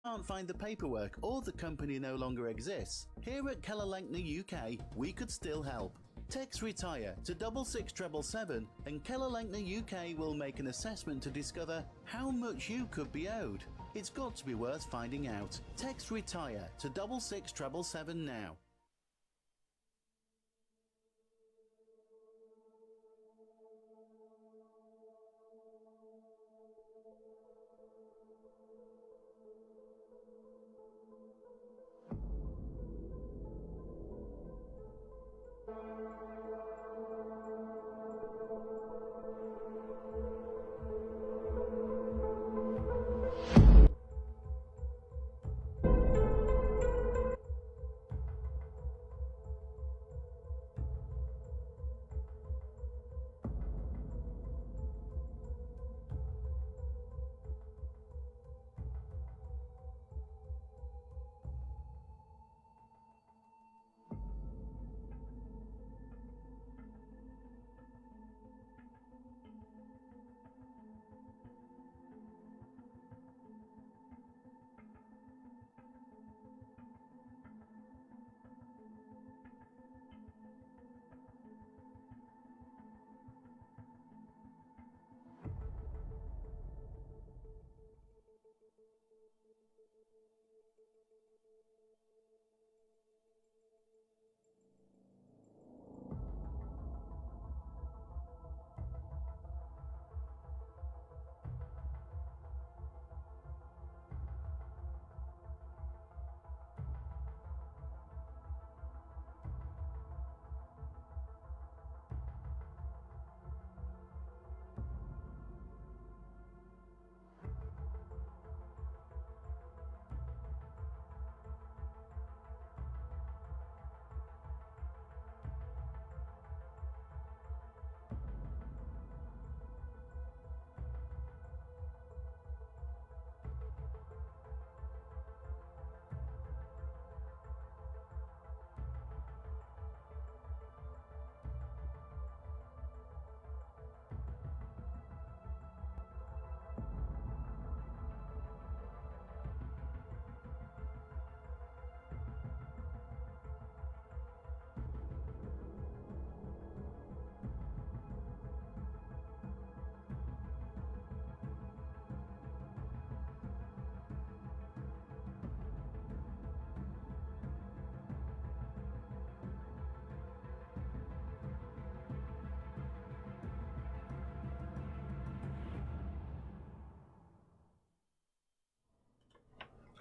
Can't find the paperwork or the company no longer exists? Here at Keller Lankner UK, we could still help. Text RETIRE to 66777 and Keller Lankner UK will make an assessment to discover how much you could be owed. It's got to be worth finding out. Text RETIRE to 66777 now.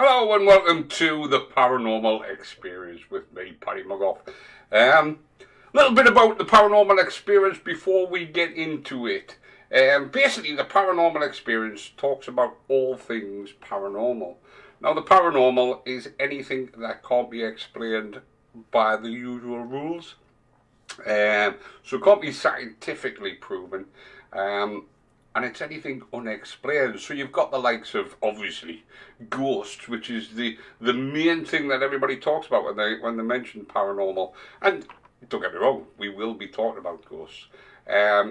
Hello and welcome to the Paranormal Experience with me, Paddy. A little bit about the Paranormal Experience before we get into it. Basically, the Paranormal Experience talks about all things paranormal. Now, the paranormal is anything that can't be explained by the usual rules. So it can't be scientifically proven. And it's anything unexplained. So you've got the likes of, obviously, ghosts, which is the main thing that everybody talks about when they mention paranormal. And don't get me wrong, we will be talking about ghosts.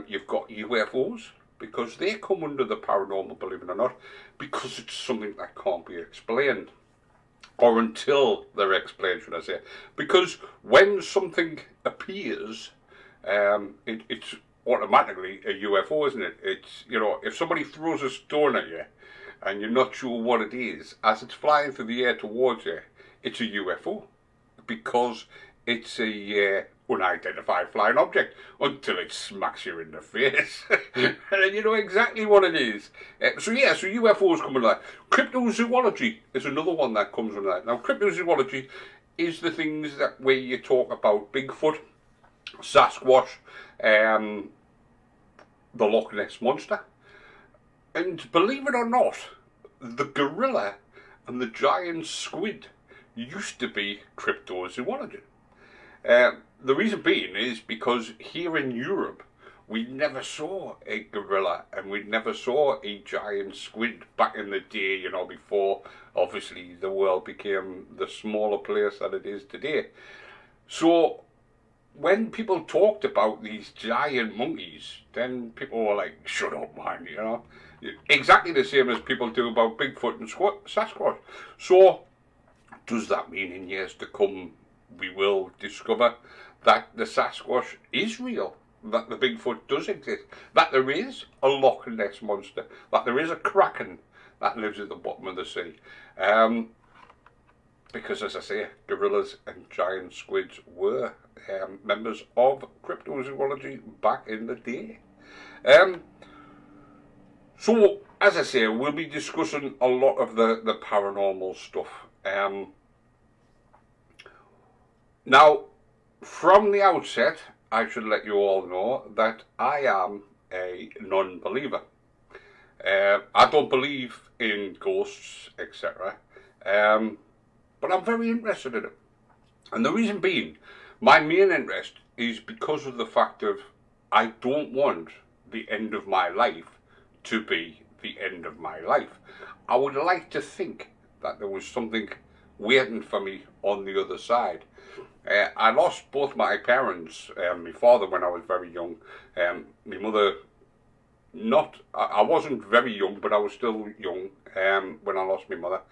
You've got UFOs, because they come under the paranormal, believe it or not, because it's something that can't be explained. Or until they're explained, should I say. Because when something appears, it's automatically a UFO, isn't it? It's, if somebody throws a stone at you and you're not sure what it is, as it's flying through the air towards you, it's a UFO, because it's a unidentified flying object until it smacks you in the face. And then you know exactly what it is. So UFOs come under that. Cryptozoology is another one that comes under that. Now, cryptozoology is the things that where you talk about Bigfoot, Sasquatch, the Loch Ness Monster. And believe it or not, the gorilla and the giant squid used to be cryptozoology. The reason being is because here in Europe, we never saw a gorilla and we never saw a giant squid back in the day, before obviously the world became the smaller place that it is today. So when people talked about these giant monkeys, then people were like, shut up, man, exactly the same as people do about Bigfoot and Sasquatch. So, does that mean in years to come we will discover that the Sasquatch is real, that the Bigfoot does exist, that there is a Loch Ness monster, that there is a kraken that lives at the bottom of the sea? Because, as I say, gorillas and giant squids were members of cryptozoology back in the day. So, as I say, we'll be discussing a lot of the paranormal stuff. Now, from the outset, I should let you all know that I am a non-believer. I don't believe in ghosts, etc. But I'm very interested in it. And the reason being, my main interest is because of the fact of I don't want the end of my life to be the end of my life. I would like to think that there was something waiting for me on the other side. I lost both my parents, my father when I was very young, my mother I wasn't very young, but I was still young when I lost my mother.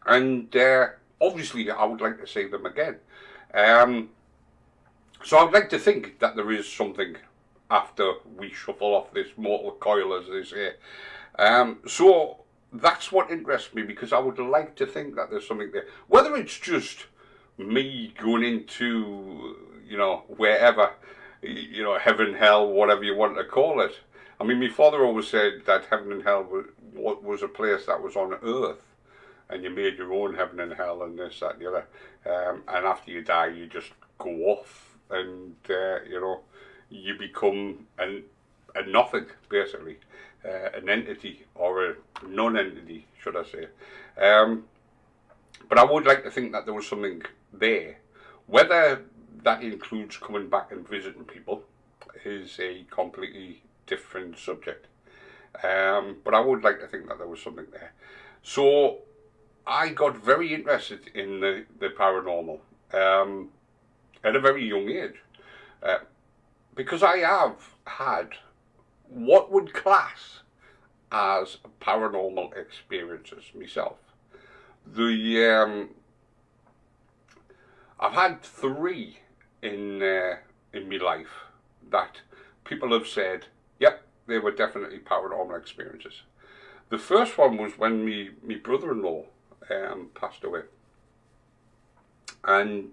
And obviously I would like to see them again. So I'd like to think that there is something after we shuffle off this mortal coil, as they say. So that's what interests me, because I would like to think that there's something there. Whether it's just me going into, wherever, heaven, hell, whatever you want to call it. I mean, my father always said that heaven and hell was a place that was on earth, and you made your own heaven and hell and this, that, and the other. And after you die, you just go off, and you become a nothing, basically, an entity, or a non-entity, should I say. But I would like to think that there was something there. Whether that includes coming back and visiting people is a completely different subject. But I would like to think that there was something there. So I got very interested in the paranormal at a very young age. Because I have had what would class as paranormal experiences myself. I've had 3 in my life that people have said, yep, they were definitely paranormal experiences. The first one was when my brother-in-law passed away, and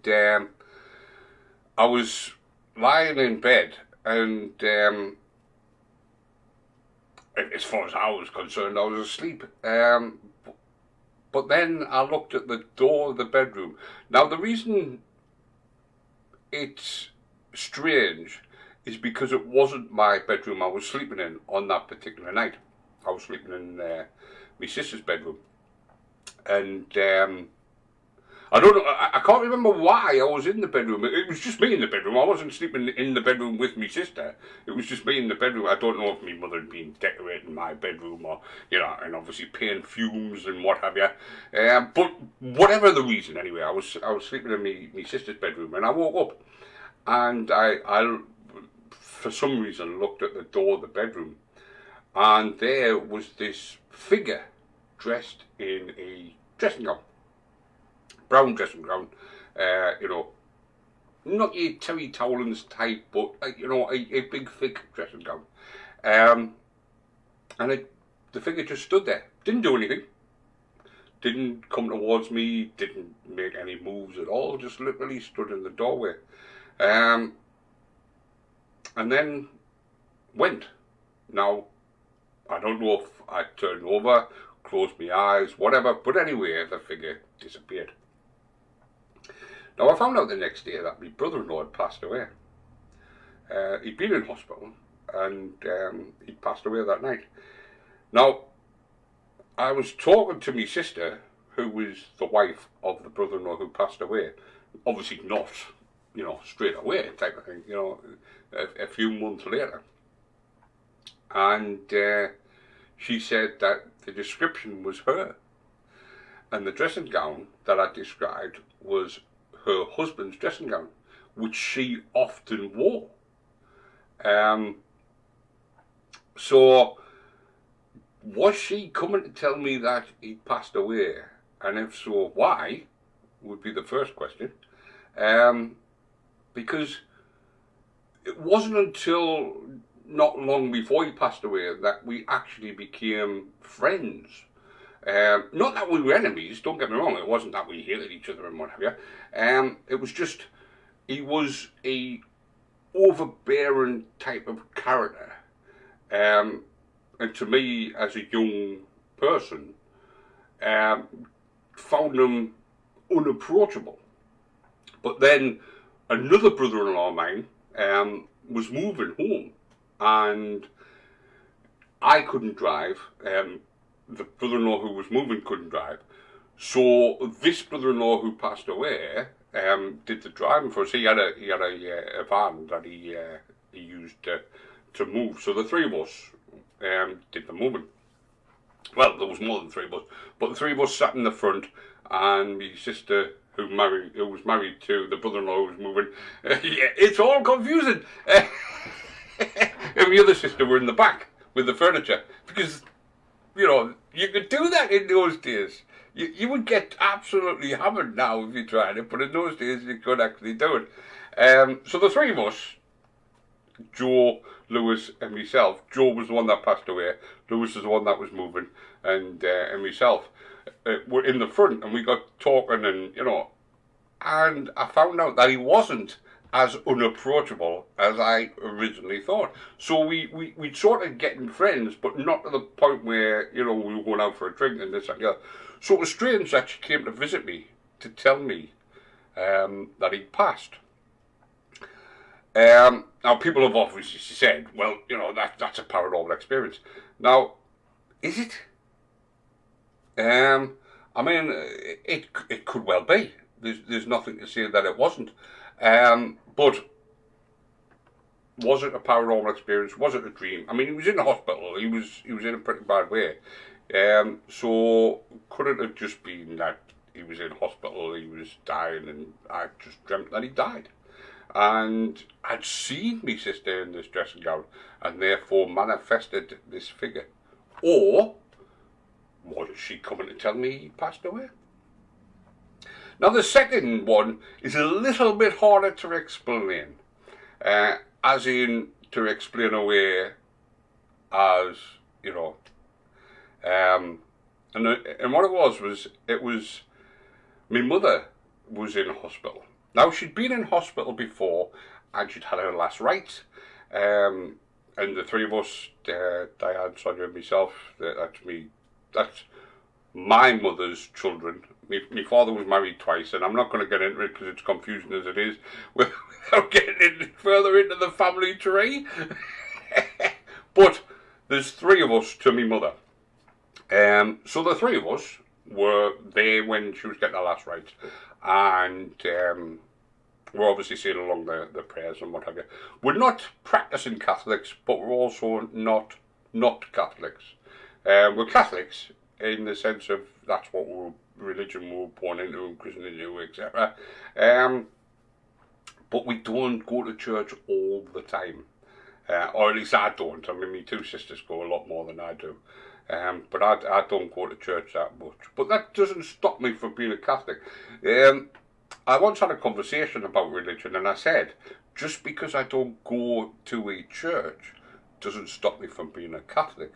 I was lying in bed, and as far as I was concerned, I was asleep. But then I looked at the door of the bedroom. Now, the reason it's strange is because it wasn't my bedroom I was sleeping in on that particular night. I was sleeping in my sister's bedroom. And I don't know, I can't remember why I was in the bedroom. It was just me in the bedroom. I wasn't sleeping in the bedroom with my sister. It was just me in the bedroom. I don't know if my mother had been decorating my bedroom, or, and obviously paying fumes and what have you. But whatever the reason, anyway, I was sleeping in my sister's bedroom, and I woke up, and I for some reason looked at the door of the bedroom, and there was this figure dressed in a dressing gown. Brown dressing gown, not your Terry Towlands type, but a big thick dressing gown. And the figure just stood there, didn't do anything, didn't come towards me, didn't make any moves at all, just literally stood in the doorway, and then went. Now, I don't know if I turned over, closed my eyes, whatever, but anyway, the figure disappeared. Now, I found out the next day that my brother-in-law had passed away. He'd been in hospital, and he passed away that night. Now, I was talking to my sister, who was the wife of the brother-in-law who passed away. Obviously not, straight away type of thing, a few months later. And she said that the description was her. And the dressing gown that I described was her husband's dressing gown, which she often wore. So Was she coming to tell me that he passed away? And if so, why? Would be the first question. Because it wasn't until not long before he passed away that we actually became friends. Not that we were enemies, don't get me wrong, it wasn't that we hated each other and what have you. It was just, he was a overbearing type of character. And to me, as a young person, found him unapproachable. But then another brother-in-law of mine was moving home, and I couldn't drive. The brother-in-law who was moving couldn't drive. So this brother-in-law who passed away did the driving for us. He had a van that he used to move. So the three of us did the moving. Well, there was more than three of us, but the three of us sat in the front, and my sister, who was married to the brother-in-law who was moving. Yeah, it's all confusing. And my other sister were in the back with the furniture, because, you know, you could do that in those days. You would get absolutely hammered now if you tried it, but in those days you could actually do it. So the three of us, Joe, Lewis and myself. Joe was the one that passed away. Lewis was the one that was moving, and myself were in the front, and we got talking, and and I found out that he wasn't as unapproachable as I originally thought. So we'd sort of getting friends, but not to the point where we were going out for a drink and this and that. So it was strange that she came to visit me to tell me that he'd passed. Now, people have obviously said, well, that's a paranormal experience. Now, is it? I mean, it could well be. There's nothing to say that it wasn't. But was it a paranormal experience? Was it a dream? I mean, he was in the hospital. He was in a pretty bad way. So could it have just been that he was in hospital, he was dying, and I just dreamt that he died? And I'd seen my sister in this dressing gown, and therefore manifested this figure. Or was she coming to tell me he passed away? Now the second one is a little bit harder to explain, as in to explain away as, and what it was my mother was in hospital. Now, she'd been in hospital before, and she'd had her last rites, and the three of us, Diane, Sonia and myself, that's my mother's children. My father was married twice, and I'm not going to get into it because it's confusing as it is, without getting further into the family tree. But there's three of us to my mother. So the three of us were there when she was getting her last rites, and we're obviously saying along the prayers and what have you. We're not practicing Catholics, but we're also not Catholics. We're Catholics in the sense of that's what religion we were born into and christened into, etc. But we don't go to church all the time. Or at least I don't. I mean, my two sisters go a lot more than I do. But I don't go to church that much. But that doesn't stop me from being a Catholic. I once had a conversation about religion, and I said, just because I don't go to a church doesn't stop me from being a Catholic.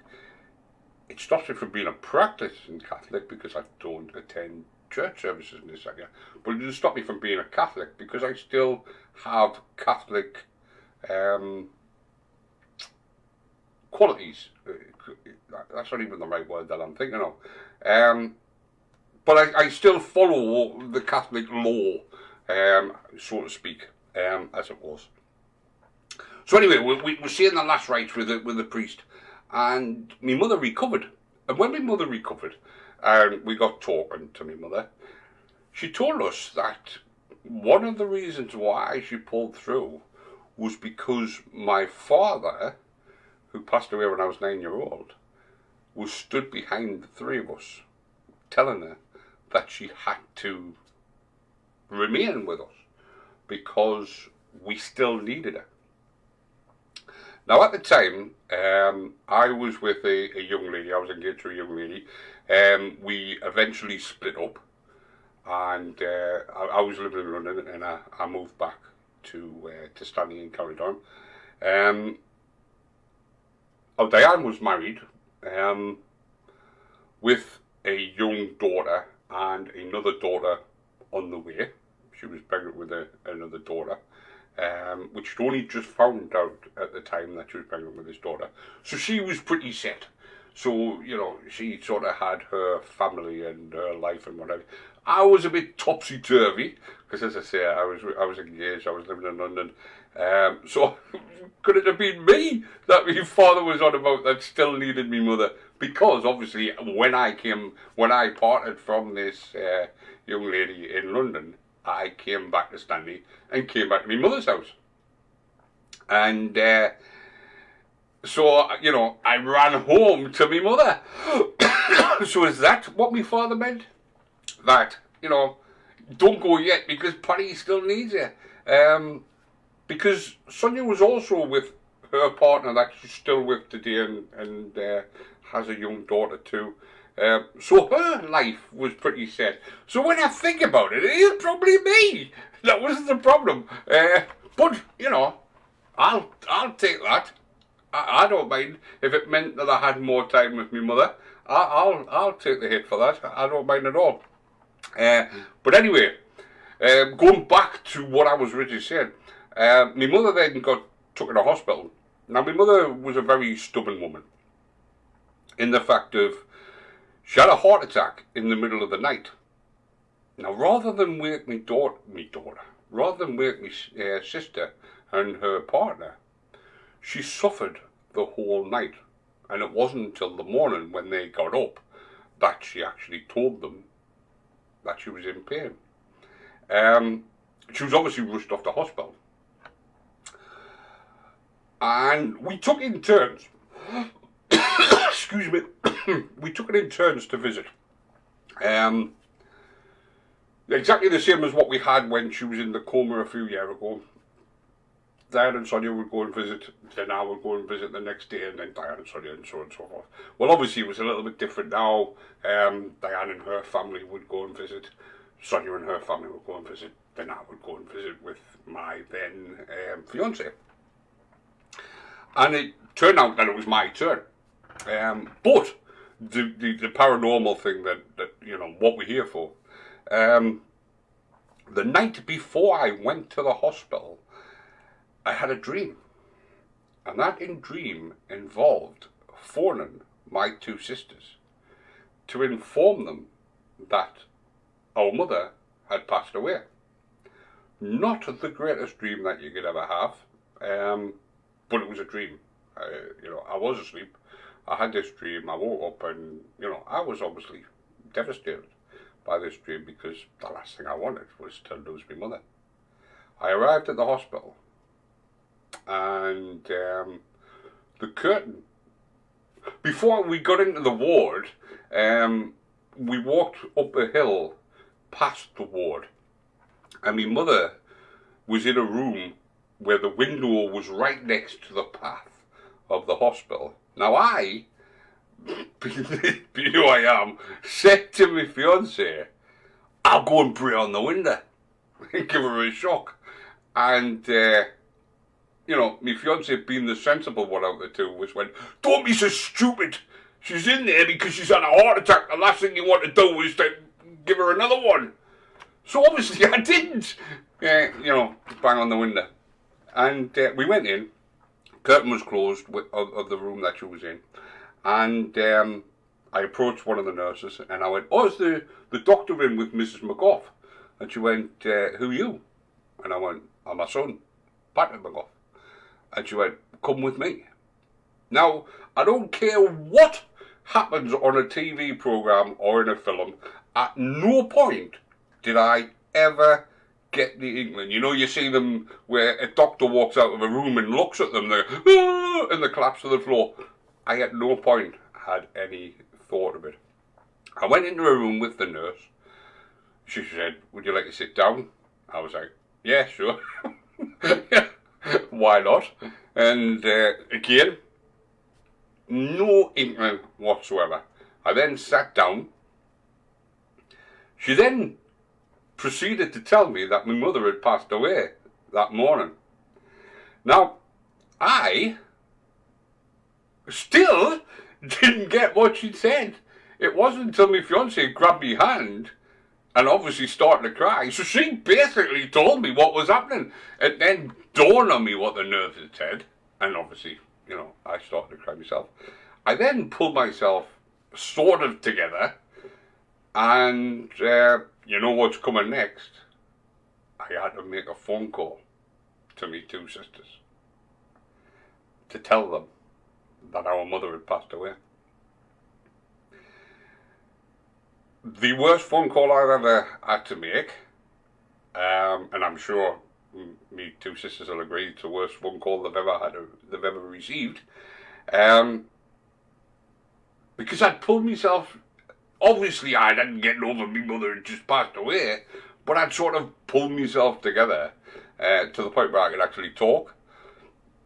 It stops me from being a practicing Catholic because I don't attend church services and this and that. But it doesn't stop me from being a Catholic because I still have Catholic qualities. That's not even the right word that I'm thinking of. But I still follow the Catholic law, so to speak, as it was. So anyway, we were saying the last rites with the priest, and my mother recovered. And when my mother recovered, and we got talking to my mother, she told us that one of the reasons why she pulled through was because my father, who passed away when I was 9-year-old, was stood behind the three of us, telling her that she had to remain with us because we still needed her. Now, at the time, I was with a young lady. I was engaged to a young lady. We eventually split up, and I was living in London, and I moved back to Stanley in County Durham. Diane was married with a young daughter and another daughter on the way. She was pregnant with another daughter, which she'd only just found out at the time that she was pregnant with his daughter. So she was pretty set. So, you know, she sort of had her family and her life and whatever. I was a bit topsy-turvy, because as I say, I was engaged, I was living in London. So, could it have been me that my father was on about that still needed me mother? Because, obviously, when I parted from this young lady in London, I came back to Stanley and came back to my mother's house. And so, you know, I ran home to my mother. So is that what my father meant? That, you know, don't go yet because Paddy still needs you. Because Sonia was also with her partner that she's still with today and has a young daughter too. So her life was pretty set. So when I think about it, it is probably me. That wasn't the problem. But, you know, I'll take that. I don't mind if it meant that I had more time with my mother. I'll take the hit for that. I don't mind at all. But anyway, going back to what I was originally saying, my mother then got took to the hospital. Now, my mother was a very stubborn woman in the fact of she had a heart attack in the middle of the night. Now, rather than wake my daughter, rather than wake my sister and her partner, she suffered the whole night. And it wasn't until the morning when they got up that she actually told them that she was in pain. She was obviously rushed off to hospital. And we took in turns. Excuse me. We took it in turns to visit. Exactly the same as what we had when she was in the coma a few years ago. Diane and Sonia would go and visit, then I would go and visit the next day, and then Diane and Sonia, and so on and so forth. Well, obviously it was a little bit different now. Diane and her family would go and visit, Sonia and her family would go and visit, then I would go and visit with my then fiancée. And it turned out that it was my turn. But the paranormal thing that you know, what we're here for, the night before I went to the hospital, I had a dream, and that dream involved phoning my two sisters to inform them that our mother had passed away. Not the greatest dream that you could ever have, but it was a dream. You know, I was asleep, I had this dream, I woke up, and, you know, I was obviously devastated by this dream because the last thing I wanted was to lose my mother. I arrived at the hospital, and the curtain, before we got into the ward, we walked up a hill past the ward, and my mother was in a room where the window was right next to the path of the hospital. Now I, being who I am, said to my fiancée, I'll go and pray on the window and give her a shock. And you know, my fiancée, being the sensible one out of the two, was went, don't be so stupid. She's in there because she's had a heart attack. The last thing you want to do is to give her another one. So obviously I didn't, you know, bang on the window. And we went in. Curtain was closed of the room that she was in. And I approached one of the nurses and I went, oh, is the doctor in with Mrs. McGough? And she went, who are you? And I went, I'm my son, Patrick McGough. And she went, come with me. Now, I don't care what happens on a TV programme or in a film, at no point did I ever get the inkling. You know, you see them where a doctor walks out of a room and looks at them, they're, ah, and they collapse to the floor. I at no point had any thought of it. I went into a room with the nurse. She said, would you like to sit down? I was like, yeah, sure. Why not? And again, no inkling whatsoever. I then sat down. She then proceeded to tell me that my mother had passed away that morning. Now, I still didn't get what she'd said. It wasn't until my fiancée grabbed my hand and obviously started to cry. So she basically told me what was happening. It then dawned on me what the nurse had said. And obviously, I started to cry myself. I then pulled myself sort of together. And you know what's coming next? I had to make a phone call to me 2 sisters to tell them that our mother had passed away. The worst phone call I've ever had to make, and I'm sure me 2 sisters will agree, it's the worst phone call they've ever received, because I'd pulled myself. Obviously, I didn't get over my mother had just passed away, but I'd sort of pulled myself together to the point where I could actually talk.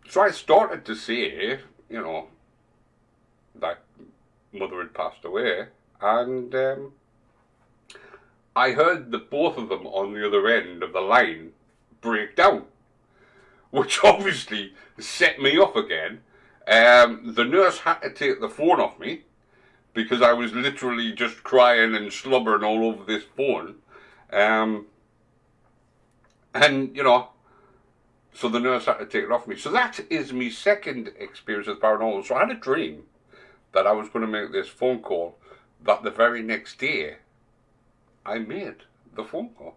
So I started to say, that mother had passed away, and I heard that both of them on the other end of the line break down, which obviously set me off again. The nurse had to take the phone off me, because I was literally just crying and slobbering all over this phone. And, so the nurse had to take it off me. So that is my second experience with paranormal. So I had a dream that I was going to make this phone call, that the very next day I made the phone call.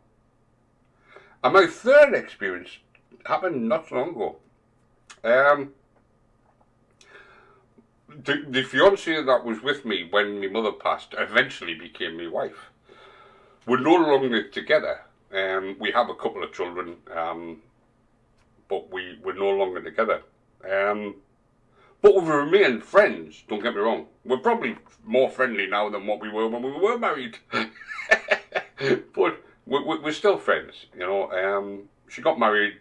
And my third experience happened not so long ago. The fiancée that was with me when my mother passed eventually became my wife. We're no longer together. We have a couple of children, but we're no longer together. But we've remained friends, don't get me wrong. We're probably more friendly now than what we were when we were married. But we're still friends, She got married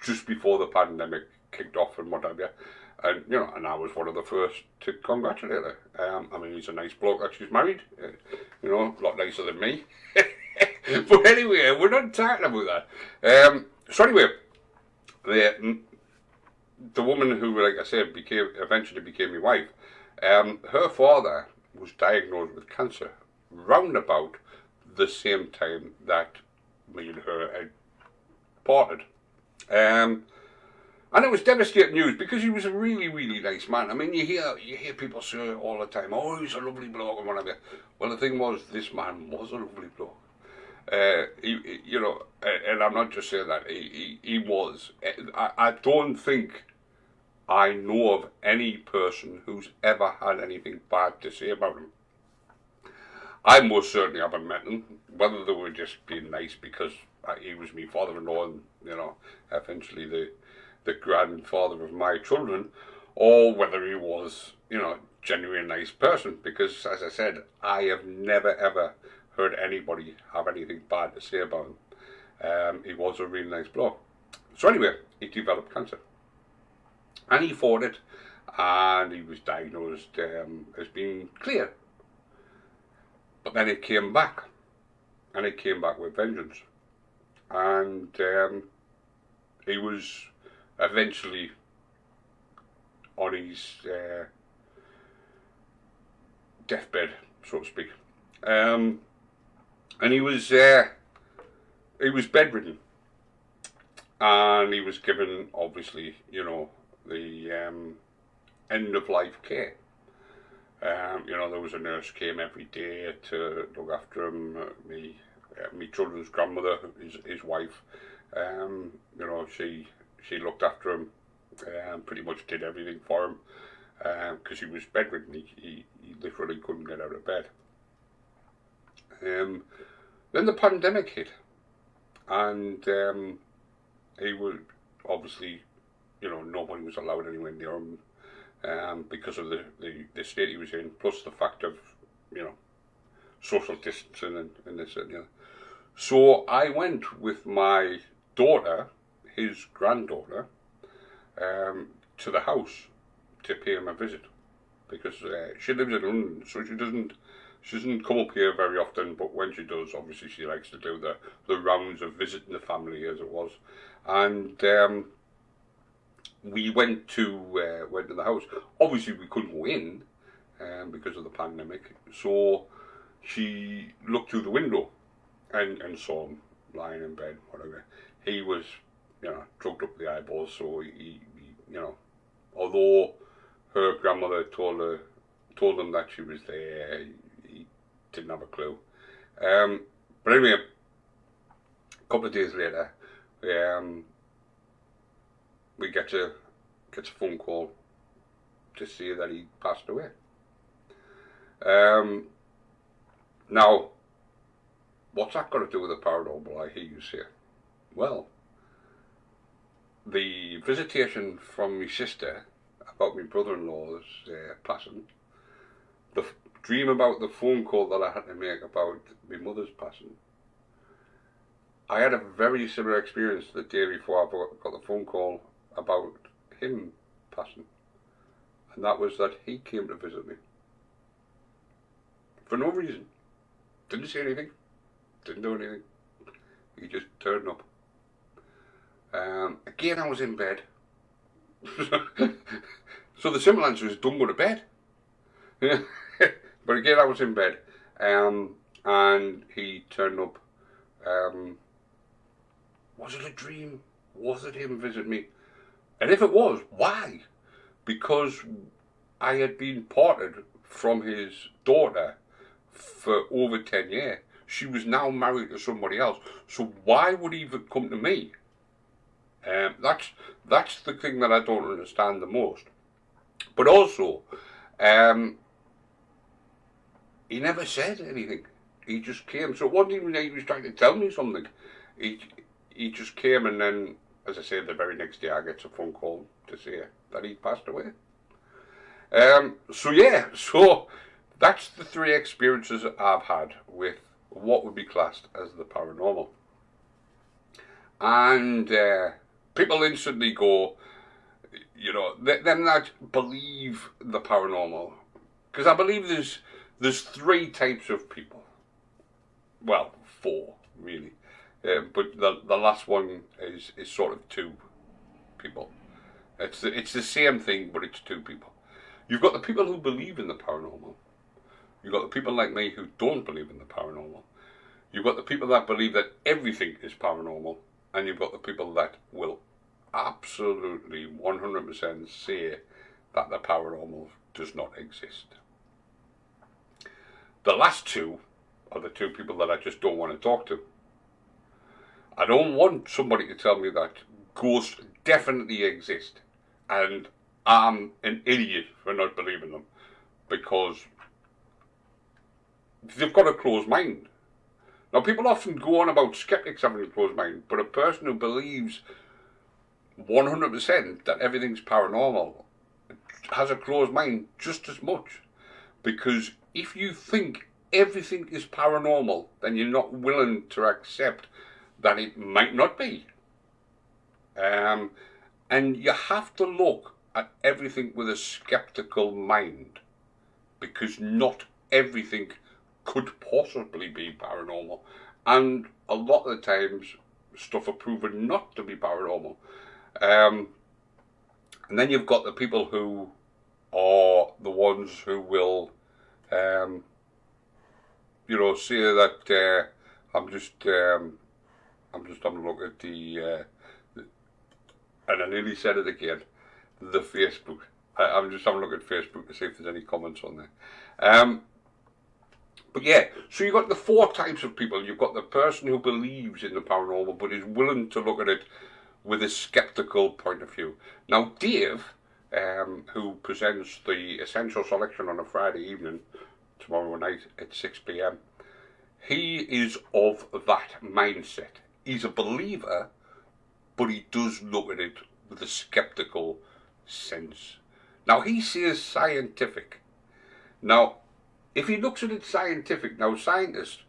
just before the pandemic kicked off and what have you. And, and I was one of the first to congratulate her. He's a nice bloke that she's married. A lot nicer than me. But anyway, we're not talking about that. So anyway, the woman who, like I said, eventually became my wife, her father was diagnosed with cancer round about the same time that me and her had parted. And it was devastating news, because he was a really, really nice man. You hear people say all the time, oh, he's a lovely bloke and whatever. Well, the thing was, this man was a lovely bloke. And I'm not just saying that, he was. I don't think I know of any person who's ever had anything bad to say about him. I most certainly haven't met him, whether they were just being nice because he was my father-in-law and, eventually the grandfather of my children, or whether he was, genuinely nice person, because, as I said, I have never ever heard anybody have anything bad to say about him. He was a really nice bloke. So anyway, he developed cancer. And he fought it, and he was diagnosed as being clear. But then it came back, and it came back with vengeance. And he was eventually on his deathbed, so to speak. And he was bedridden, and he was given, obviously, the end of life care. There was a nurse came every day to look after him. My children's grandmother, his wife, she looked after him, pretty much did everything for him, because he was bedridden. He literally couldn't get out of bed. Then the pandemic hit, and he was obviously, nobody was allowed anywhere near him, because of the state he was in, plus the fact of, social distancing and this and that. So I went with my daughter, his granddaughter to the house to pay him a visit, because she lives in London, so she doesn't come up here very often, but when she does, obviously she likes to do the rounds of visiting the family, as it was. And we went to the house. Obviously we couldn't go in because of the pandemic, so she looked through the window and saw him lying in bed, whatever. He was, drugged up the eyeballs, so he although her grandmother told him that she was there, he didn't have a clue. But anyway, a couple of days later, we get a phone call to say that he passed away. Now, what's that got to do with the paranormal, I hear you say? Well, the visitation from my sister about my brother-in-law's passing, the dream about the phone call that I had to make about my mother's passing, I had a very similar experience the day before I got the phone call about him passing, and that was that he came to visit me for no reason. Didn't say anything, didn't do anything, he just turned up. Again, I was in bed. So the simple answer is don't go to bed. But again, I was in bed, and he turned up. Was it a dream? Was it him visit me? And if it was, why? Because I had been parted from his daughter for over 10 years. She was now married to somebody else. So why would he even come to me? That's the thing that I don't understand the most. But also, he never said anything. He just came. So it wasn't even that he was trying to tell me something. He just came, and then, as I said, the very next day I get a phone call to say that he passed away. So that's the three experiences I've had with what would be classed as the paranormal. And people instantly go, them that believe the paranormal, because I believe there's three types of people. Well, four really, but the last one is sort of two people. It's the same thing, but it's two people. You've got the people who believe in the paranormal. You've got the people like me who don't believe in the paranormal. You've got the people that believe that everything is paranormal, and you've got the people that will absolutely 100% say that the paranormal does not exist. The last two are the two people that I just don't want to talk to. I don't want somebody to tell me that ghosts definitely exist and I'm an idiot for not believing them, because they've got a closed mind. Now, people often go on about skeptics having a closed mind, but a person who believes 100% that everything's paranormal has a closed mind just as much. Because if you think everything is paranormal, then you're not willing to accept that it might not be. And you have to look at everything with a skeptical mind, because not everything could possibly be paranormal. And a lot of the times, stuff are proven not to be paranormal. And then you've got the people who are the ones who will, say that I'm just having a look at the and I nearly said it again, the Facebook. I'm just having a look at Facebook to see if there's any comments on there. But yeah, so you've got the four types of people. You've got the person who believes in the paranormal but is willing to look at it with a skeptical point of view. Now, Dave, who presents the Essential Selection on a Friday evening, tomorrow night at 6 p.m, he is of that mindset. He's a believer, but he does look at it with a skeptical sense. Now, he says scientific. Now, if he looks at it scientific, now scientists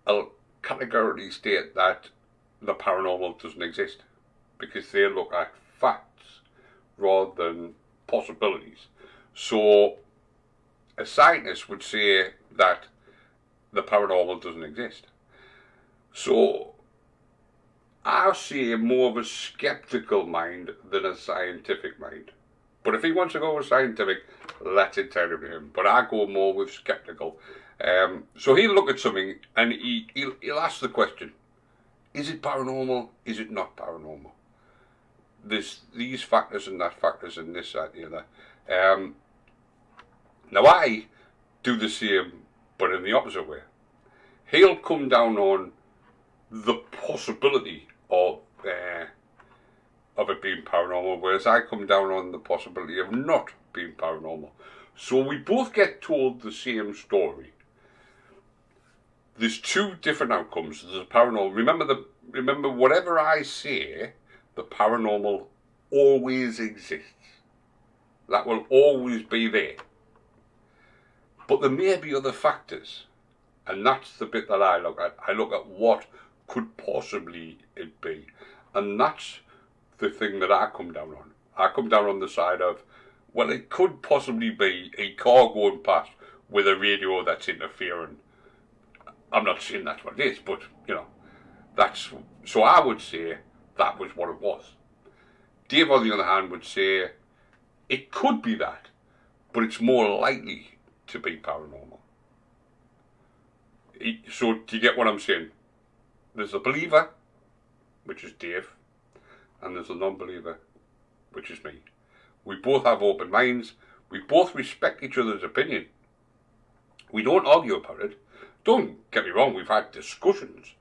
will categorically state that the paranormal doesn't exist. because they look at facts rather than possibilities. So a scientist would say that the paranormal doesn't exist. So I see more of a skeptical mind than a scientific mind. But if he wants to go with scientific, that's entirely him. But I go more with skeptical. So he'll look at something and he'll ask the question, is it paranormal? Is it not paranormal? There's these factors and that factors and this, that, and the other. Now I do the same, but in the opposite way. He'll come down on the possibility of it being paranormal, whereas I come down on the possibility of not being paranormal. So we both get told the same story. There's two different outcomes. There's a paranormal. Remember, whatever I say, the paranormal always exists. That will always be there. But there may be other factors, and that's the bit that I look at. I look at what could possibly it be, and that's the thing that I come down on. I come down on the side of, well, it could possibly be a car going past with a radio that's interfering. I'm not saying that's what it is, but, that's... So I would say that was what it was. Dave, on the other hand, would say it could be that, but it's more likely to be paranormal. So, do you get what I'm saying? There's a believer, which is Dave, and there's a non-believer, which is me. We both have open minds. We both respect each other's opinion. We don't argue about it. Don't get me wrong, we've had discussions,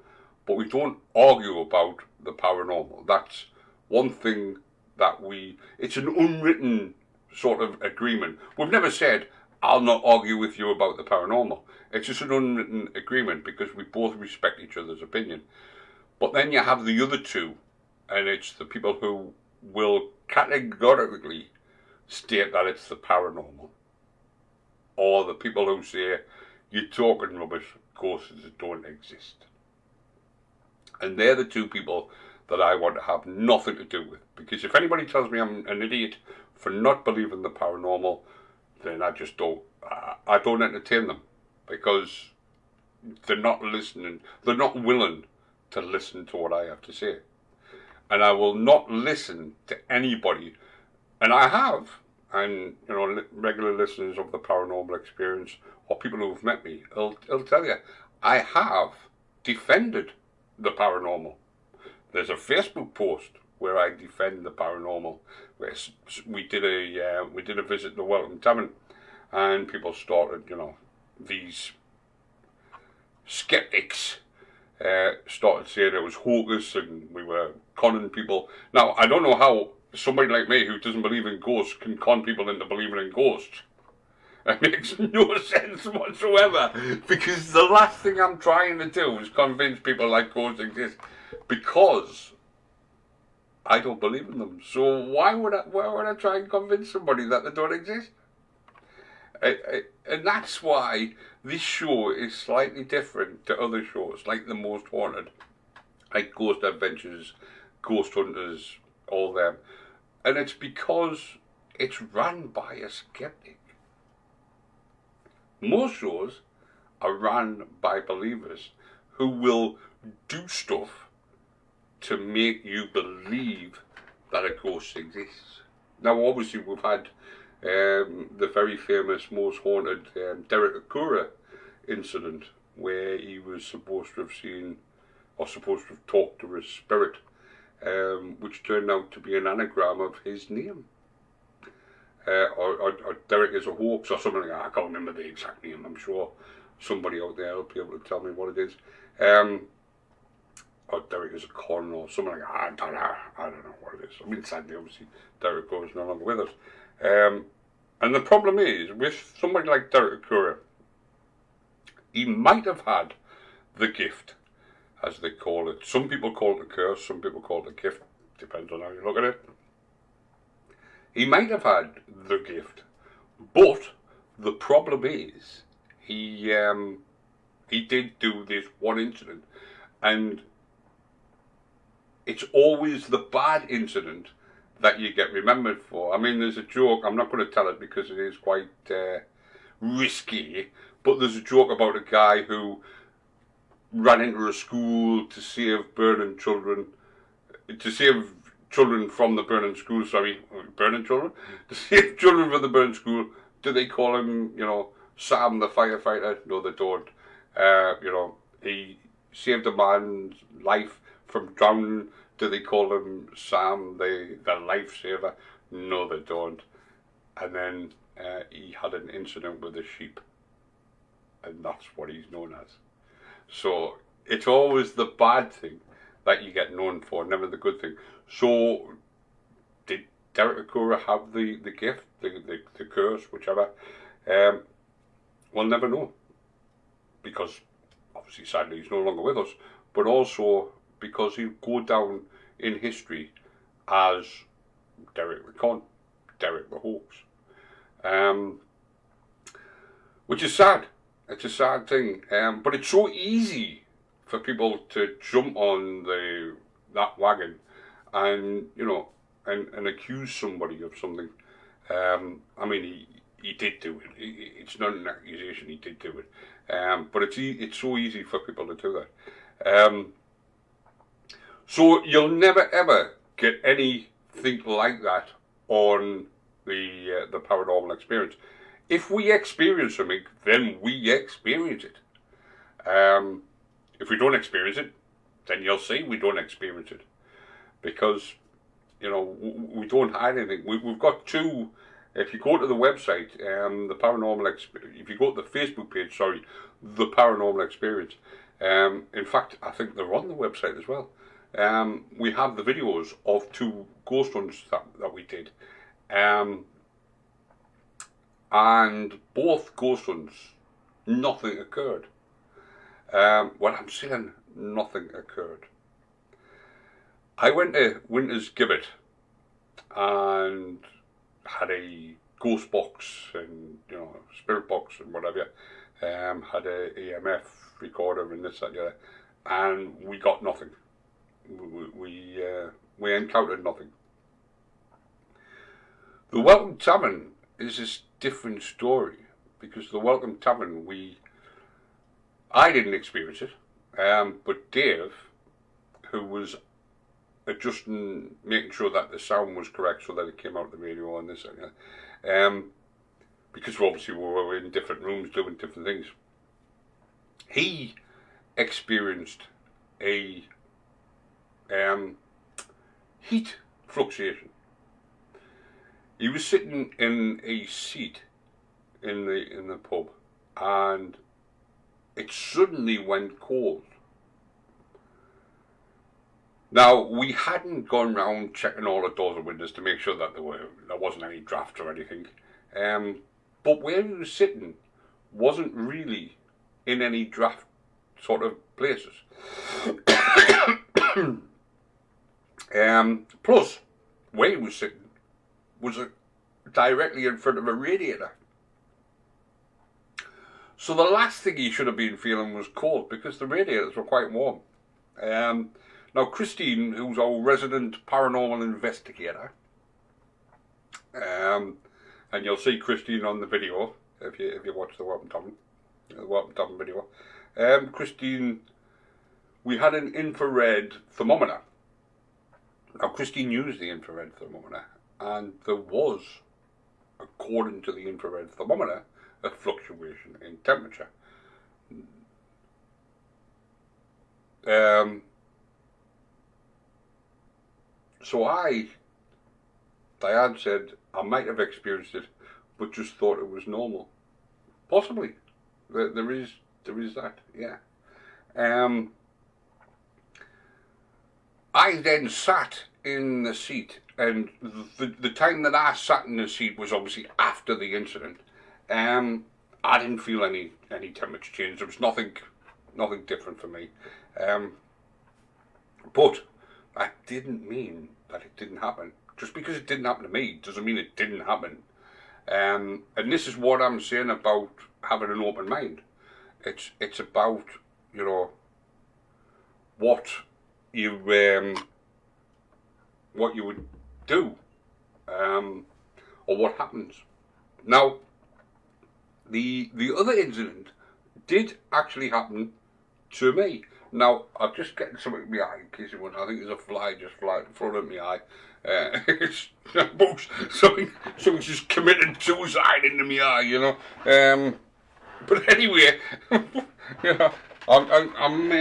but we don't argue about the paranormal. That's one thing that it's an unwritten sort of agreement. We've never said, I'll not argue with you about the paranormal. It's just an unwritten agreement because we both respect each other's opinion. But then you have the other two, and it's the people who will categorically state that it's the paranormal. Or the people who say, you're talking rubbish, ghosts don't exist. And they're the two people that I want to have nothing to do with. Because if anybody tells me I'm an idiot for not believing the paranormal, then I just don't entertain them. Because they're not listening, they're not willing to listen to what I have to say. And I will not listen to anybody, and I have, and regular listeners of the Paranormal Experience, or people who have met me, will tell you, I have defended the paranormal. There's a Facebook post where I defend the paranormal. Where we did a visit to Welcome Tavern, and people started, these skeptics started saying it was hocus and we were conning people. Now, I don't know how somebody like me who doesn't believe in ghosts can con people into believing in ghosts. It makes no sense whatsoever, because the last thing I'm trying to do is convince people like ghosts exist, because I don't believe in them. So why would I try and convince somebody that they don't exist? And that's why this show is slightly different to other shows, like The Most Haunted, like Ghost Adventures, Ghost Hunters, all them. And it's because it's run by a skeptic. Most shows are run by believers who will do stuff to make you believe that a ghost exists. Now, obviously, we've had the very famous Most Haunted Derek Akura incident, where he was supposed to have seen, or supposed to have talked to his spirit, which turned out to be an anagram of his name. Or Derek is a hoax or something like that. I can't remember the exact name. I'm sure somebody out there will be able to tell me what it is. Or Derek is a con or something like that. I don't know what it is. I mean, sadly, obviously, Derek is no longer with us. And the problem is, with somebody like Derek Akura, he might have had the gift, as they call it. Some people call it a curse, some people call it a gift. Depends on how you look at it. He might have had the gift, but the problem is he did do this one incident, and it's always the bad incident that you get remembered for. I mean, there's a joke, I'm not going to tell it because it is quite risky, but there's a joke about a guy who ran into a school to save children from the burning school, to save children from the burning school. Do they call him, Sam the firefighter? No, they don't. He saved a man's life from drowning. Do they call him Sam the lifesaver? No, they don't. And then he had an incident with a sheep, and that's what he's known as. So it's always the bad thing that you get known for, never the good thing. So did Derek Akura have the gift, the curse, whichever? We'll never know, because obviously sadly he's no longer with us, but also because he'll go down in history as Derek the Con, Derek the Hoax, which is sad. It's a sad thing, but it's so easy for people to jump on that wagon and and accuse somebody of something. I mean, he did do it. It's not an accusation. He did do it, but it's so easy for people to do that. So you'll never ever get anything like that on the paranormal experience. If we experience something, then we experience it. If we don't experience it, then you'll see we don't experience it, because we don't hide anything. We've got two. If you go to the website, the paranormal. If you go to the Facebook page, the paranormal experience. In fact, I think they're on the website as well. We have the videos of 2 ghost hunts that we did. And both ghost hunts, nothing occurred. When I'm saying nothing occurred, I went to Winter's Gibbet and had a ghost box and spirit box and whatever. Had a EMF recorder and this, that, and the other, and we got nothing. We encountered nothing. The Welcome Tavern is a different story, because the Welcome Tavern, I didn't experience it, but Dave, who was adjusting, making sure that the sound was correct so that it came out of the radio and this, because obviously we were in different rooms doing different things, he experienced a heat fluctuation. He was sitting in a seat in the pub, and it suddenly went cold. Now, we hadn't gone round checking all the doors and windows to make sure that there wasn't any draft or anything. But where he was sitting wasn't really in any draft sort of places. Plus, where he was sitting was directly in front of a radiator. So the last thing he should have been feeling was cold, because the radiators were quite warm. Now Christine, who's our resident paranormal investigator, and you'll see Christine on the video if you watch the Welcome Tavern video. Christine, we had an infrared thermometer. Now Christine used the infrared thermometer, and there was, according to the infrared thermometer, a fluctuation in temperature. So Diane said, I might have experienced it, but just thought it was normal. Possibly. There is that, yeah. I then sat in the seat, and the time that I sat in the seat was obviously after the incident. I didn't feel any temperature change. There was nothing different for me. But that didn't mean that it didn't happen. Just because it didn't happen to me doesn't mean it didn't happen. And this is what I'm saying about having an open mind. It's about, what you what you would do, or what happens. Now, the other incident did actually happen to me. Now, I'm just getting something in my eye, in case you wonder. I think there's a fly just flying in front of my eye. Something's just committed suicide into my eye, you know. But anyway, you know, I'm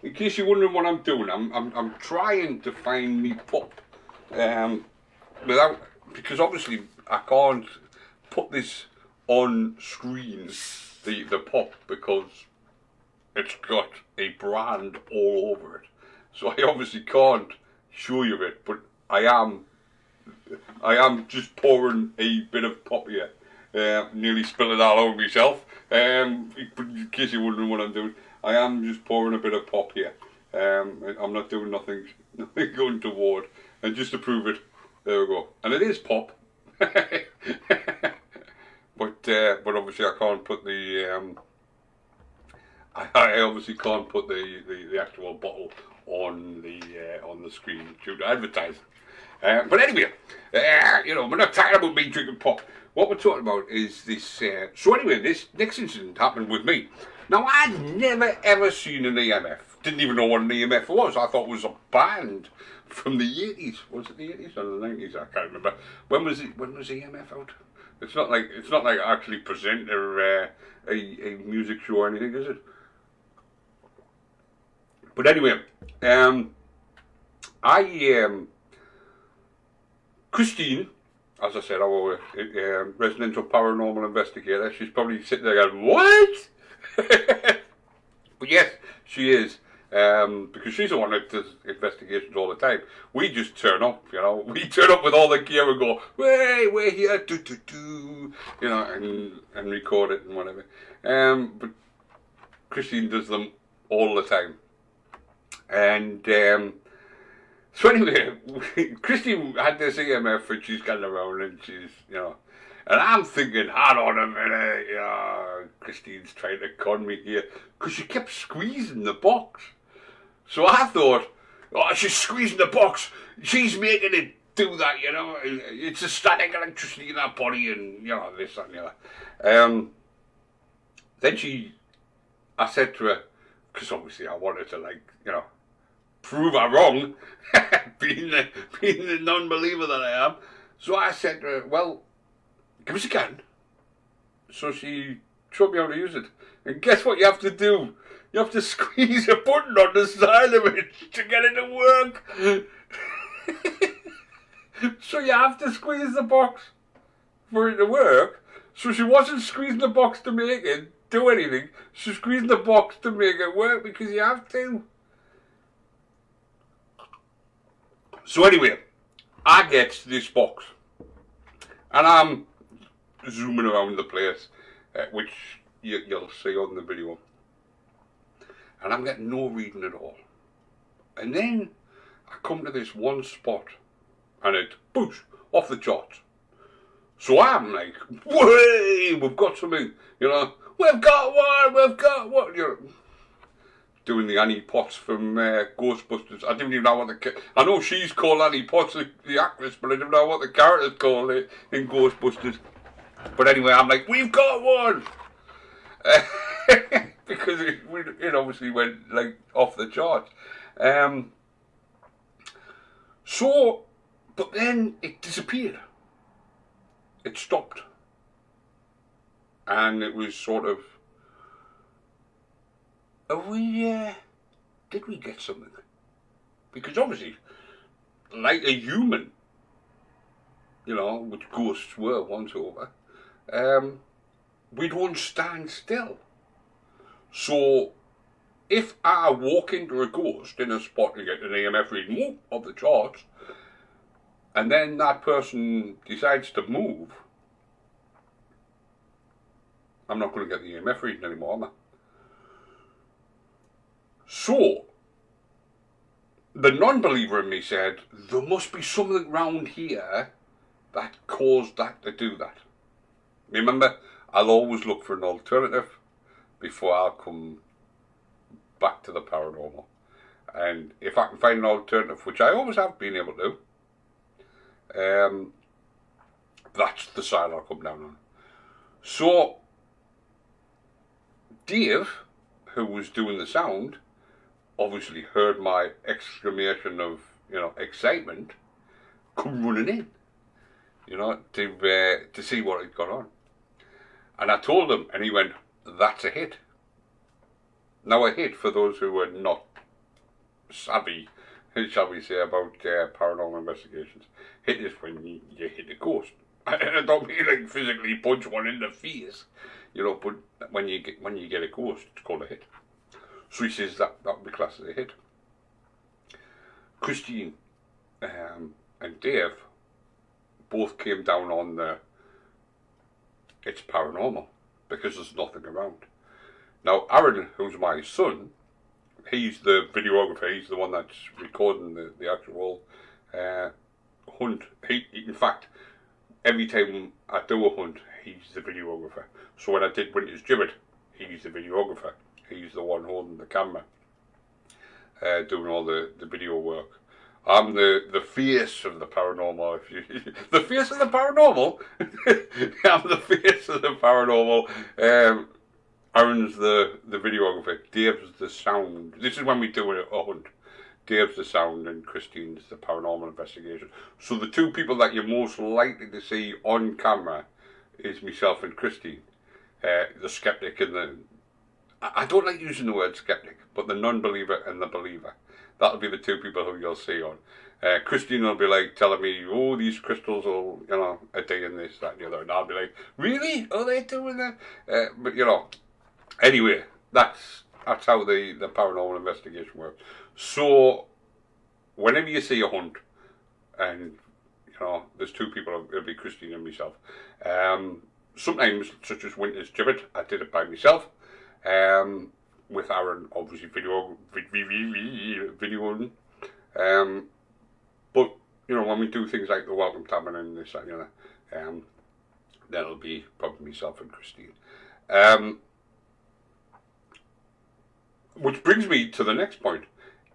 in case you're wondering what I'm doing, I'm trying to find me pup, because obviously I can't put this on screen, the pup, because it's got a brand all over it. So I obviously can't show you it, but I am just pouring a bit of pop here. Nearly spilling it all over myself. In case you're wondering what I'm doing, I am just pouring a bit of pop here. I'm not doing nothing going toward. And just to prove it, there we go. And it is pop. But obviously I can't put the I obviously can't put the actual bottle on the screen due to advertising. But anyway, you know, we're not talking about me drinking pop. What we're talking about is this. So anyway, this next incident happened with me. Now, I'd never ever seen an EMF. Didn't even know what an EMF was. I thought it was a band from the 80s. Was it the 80s or the 90s? I can't remember. When was EMF out? It's not like I actually present a music show or anything, is it? But anyway, Christine, as I said, our residential paranormal investigator, she's probably sitting there going, what? But yes, she is, because she's the one that does investigations all the time. We just turn up, you know, we turn up with all the gear and go, hey, we're here, you know, and record it and whatever. But Christine does them all the time. And so anyway, Christine had this EMF and she's getting around and she's, you know, and I'm thinking, hold on a minute, you know, Christine's trying to con me here, because she kept squeezing the box. So I thought, oh, she's squeezing the box, she's making it do that, you know, it's a static electricity in her body and, you know, this, that and the other. Then I said to her, because obviously I wanted to, like, you know, prove her wrong, being the non-believer that I am. So I said to her, well, give us a gun. So she showed me how to use it. And guess what you have to do? You have to squeeze a button on the side of it to get it to work. So you have to squeeze the box for it to work. So she wasn't squeezing the box to make it do anything. She's squeezing the box to make it work because you have to. So anyway, I get this box and I'm zooming around the place, which you'll see on the video, and I'm getting no reading at all. And then I come to this one spot and it boosh off the charts. So I'm like, way, we've got something, you know, we've got one, you know, doing the Annie Potts from Ghostbusters. I didn't even know what I know she's called Annie Potts, the actress, but I didn't know what the character's called in Ghostbusters. But anyway, I'm like, we've got one! Because it obviously went, like, off the charts. So, but then it disappeared. It stopped. And it was sort of, did we get something? Because obviously, like a human, you know, which ghosts were once over, we don't stand still. So, if I walk into a ghost in a spot and get an EMF reading of the charts, and then that person decides to move, I'm not going to get the EMF reading anymore, am I? So, the non-believer in me said, there must be something round here that caused that to do that. Remember, I'll always look for an alternative before I'll come back to the paranormal. And if I can find an alternative, which I always have been able to, That's the side I'll come down on. So, Dave, who was doing the sound, obviously heard my exclamation of, excitement, come running in, to see what had gone on. And I told him, and he went, "That's a hit." Now, a hit, for those who are not savvy, shall we say, about paranormal investigations, hit is when you hit a ghost. And I don't mean like physically punch one in the face, but when you get a ghost, it's called a hit. So he says that would be classed as a hit. Christine and Dave both came down on it's paranormal because there's nothing around. Now, Aaron, who's my son, he's the videographer. He's the one that's recording the actual hunt. In fact, every time I do a hunt, he's the videographer. So when I did Winter's Gibbet, he's the videographer. He's the one holding the camera, doing all the video work. I'm the face of the paranormal. The face of the paranormal. I'm the face of the paranormal. Aaron's the videographer. Dave's the sound. This is when we do a hunt. Dave's the sound and Christine's the paranormal investigation. So the two people that you're most likely to see on camera is myself and Christine. The skeptic and the... I don't like using the word skeptic, but the non-believer and the believer. That'll be the two people who you'll see on. Christine will be like telling me, "Oh, these crystals will, a day in this, that, and the other." And I'll be like, "Really? Are they doing that?" But anyway, that's how the paranormal investigation works. So, whenever you see a hunt, and there's two people, it'll be Christine and myself. Sometimes, such as Winter's Gibbet, I did it by myself. With Aaron, obviously videoing. But when we do things like the Welcome Tavern and this, that, and that'll be probably myself and Christine. Which brings me to the next point.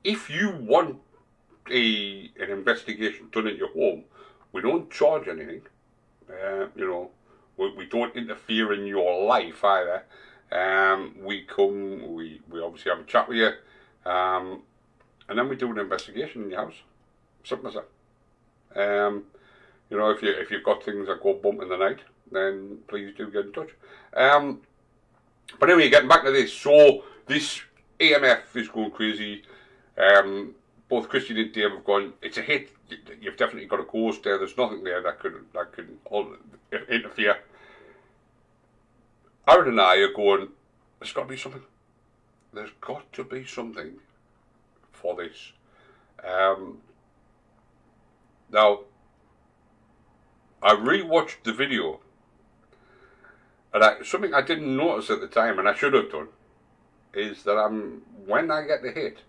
If you want an investigation done at your home, we don't charge anything. We don't interfere in your life either. We come, we obviously have a chat with you, and then we do an investigation in your house. Simple as that. If you've got things that go bump in the night, then please do get in touch. But anyway, getting back to this, so this AMF is going crazy. Both Christian and Dave have gone, "It's a hit. You've definitely got a ghost there. There's nothing there that could interfere." Aaron and I are going, "There's got to be something. There's got to be something for this." Now, I rewatched the video, and something I didn't notice at the time, and I should have done, is that when I get the hit,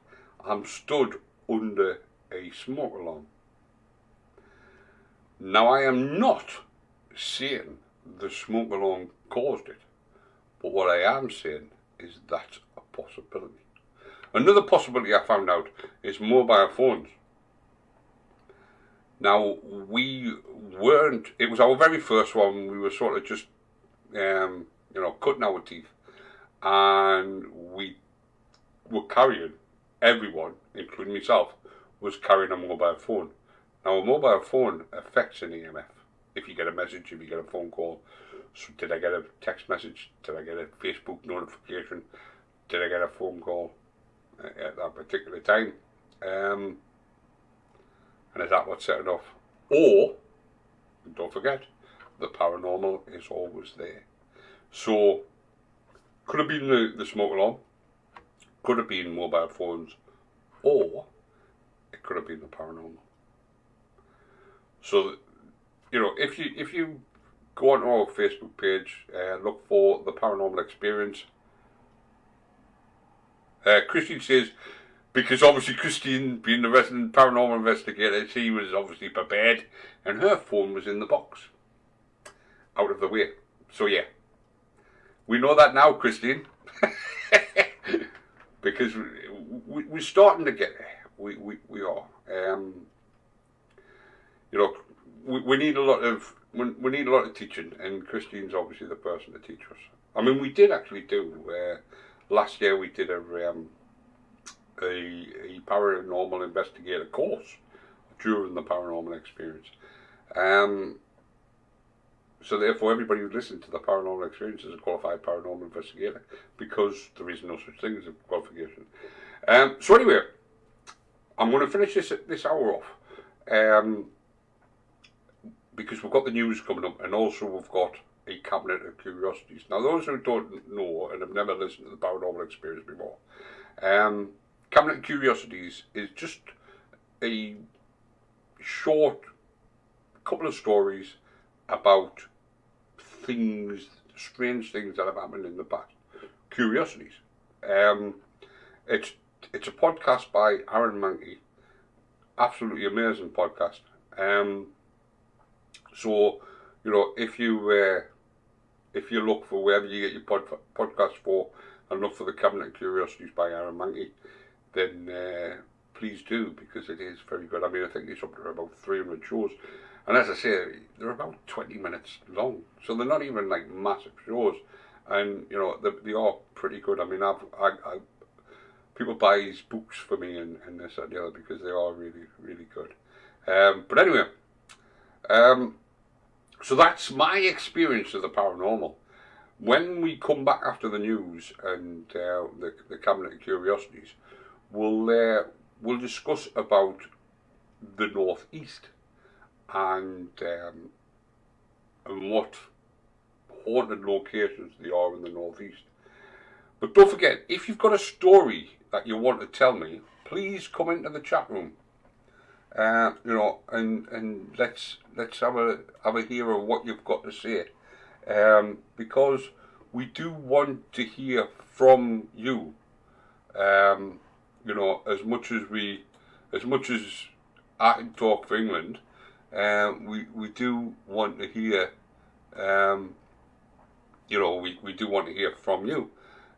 I'm stood under a smoke alarm. Now, I am not saying the smoke alarm caused it, but what I am saying is that's a possibility. Another possibility I found out is mobile phones. Now, it was our very first one. We were sort of just, cutting our teeth. And we were carrying, everyone, including myself, was carrying a mobile phone. Now, a mobile phone affects an EMF. If you get a message, if you get a phone call. So did I get a text message? Did I get a Facebook notification? Did I get a phone call at that particular time? And is that what set it off? Or, don't forget, the paranormal is always there. So, could have been the smoke alarm, could have been mobile phones, or it could have been the paranormal. So, if you go onto our Facebook page, look for the Paranormal Experience. Christine says, because obviously Christine, being the resident paranormal investigator, she was obviously prepared, and her phone was in the box, out of the way. So yeah, we know that now, Christine, because we're starting to get there. We are. we need a lot of we need a lot of teaching, and Christine's obviously the person to teach us. I mean, we did actually do last year. We did a paranormal investigator course during the paranormal experience. So therefore, everybody who listens to the paranormal experience is a qualified paranormal investigator, because there is no such thing as a qualification. So anyway, I'm going to finish this hour off, because we've got the news coming up, and also we've got a cabinet of curiosities. Now, those who don't know and have never listened to the paranormal experience before, cabinet of curiosities is just a short couple of stories about things, strange things that have happened in the past. Curiosities. It's a podcast by Aaron Mankey. Absolutely amazing podcast. So, you know, if you look for wherever you get your podcast for, and look for the Cabinet of Curiosities by Aaron Mankey, then please do, because it is very good. I mean, I think it's up to about 300 shows. And as I say, they're about 20 minutes long, so they're not even like massive shows, and you know they are pretty good. I mean, I people buy his books for me and this and the other, because they are really, really good. But anyway, so that's my experience of the paranormal. When we come back after the news and the Cabinet of Curiosities, we'll discuss about the Northeast. And what haunted locations there are in the Northeast. But don't forget, if you've got a story that you want to tell me, please come into the chat room. You know, and let's have a hear of what you've got to say, because we do want to hear from you. You know, as much as I can talk for England. We do want to hear, you know, we do want to hear from you.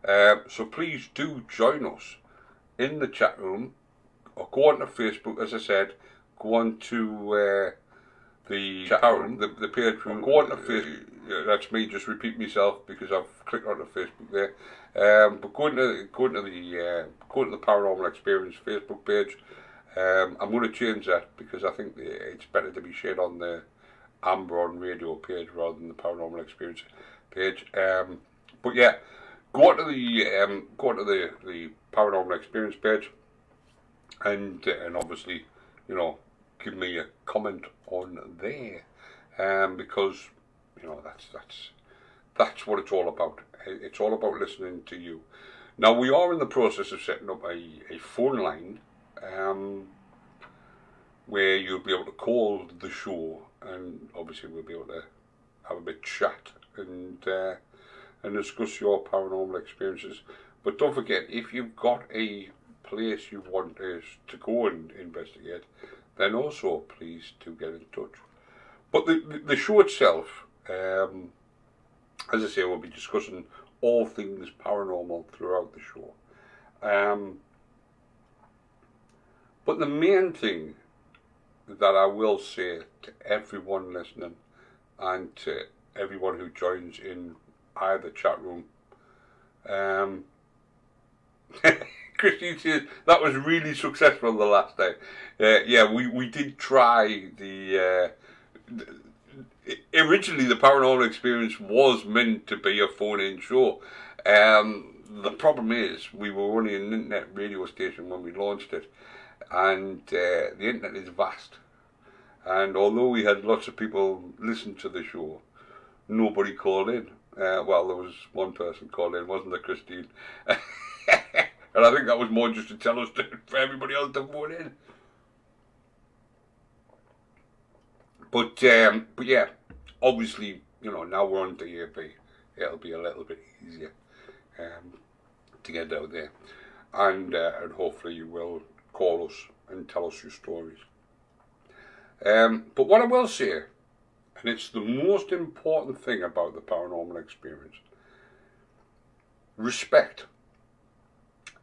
So please do join us in the chat room, or go on to Facebook, as I said, go on to the chat room, the page room, go on to Facebook. That's me, just repeat myself because I've clicked onto Facebook there. But go into the Paranormal Experience Facebook page. I'm going to change that, because I think it's better to be shared on the Amber on Radio page rather than the Paranormal Experience page. But yeah, go on to the Paranormal Experience page, and obviously, you know, give me a comment on there, because you know that's what it's all about. It's all about listening to you. Now, we are in the process of setting up a phone line. Where you'll be able to call the show, and obviously we'll be able to have a bit chat and discuss your paranormal experiences. But don't forget, if you've got a place you want us to go and investigate, then also please do get in touch. But the show itself, as I say, we'll be discussing all things paranormal throughout the show. But the main thing that I will say to everyone listening, and to everyone who joins in either chat room, Christine says that was really successful the last time. Yeah, we did try originally the Paranormal Experience was meant to be a phone-in show. The problem is we were only an internet radio station when we launched it. And the internet is vast, and although we had lots of people listen to the show, nobody called in. Well, there was one person called in, wasn't there, Christine? And I think that was more just to tell us for everybody else to phone in. But yeah, obviously, you know, now we're on DAB, it'll be a little bit easier to get out there, and hopefully you will call us and tell us your stories. But what I will say, and it's the most important thing about the paranormal experience, respect.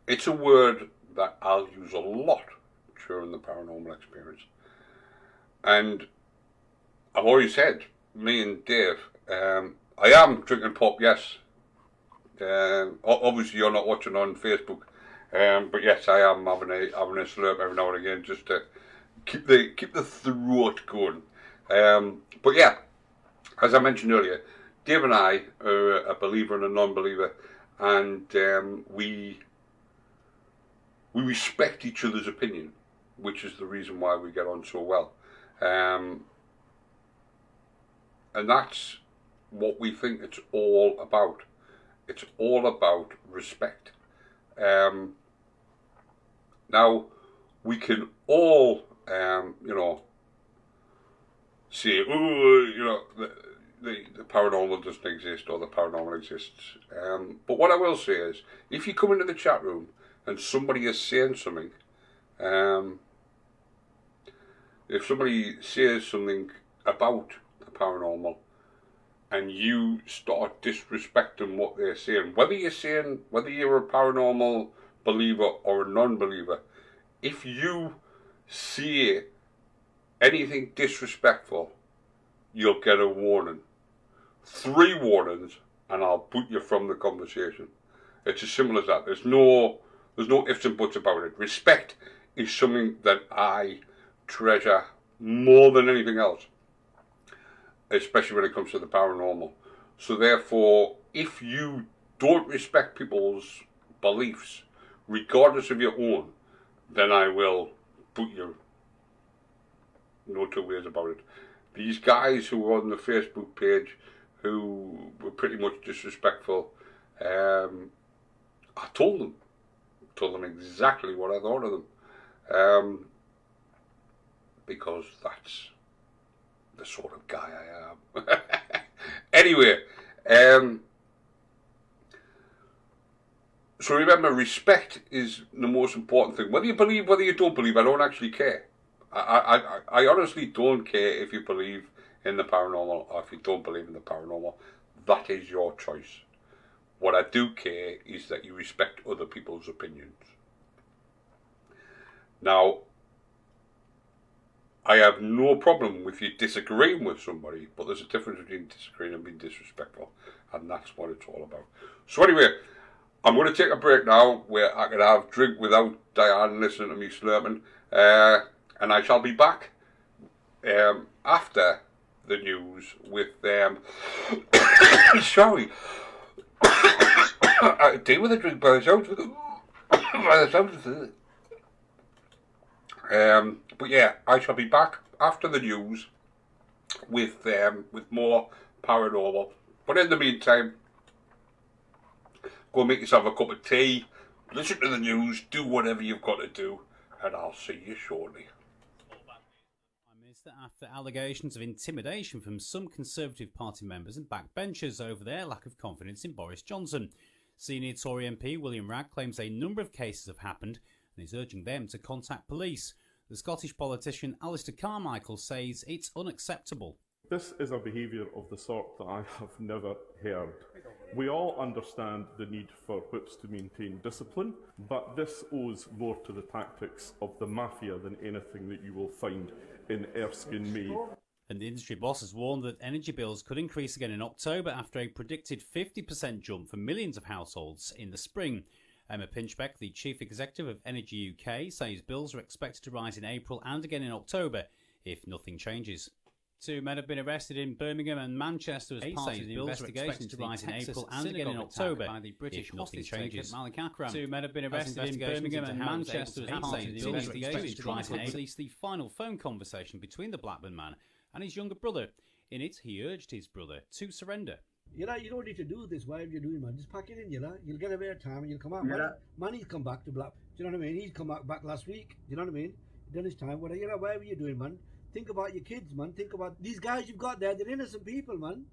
It's a word that I'll use a lot during the paranormal experience. And I've already said, me and Dave, I am drinking pop, yes. Obviously you're not watching on Facebook, but yes, I am having a slurp every now and again just to keep the throat going. But yeah, as I mentioned earlier, Dave and I are a believer and a non-believer, and we respect each other's opinion, which is the reason why we get on so well. And that's what we think it's all about. It's all about respect. Now, we can all, say, oh, the paranormal doesn't exist or the paranormal exists. But what I will say is, if you come into the chat room and somebody is saying something, if somebody says something about the paranormal and you start disrespecting what they're saying, whether you're a paranormal believer or a non-believer, if you say anything disrespectful, you'll get a warning. 3 warnings and I'll boot you from the conversation. It's as simple as that. There's no ifs and buts about it. Respect is something that I treasure more than anything else, especially when it comes to the paranormal. So therefore, if you don't respect people's beliefs, regardless of your own, then I will boot you. No two ways about it. These guys who were on the Facebook page who were pretty much disrespectful, I told them exactly what I thought of them, because that's the sort of guy I am. Anyway, so remember, respect is the most important thing. Whether you believe, whether you don't believe, I don't actually care. I honestly don't care if you believe in the paranormal or if you don't believe in the paranormal. That is your choice. What I do care is that you respect other people's opinions. Now, I have no problem with you disagreeing with somebody, but there's a difference between disagreeing and being disrespectful, and that's what it's all about. So anyway, I'm going to take a break now where I can have a drink without Diane listening to me slurping, and I shall be back after the news with sorry, I deal with a drink by the sounds of it. But yeah, I shall be back after the news with more paranormal. But in the meantime, go make yourself a cup of tea, listen to the news, do whatever you've got to do, and I'll see you shortly. After allegations of intimidation from some Conservative Party members and backbenchers over their lack of confidence in Boris Johnson. Senior Tory MP William Ragg claims a number of cases have happened and is urging them to contact police. The Scottish politician Alistair Carmichael says it's unacceptable. This is a behaviour of the sort that I have never heard. We all understand the need for whips to maintain discipline, but this owes more to the tactics of the mafia than anything that you will find in Erskine May. And the industry boss has warned that energy bills could increase again in October after a predicted 50% jump for millions of households in the spring. Emma Pinchbeck, the chief executive of Energy UK, says bills are expected to rise in April and again in October if nothing changes. 2 men have been arrested in Birmingham and Manchester as part of the investigation to rise in April and again in October by the British hostage taker Malik Akram. 2 men have been arrested in Birmingham and Manchester as part of the investigation to rise in April. Released the final phone conversation between the Blackburn man and his younger brother. In it, he urged his brother to surrender. You don't need to do this. Why are you doing, man? Just pack it in, You'll get a bit of time and you'll come out. Manny's come back to Black. Do you know what I mean? He's come back last week. Do you know what I mean? Done his time. Whatever you're doing, man. Think about your kids, man. Think about these guys you've got there. They're innocent people, man.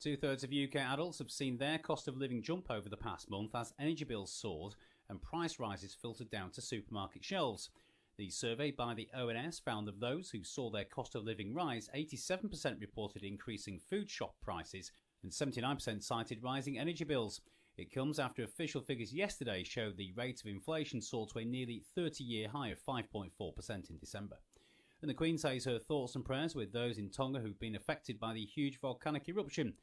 2/3 of UK adults have seen their cost of living jump over the past month as energy bills soared and price rises filtered down to supermarket shelves. The survey by the ONS found of those who saw their cost of living rise, 87% reported increasing food shop prices and 79% cited rising energy bills. It comes after official figures yesterday showed the rate of inflation soared to a nearly 30-year high of 5.4% in December. And the Queen says her thoughts and prayers with those in Tonga who've been affected by the huge volcanic eruption.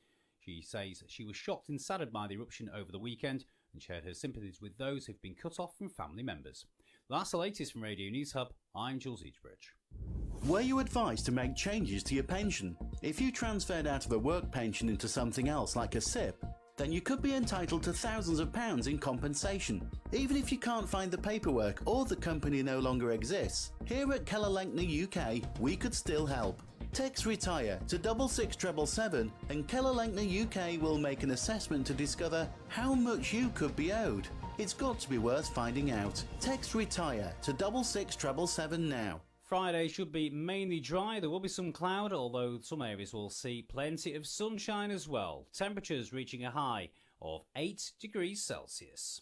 She says she was shocked and saddened by the eruption over the weekend and shared her sympathies with those who've been cut off from family members. That's the latest from Radio News Hub. I'm Jules Eachbridge. Were you advised to make changes to your pension? If you transferred out of a work pension into something else like a SIP, then you could be entitled to thousands of pounds in compensation. Even if you can't find the paperwork or the company no longer exists, here at Keller Langton UK, we could still help. Text RETIRE to 66777 and Keller Langton UK will make an assessment to discover how much you could be owed. It's got to be worth finding out. Text RETIRE to 66777 now. Friday should be mainly dry. There will be some cloud, although some areas will see plenty of sunshine as well. Temperatures reaching a high of 8 degrees Celsius.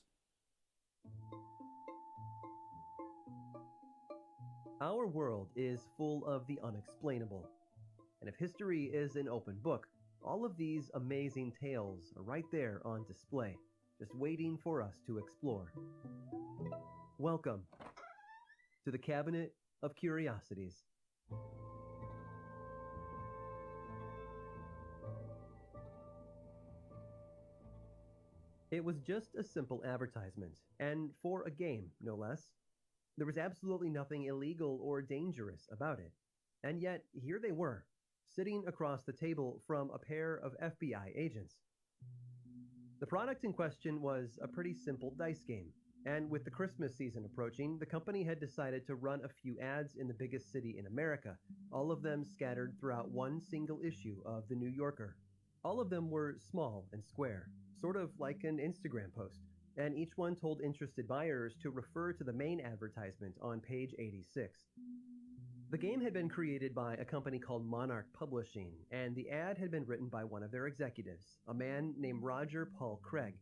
Our world is full of the unexplainable. And if history is an open book, all of these amazing tales are right there on display, just waiting for us to explore. Welcome to the Cabinet of Curiosities. It was just a simple advertisement, and for a game, no less. There was absolutely nothing illegal or dangerous about it. And yet, here they were, sitting across the table from a pair of FBI agents. The product in question was a pretty simple dice game. And with the Christmas season approaching, the company had decided to run a few ads in the biggest city in America, all of them scattered throughout one single issue of The New Yorker. All of them were small and square, sort of like an Instagram post, and each one told interested buyers to refer to the main advertisement on page 86. The game had been created by a company called Monarch Publishing, and the ad had been written by one of their executives, a man named Roger Paul Craig.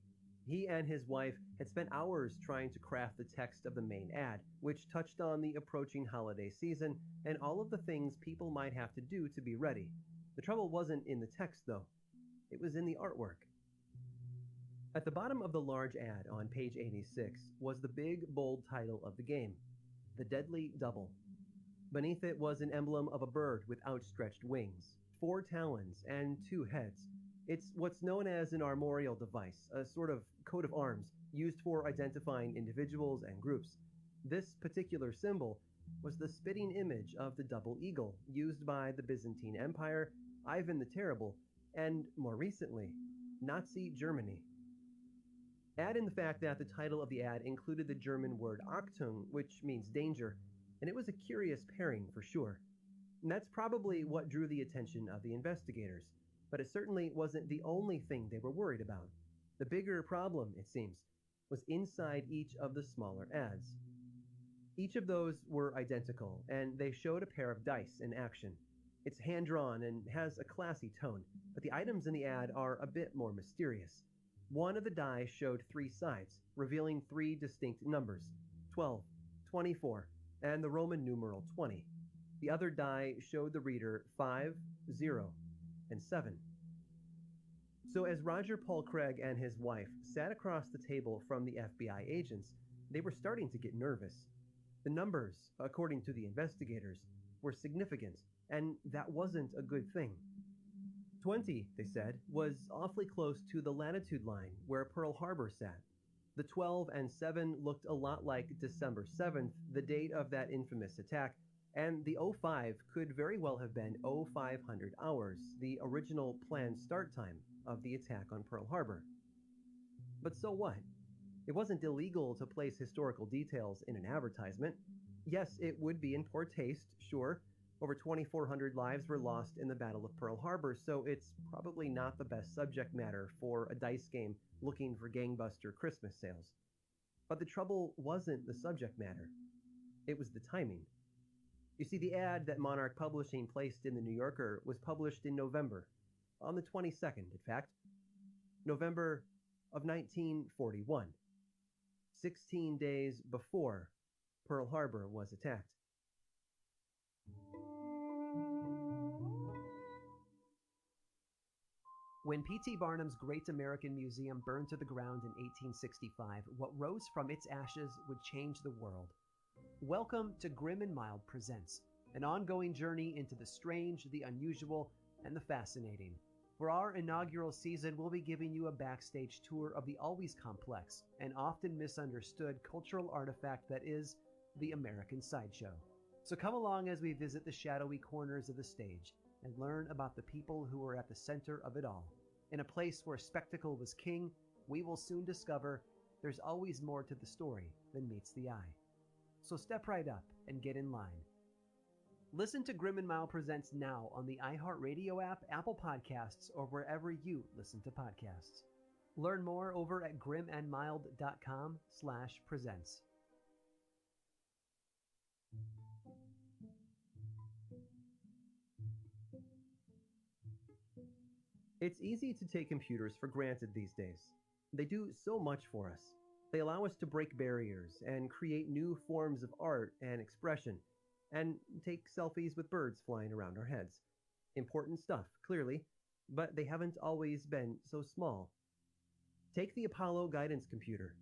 He and his wife had spent hours trying to craft the text of the main ad, which touched on the approaching holiday season and all of the things people might have to do to be ready. The trouble wasn't in the text, though. It was in the artwork. At the bottom of the large ad on page 86 was the big, bold title of the game, The Deadly Double. Beneath it was an emblem of a bird with outstretched wings, 4 talons, and 2 heads. It's what's known as an armorial device, a sort of coat of arms used for identifying individuals and groups. This particular symbol was the spitting image of the double eagle used by the Byzantine Empire, Ivan the Terrible, and, more recently, Nazi Germany. Add in the fact that the title of the ad included the German word Achtung, which means danger, and it was a curious pairing for sure. And that's probably what drew the attention of the investigators. But it certainly wasn't the only thing they were worried about. The bigger problem, it seems, was inside each of the smaller ads. Each of those were identical, and they showed a pair of dice in action. It's hand-drawn and has a classy tone, but the items in the ad are a bit more mysterious. One of the die showed 3 sides, revealing 3 distinct numbers, 12, 24, and the Roman numeral 20. The other die showed the reader 5, 0, and 7. So as Roger Paul Craig and his wife sat across the table from the FBI agents, they were starting to get nervous. The numbers, according to the investigators, were significant, and that wasn't a good thing. 20, they said, was awfully close to the latitude line where Pearl Harbor sat. The 12 and 7 looked a lot like December 7th, the date of that infamous attack, and the 05 could very well have been 0500 hours, the original planned start time of the attack on Pearl Harbor. But so what? It wasn't illegal to place historical details in an advertisement. Yes, it would be in poor taste, sure. Over 2,400 lives were lost in the Battle of Pearl Harbor, so it's probably not the best subject matter for a dice game looking for gangbuster Christmas sales. But the trouble wasn't the subject matter. It was the timing. You see, the ad that Monarch Publishing placed in The New Yorker was published in November, on the 22nd, in fact. November of 1941, 16 days before Pearl Harbor was attacked. When P.T. Barnum's Great American Museum burned to the ground in 1865, what rose from its ashes would change the world. Welcome to Grim and Mild Presents, an ongoing journey into the strange, the unusual, and the fascinating. For our inaugural season, we'll be giving you a backstage tour of the always complex and often misunderstood cultural artifact that is the American Sideshow. So come along as we visit the shadowy corners of the stage and learn about the people who were at the center of it all. In a place where spectacle was king, we will soon discover there's always more to the story than meets the eye. So step right up and get in line. Listen to Grim and Mile Presents now on the iHeartRadio app, Apple Podcasts, or wherever you listen to podcasts. Learn more over at grimandmild.com/presents. It's easy to take computers for granted these days. They do so much for us. They allow us to break barriers and create new forms of art and expression, and take selfies with birds flying around our heads. Important stuff, clearly, but they haven't always been so small. Take the Apollo guidance computer.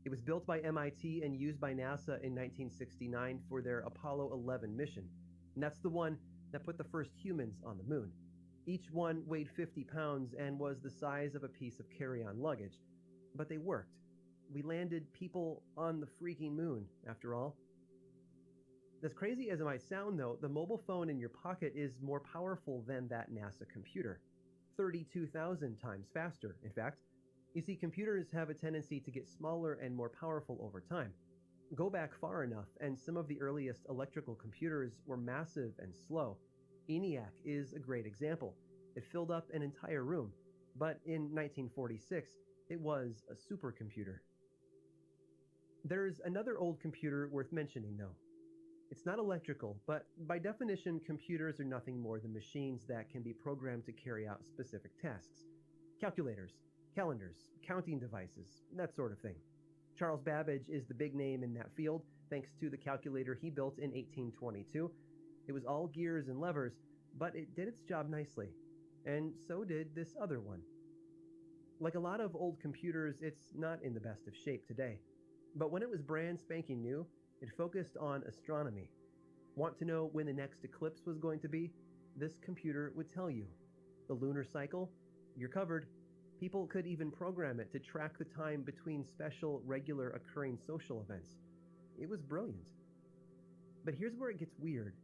It was built by MIT and used by NASA in 1969 for their Apollo 11 mission, and that's the one that put the first humans on the moon. Each one weighed 50 pounds and was the size of a piece of carry-on luggage, but they worked. We landed people on the freaking moon, after all. As crazy as it might sound, though, the mobile phone in your pocket is more powerful than that NASA computer. 32,000 times faster, in fact. You see, computers have a tendency to get smaller and more powerful over time. Go back far enough, and some of the earliest electrical computers were massive and slow. ENIAC is a great example. It filled up an entire room, but in 1946, it was a supercomputer. There's another old computer worth mentioning, though. It's not electrical, but by definition, computers are nothing more than machines that can be programmed to carry out specific tasks. Calculators, calendars, counting devices, that sort of thing. Charles Babbage is the big name in that field, thanks to the calculator he built in 1822. It was all gears and levers, but it did its job nicely. And so did this other one. Like a lot of old computers, it's not in the best of shape today. But when it was brand spanking new, it focused on astronomy. Want to know when the next eclipse was going to be? This computer would tell you. The lunar cycle? You're covered. People could even program it to track the time between special, regular occurring social events. It was brilliant. But here's where it gets weird.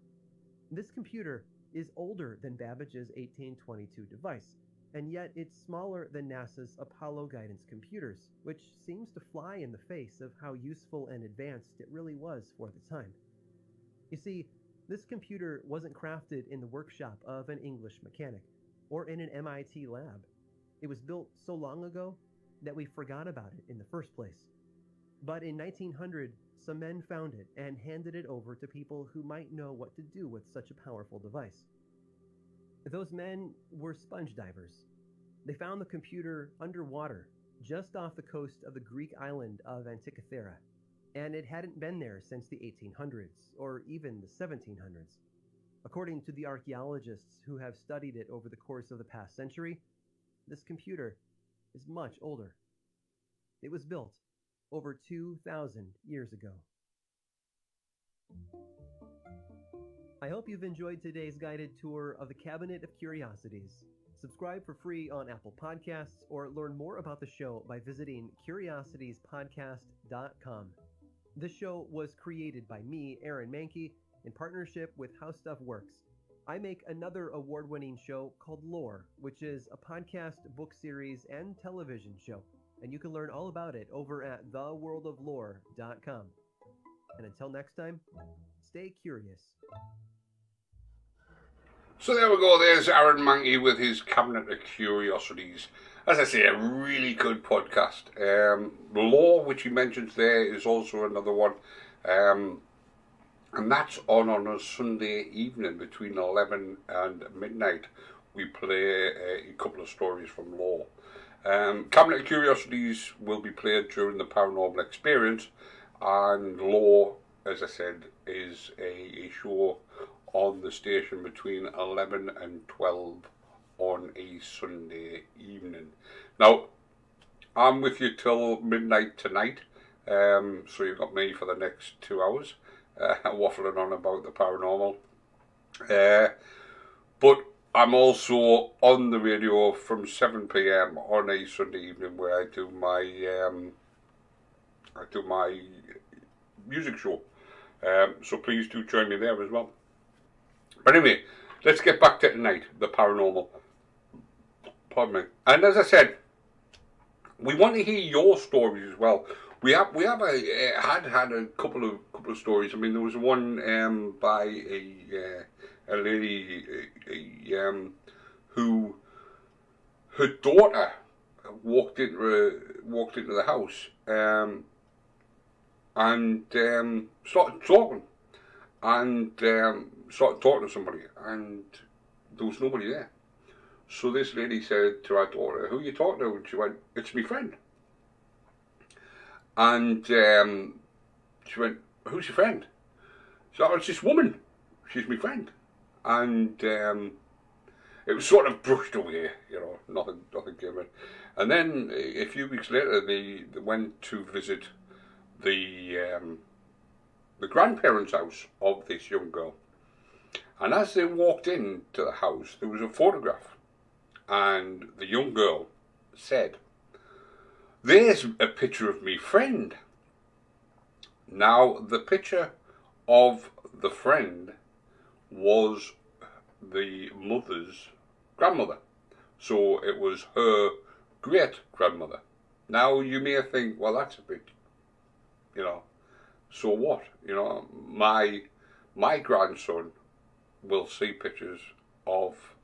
This computer is older than Babbage's 1822 device, and yet it's smaller than NASA's Apollo guidance computers, which seems to fly in the face of how useful and advanced it really was for the time. You see, this computer wasn't crafted in the workshop of an English mechanic, or in an MIT lab. It was built so long ago that we forgot about it in the first place. But in 1900, some men found it and handed it over to people who might know what to do with such a powerful device. Those men were sponge divers. They found the computer underwater, just off the coast of the Greek island of Antikythera, and it hadn't been there since the 1800s, or even the 1700s. According to the archaeologists who have studied it over the course of the past century, this computer is much older. It was built over 2,000 years ago. I hope you've enjoyed today's guided tour of the Cabinet of Curiosities. Subscribe for free on Apple Podcasts or learn more about the show by visiting curiositiespodcast.com. This show was created by me, Aaron Mankey, in partnership with How Stuff Works. I make another award-winning show called Lore, which is a podcast, book series, and television show, and you can learn all about it over at theworldoflore.com. And until next time, stay curious. So there we go, there's Aaron Mankey with his Cabinet of Curiosities. As I say, a really good podcast. Law, which he mentions there, is also another one. And that's on a Sunday evening between 11 and midnight. We play a couple of stories from Law. Cabinet of Curiosities will be played during the Paranormal Experience. And Law, as I said, is a show on the station between 11 and 12 on a Sunday evening. Now, I'm with you till midnight tonight, so you've got me for the next 2 hours, waffling on about the paranormal. But I'm also on the radio from 7 p.m. on a Sunday evening where I do my music show. So please do join me there as well. But anyway, let's get back to tonight, the paranormal. Pardon me. And as I said, we want to hear your stories as well. We had a couple of stories. I mean, there was one by a lady who her daughter walked into the house and started talking to somebody, and there was nobody there. So this lady said to our daughter, "Who are you talking to?" And she went, "It's my friend." And she went, "Who's your friend?" She said, "Oh, it's this woman. She's my friend." And it was sort of brushed away, nothing came in. And then a few weeks later, they went to visit the grandparents' house of this young girl. And as they walked into the house, there was a photograph. And the young girl said, "There's a picture of me friend." Now, the picture of the friend was the mother's grandmother. So it was her great-grandmother. Now, you may think, well, that's a bit, so what? My grandson will see pictures of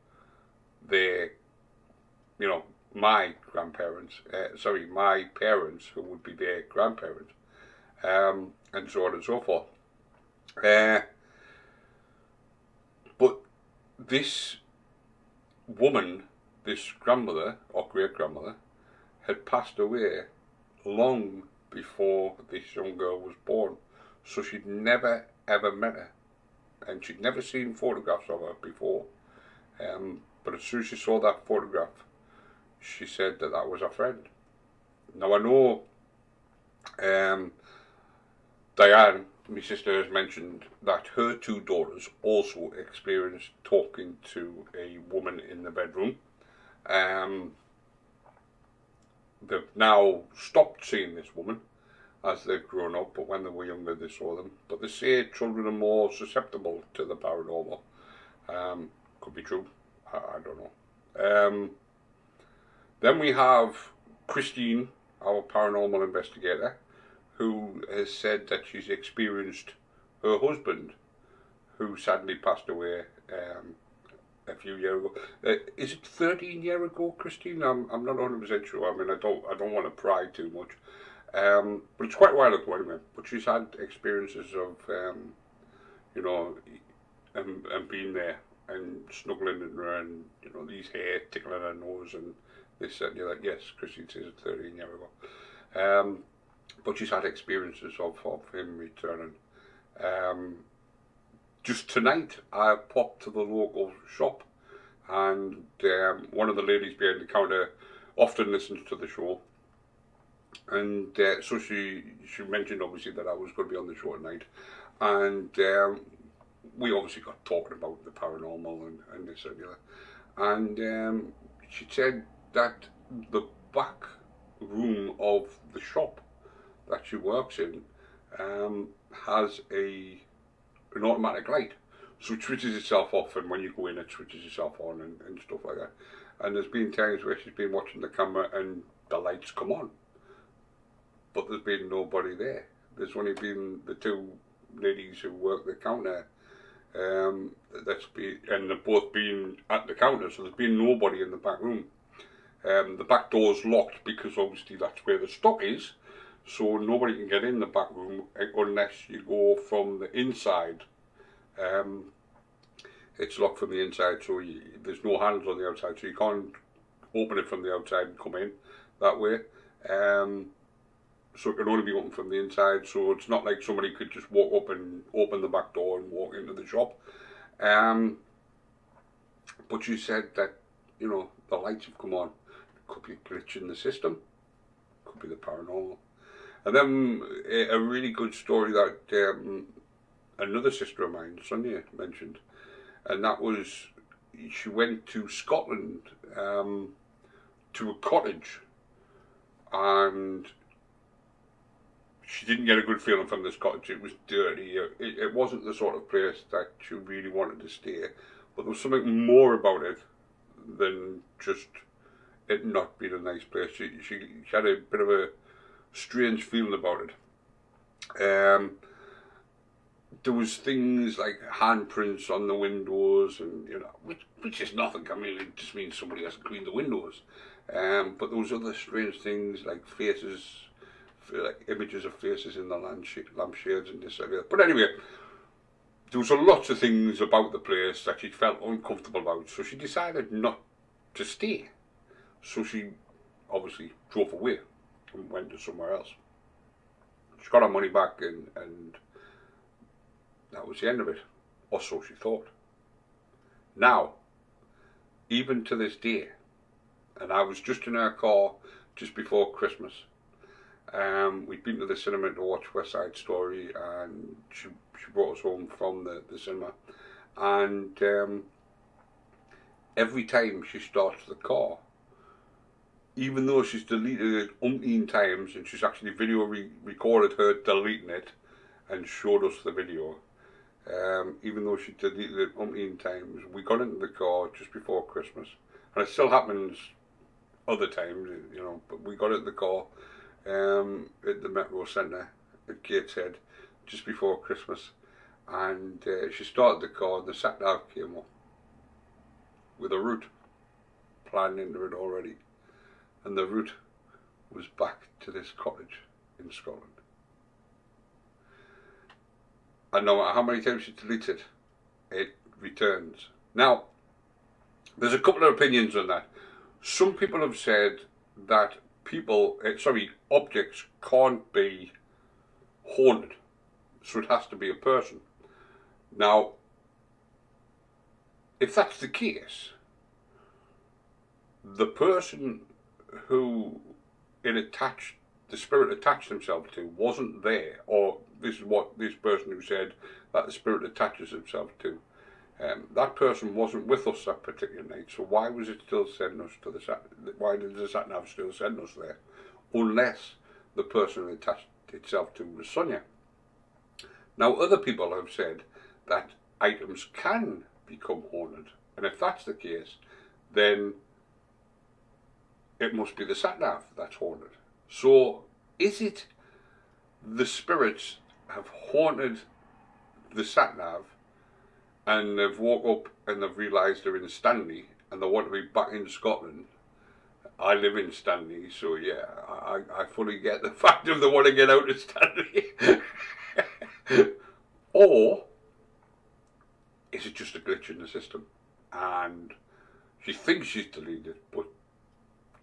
their, my grandparents, my parents, who would be their grandparents, and so on and so forth. But this woman, this grandmother or great-grandmother, had passed away long before this young girl was born. So she'd never ever met her, and she'd never seen photographs of her before. But as soon as she saw that photograph, she said that was her friend. Now I know Diane, my sister, has mentioned that her two daughters also experienced talking to a woman in the bedroom. They've now stopped seeing this woman as they've grown up, but when they were younger they saw them. But they say children are more susceptible to the paranormal. Could be true, I don't know. Then we have Christine, our paranormal investigator, who has said that she's experienced her husband, who sadly passed away a few years ago. Is it 13 years ago, Christine? I'm not 100% sure. I mean, I don't want to pry too much. But it's quite a while ago anyway. But she's had experiences of, and being there and snuggling in her, and these hair tickling her nose and this and the other. Yes, Christine says it's 13 years ago. But she's had experiences of him returning. Just tonight, I popped to the local shop, and one of the ladies behind the counter often listens to the show. And so she mentioned, obviously, that I was going to be on the show tonight. And we obviously got talking about the paranormal and this and the other. And she said that the back room of the shop that she works in has an automatic light. So it switches itself off, and when you go in it switches itself on and stuff like that. And there's been times where she's been watching the camera and the lights come on, but there's been nobody there. There's only been the two ladies who work the counter, and they've both been at the counter, so there's been nobody in the back room. The back door's locked because obviously that's where the stock is, so nobody can get in the back room unless you go from the inside. It's locked from the inside, so there's no handles on the outside, so you can't open it from the outside and come in that way. So it can only be opened from the inside, so it's not like somebody could just walk up and open the back door and walk into the shop. But you said that, the lights have come on. It could be a glitch in the system, could be the paranormal. And then a really good story that another sister of mine, Sonia, mentioned. and that was she went to Scotland to a cottage, and she didn't get a good feeling from this cottage. It was dirty. It wasn't the sort of place that she really wanted to stay, but there was something more about it than just it not being a nice place. She had a bit of a strange feeling about it. There was things like handprints on the windows, and which is nothing. I mean, it just means somebody hasn't cleaned the windows. But there was other strange things like faces, like images of faces in the lampshades and this and that. But anyway, there was lots of things about the place that she felt uncomfortable about, so she decided not to stay. So she obviously drove away and went to somewhere else. She got her money back, and that was the end of it, or so she thought. Now, even to this day, and I was just in her car just before Christmas. We'd been to the cinema to watch West Side Story, and she brought us home from the cinema. And every time she starts the car, even though she's deleted it umpteen times, and she's actually video recorded her deleting it and showed us the video, even though she deleted it umpteen times, we got into the car just before Christmas, and it still happens other times, but we got into the car at the Metro Centre at Gateshead just before Christmas, and she started the car, and the sat-nav came up with a route planned into it already, and the route was back to this cottage in Scotland. And no matter how many times she deletes it, it returns. Now, there's a couple of opinions on that. Some people have said that objects can't be haunted, so it has to be a person. Now, if that's the case, the person who the spirit attached himself to wasn't there, or this is what this person who said that the spirit attaches himself to, that person wasn't with us that particular night, so why was it still sending us to why did the sat-nav still send us there? Unless the person it attached itself to was Sonia. Now, other people have said that items can become haunted, and if that's the case, then it must be the sat-nav that's haunted. So, is it the spirits have haunted the sat-nav, and they've woke up and they've realised they're in Stanley and they want to be back in Scotland? I live in Stanley, so yeah, I fully get the fact of they want to get out of Stanley. Or is it just a glitch in the system and she thinks she's deleted, but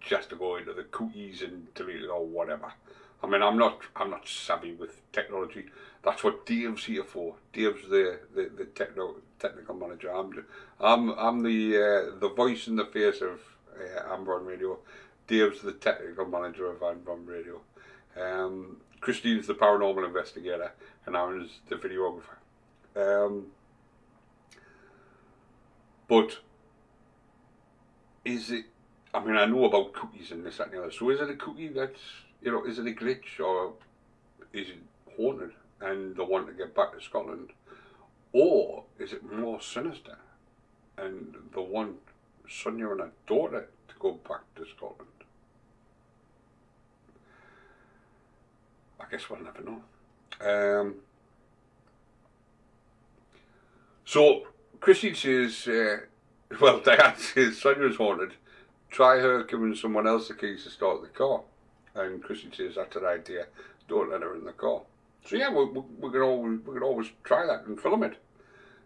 she has to go into the cookies and delete it or whatever. I mean, I'm not savvy with technology. That's what Dave's here for. Dave's the technical manager. I'm the voice and the face of Amber on Radio. Dave's the technical manager of Amber on Radio. Christine's the paranormal investigator, and Aaron's the videographer. But is it? I mean, I know about cookies and this, that, and the other. So is it a cookie that's, is it a glitch, or is it haunted and they want to get back to Scotland? Or is it more sinister and they want Sonia and her daughter to go back to Scotland? I guess we'll never know. So, Christine says, Diane says, Sonia's haunted. Try her giving someone else the keys to start the car. And Christian says, that's an idea. Don't let her in the car. So yeah, we can always try that and film it.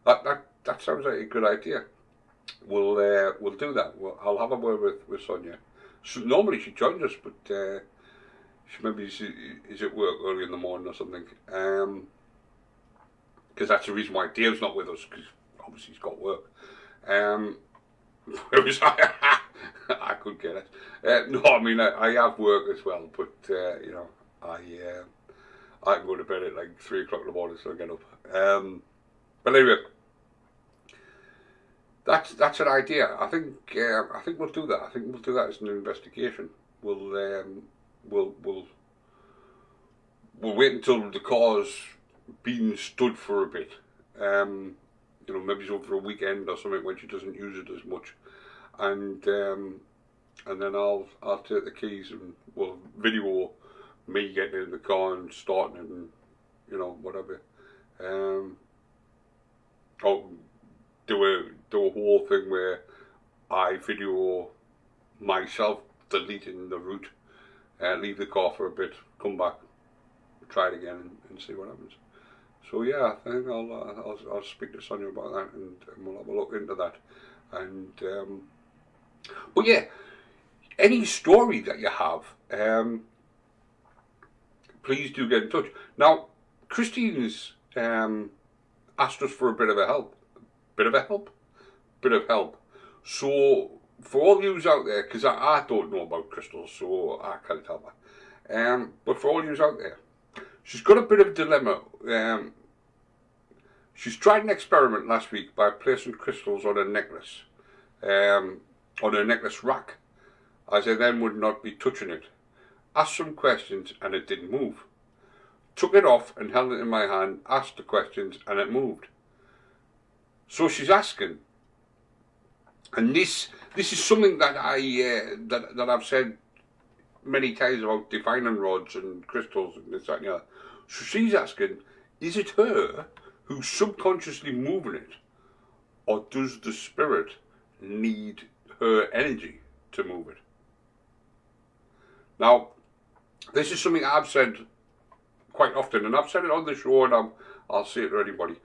That sounds like a good idea. We'll do that. I'll have a word with Sonia. So normally she joins us, but she maybe is at work early in the morning or something. Because that's the reason why Dave's not with us, because obviously he's got work. Whereas I could get it. No, I mean I have work as well, but I can go to bed at like 3 o'clock in the morning, so I get up. But anyway, That's an idea. I think we'll do that. I think we'll do that as an investigation. We'll wait until the car's been stood for a bit. You know, maybe over a weekend or something when she doesn't use it as much, and then I'll take the keys and we'll video me getting in the car and starting it, and you know, whatever. I'll do a whole thing where I video myself deleting the route, leave the car for a bit, come back, try it again, and see what happens. So yeah, I think I'll speak to Sonia about that, and we'll have a look into that. And but yeah, any story that you have, please do get in touch. Now, Christine's asked us for a bit of help. So for all yous out there, because I don't know about crystals, so I can't tell her. But for all yous out there, she's got a bit of a dilemma. She's tried an experiment last week by placing crystals on a necklace, on a necklace rack, as I then would not be touching it. Asked some questions and it didn't move. Took it off and held it in my hand, asked the questions and it moved. So she's asking, and this is something that that I've said many times about divining rods and crystals and this, that and the other. So she's asking, is it her who's subconsciously moving it, or does the spirit need her energy to move it? Now, this is something I've said quite often, and I've said it on the show, and I'll say it to anybody.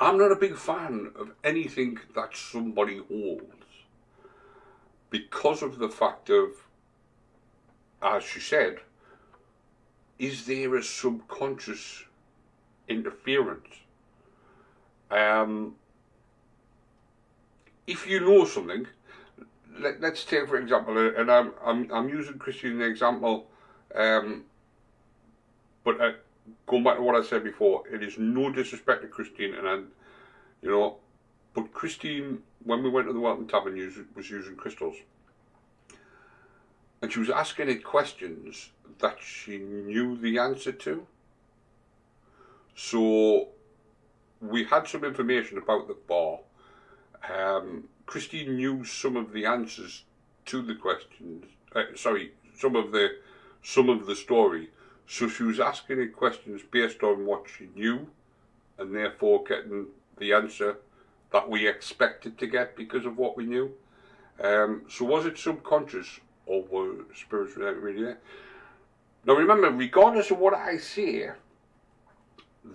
I'm not a big fan of anything that somebody holds, because of the fact of, as she said, is there a subconscious interference? If you know something, let's take for example, and I'm using Christine an example, but going back to what I said before, it is no disrespect to Christine, but Christine, when we went to the Welcome Tavern, was using crystals, and she was asking it questions that she knew the answer to. So we had some information about the bar. Christine knew some of the answers to the questions. Some of the story. So she was asking it questions based on what she knew, and therefore getting the answer that we expected to get because of what we knew. So was it subconscious, or were spirits really there? Now remember, regardless of what I say,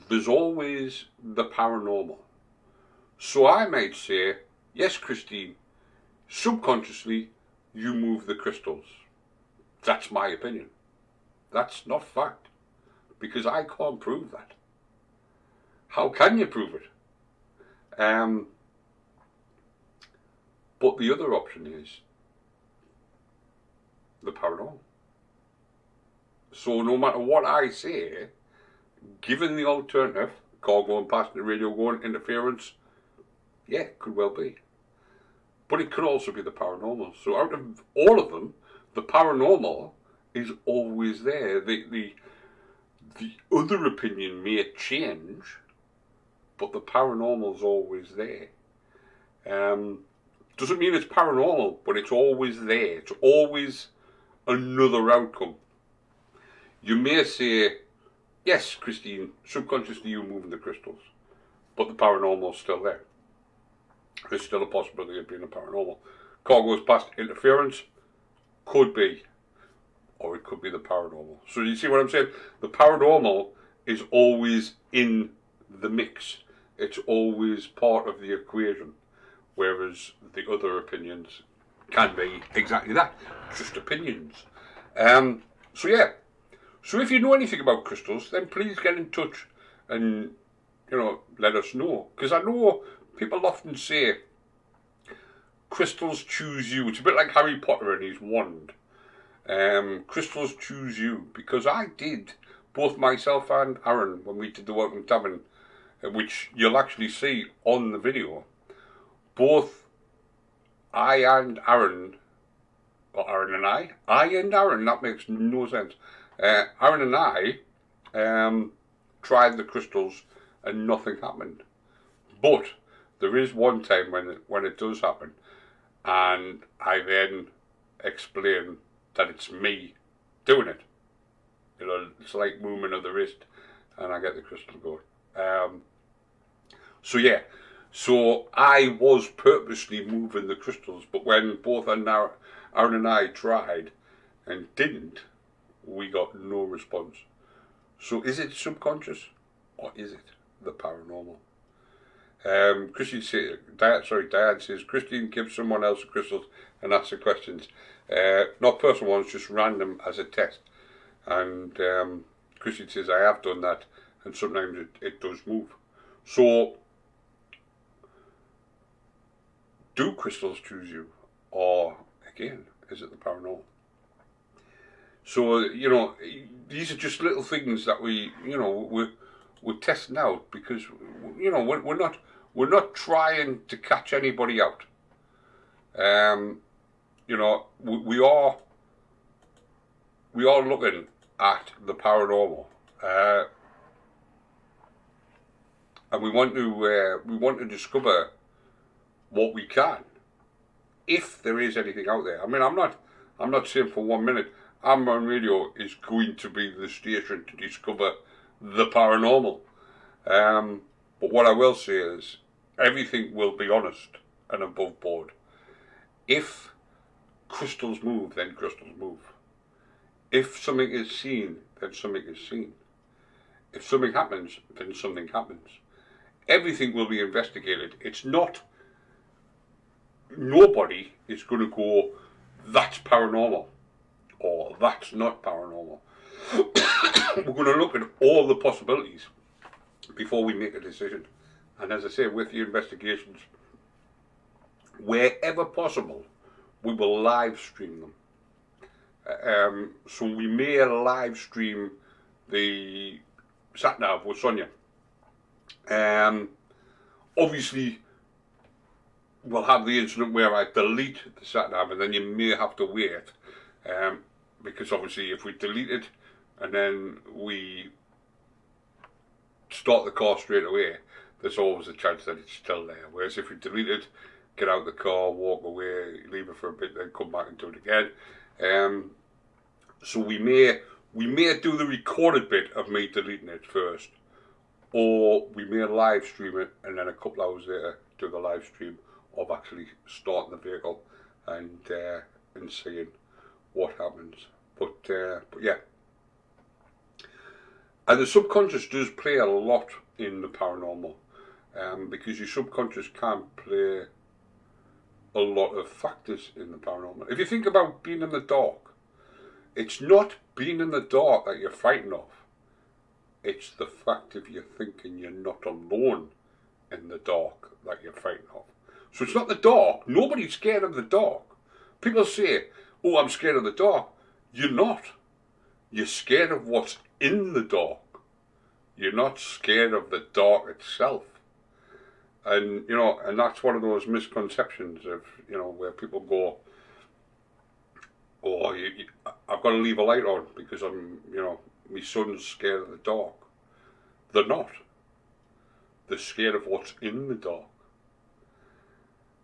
there's always the paranormal. So I might say, yes, Christine, subconsciously you move the crystals. That's my opinion. That's not fact, because I can't prove that. How can you prove it? But the other option is the paranormal. So no matter what I say, given the alternative, car going past, the radio going, interference, yeah, it could well be. But it could also be the paranormal. So out of all of them, the paranormal is always there. The other opinion may change, but the paranormal is always there. Doesn't mean it's paranormal, but it's always there. It's always another outcome. You may say, yes, Christine, subconsciously you're moving the crystals, but the paranormal is still there. There's still a possibility of being a paranormal. Car goes past, interference, could be, or it could be the paranormal. So you see what I'm saying? The paranormal is always in the mix. It's always part of the equation, whereas the other opinions can be exactly that, just opinions. So yeah. So if you know anything about crystals, then please get in touch and, let us know. Because I know people often say crystals choose you. It's a bit like Harry Potter and his wand. Crystals choose you. Because I did, both myself and Aaron, when we did the Welcome Tavern, which you'll actually see on the video, both I and Aaron, or Aaron and I and Aaron, that makes no sense. Aaron and I tried the crystals and nothing happened. But there is one time when it does happen, and I then explain that it's me doing it. You know, it's like movement of the wrist, and I get the crystal going. So yeah, so I was purposely moving the crystals, but when both Aaron and I tried and didn't, we got no response. So is it subconscious, or is it the paranormal? Diane says, Christine gives someone else the crystals and asks the questions. Not personal ones, just random as a test. And Christine says, I have done that, and sometimes it does move. So, do crystals choose you? Or, again, is it the paranormal? So, you know, these are just little things that we're testing out because, you know, we're not trying to catch anybody out. You know, we are looking at the paranormal, and we want to discover what we can, if there is anything out there. I mean, I'm not saying for 1 minute Amron Radio is going to be the station to discover the paranormal. But what I will say is, everything will be honest and above board. If crystals move, then crystals move. If something is seen, then something is seen. If something happens, then something happens. Everything will be investigated. It's not, nobody is going to go, that's paranormal, or that's not paranormal. We're going to look at all the possibilities before we make a decision. And as I say, with the investigations, wherever possible, we will live stream them. So we may live stream the sat-nav with Sonia. Obviously, we'll have the incident where I delete the sat-nav, and then you may have to wait. Because obviously if we delete it and then we start the car straight away, there's always a chance that it's still there. Whereas if we delete it, get out of the car, walk away, leave it for a bit, then come back and do it again. So we may do the recorded bit of me deleting it first, or we may live stream it and then a couple hours later do the live stream of actually starting the vehicle and seeing what happens. But yeah, and the subconscious does play a lot in the paranormal, because your subconscious can play a lot of factors in the paranormal. If you think about being in the dark, it's not being in the dark that you're frightened of. It's the fact of you thinking you're not alone in the dark that you're frightened of. So it's not the dark. Nobody's scared of the dark. People say, oh, I'm scared of the dark. You're not. You're scared of what's in the dark. You're not scared of the dark itself. And, you know, and that's one of those misconceptions of, you know, where people go, oh, I've got to leave a light on because I'm, you know, my son's scared of the dark. They're not. They're scared of what's in the dark.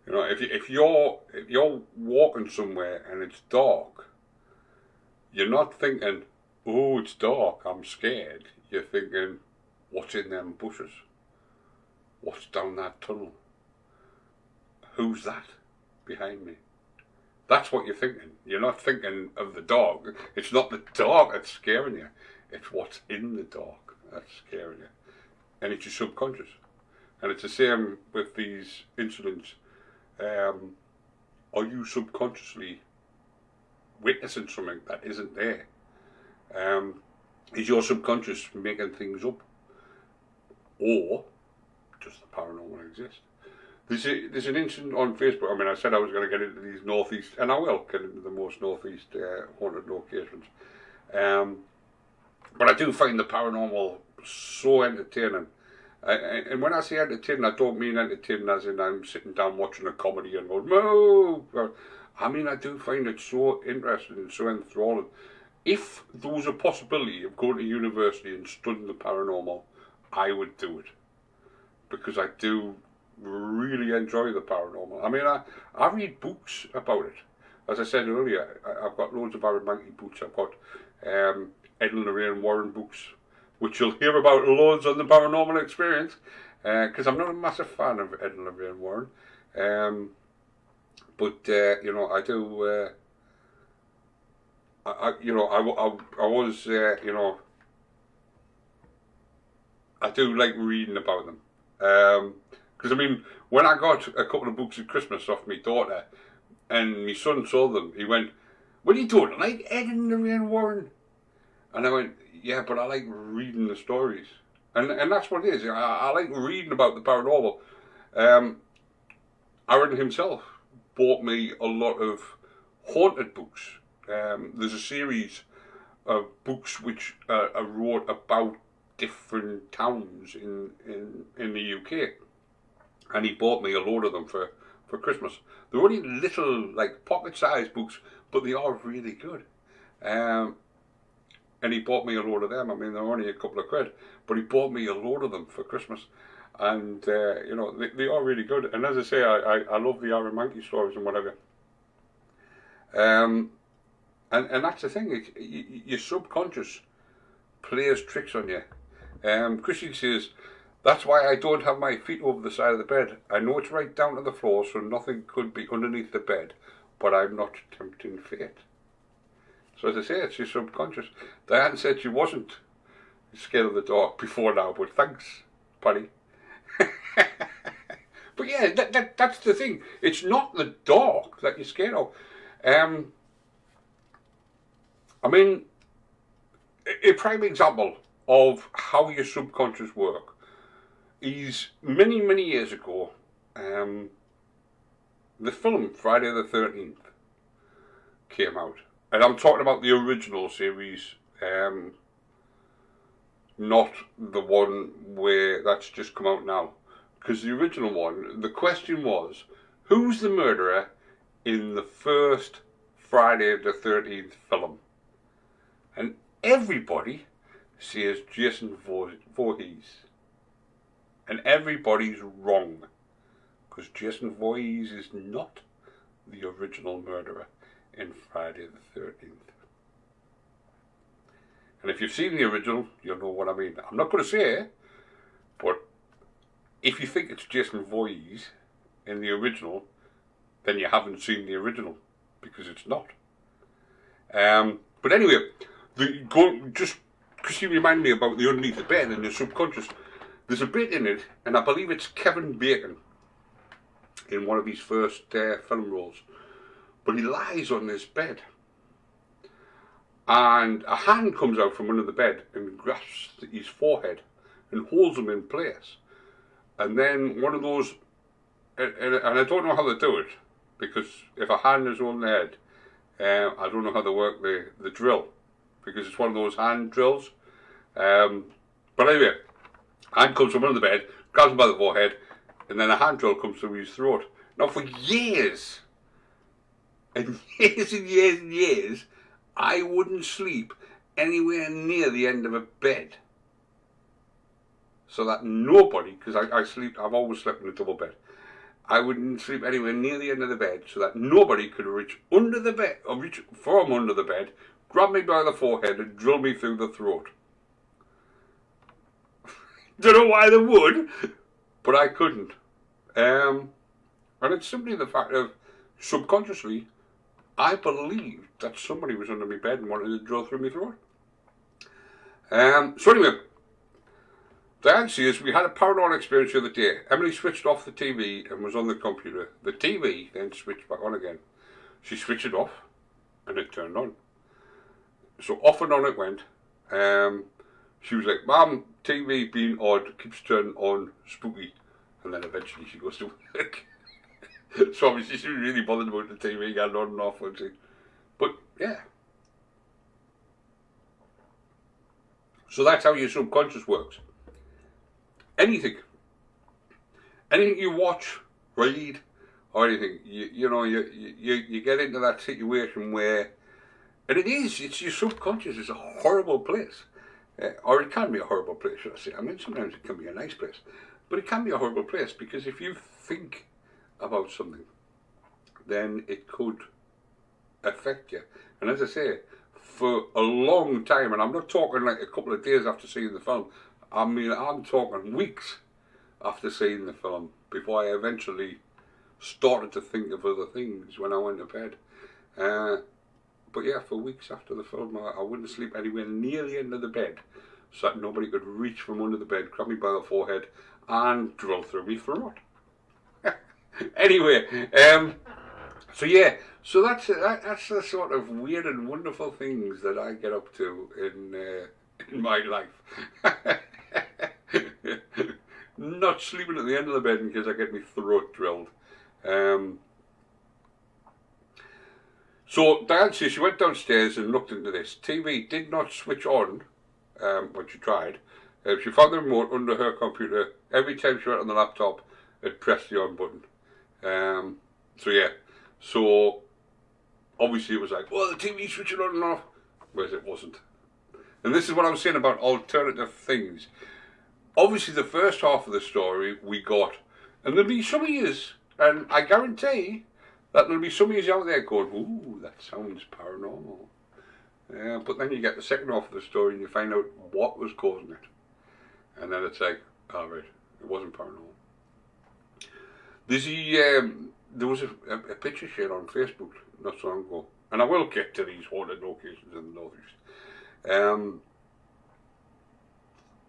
You know, if you're walking somewhere and it's dark, you're not thinking, oh, it's dark, I'm scared. You're thinking, what's in them bushes? What's down that tunnel? Who's that behind me? That's what you're thinking. You're not thinking of the dark. It's not the dark that's scaring you. It's what's in the dark that's scaring you. And it's your subconscious. And it's the same with these incidents. Are you subconsciously witnessing something that isn't there? Is your subconscious making things up? Or does the paranormal exist? There's an incident on Facebook. I mean, I said I was going to get into these northeast, and I will get into the most northeast haunted locations. But I do find the paranormal so entertaining. And when I say entertaining, I don't mean entertaining as in I'm sitting down watching a comedy and going, "Moo!" I mean, I do find it so interesting and so enthralling. If there was a possibility of going to university and studying the paranormal, I would do it. Because I do really enjoy the paranormal. I mean, I read books about it. As I said earlier, I've got loads of Aaron Mankey books. I've got Ed and Lorraine Warren books, which you'll hear about loads on the Paranormal Experience, because I'm not a massive fan of Ed and Lorraine Warren. But you know, I do. I was you know, I do like reading about them. Because I mean, when I got a couple of books at Christmas off my daughter, and my son saw them, he went, "What are you doing? Like Ed and Lorraine Warren?" And I went, "Yeah, but I like reading the stories." And that's what it is. I like reading about the paranormal. Aaron himself bought me a lot of haunted books. There's a series of books which are wrote about different towns in the UK. And he bought me a load of them for Christmas. They're only little, like, pocket-sized books, but they are really good. And he bought me a load of them. I mean, they're only a couple of quid, but he bought me a load of them for Christmas. And, you know, they are really good. And as I say, I love the Aaron Mankey stories and whatever. And that's the thing, your subconscious plays tricks on you. Chrissy says, "That's why I don't have my feet over the side of the bed. I know it's right down to the floor, so nothing could be underneath the bed, but I'm not tempting fate." So as I say, it's your subconscious. Diane said she wasn't scared of the dark before now, but thanks, Paddy. But yeah, that's the thing. It's not the dark that you're scared of. I mean, a prime example of how your subconscious work is many, many years ago, the film Friday the 13th came out. And I'm talking about the original series, not the one where that's just come out now. Because the original one, the question was, who's the murderer in the first Friday the 13th film? And everybody says Jason Voorhees. And everybody's wrong. Because Jason Voorhees is not the original murderer in Friday the 13th. And if you've seen the original, you'll know what I mean. I'm not going to say, but if you think it's Jason Voorhees in the original, then you haven't seen the original, because it's not. But anyway, just because you remind me about the underneath the bed and the subconscious, there's a bit in it, and I believe it's Kevin Bacon in one of his first film roles. But he lies on this bed, and a hand comes out from under the bed and grasps his forehead and holds him in place. And then one of those, and I don't know how they do it, because if a hand is on the head, I don't know how they work the drill, because it's one of those hand drills. But anyway, hand comes from under the bed, grabs him by the forehead, and then a hand drill comes through his throat. Now for years, and years and years and years, I wouldn't sleep anywhere near the end of a bed. So that nobody, because I've always slept in a double bed, I wouldn't sleep anywhere near the end of the bed so that nobody could reach under the bed, or reach from under the bed, grab me by the forehead and drill me through the throat. Don't know why they would, but I couldn't. And it's simply the fact of, subconsciously, I believed that somebody was under my bed and wanted to drill through my throat. So anyway, the answer is, we had a paranormal experience the other day. Emily switched off the TV and was on the computer. The TV then switched back on again. She switched it off and it turned on. So off and on it went. She was like, "Mum, TV being odd, keeps turning on, spooky." And then eventually she goes to work. So obviously she was really bothered about the TV going on and off. But yeah. So that's how your subconscious works. anything you watch, read, or anything, you get into that situation where, and it's your subconscious. It's a horrible place, or it can be a horrible place, should I say. I mean, sometimes it can be a nice place, but it can be a horrible place because if you think about something, then it could affect you. And as I say, for a long time, and I'm not talking like a couple of days after seeing the film, I mean, I'm talking weeks after seeing the film before I eventually started to think of other things when I went to bed. But yeah, for weeks after the film, I wouldn't sleep anywhere near the end of the bed so that nobody could reach from under the bed, grab me by the forehead and drill through me throat. Anyway, so yeah, so that's the sort of weird and wonderful things that I get up to in my life. Not sleeping at the end of the bed in case I get my throat drilled. So Diane says she went downstairs and looked into this. TV did not switch on when she tried. She found the remote under her computer. Every time she went on the laptop, it pressed the on button. So yeah, so obviously it was like, well, the TV's switching on and off, whereas it wasn't. And this is what I was saying about alternative things. Obviously the first half of the story we got, and there'll be some of yous, and I guarantee that there'll be some of yous out there going, ooh, that sounds paranormal. Yeah, but then you get the second half of the story and you find out what was causing it. And then it's like, oh right, it wasn't paranormal. There was a picture shared on Facebook not so long ago, and I will get to these haunted locations in the northeast.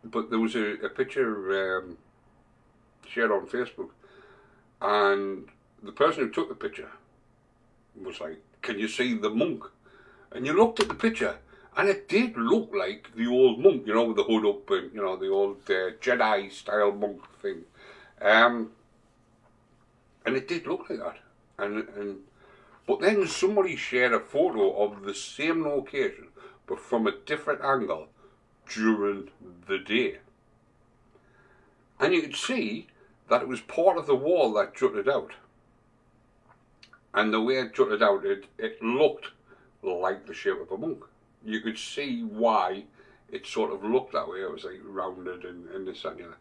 But there was a picture shared on Facebook, and the person who took the picture was like, "Can you see the monk?" And you looked at the picture, and it did look like the old monk, you know, with the hood up, and you know, the old Jedi style monk thing. And it did look like that. But then somebody shared a photo of the same location, but from a different angle during the day. And you could see that it was part of the wall that jutted out. And the way it jutted out, it looked like the shape of a monk. You could see why it sort of looked that way. It was like rounded and this and that.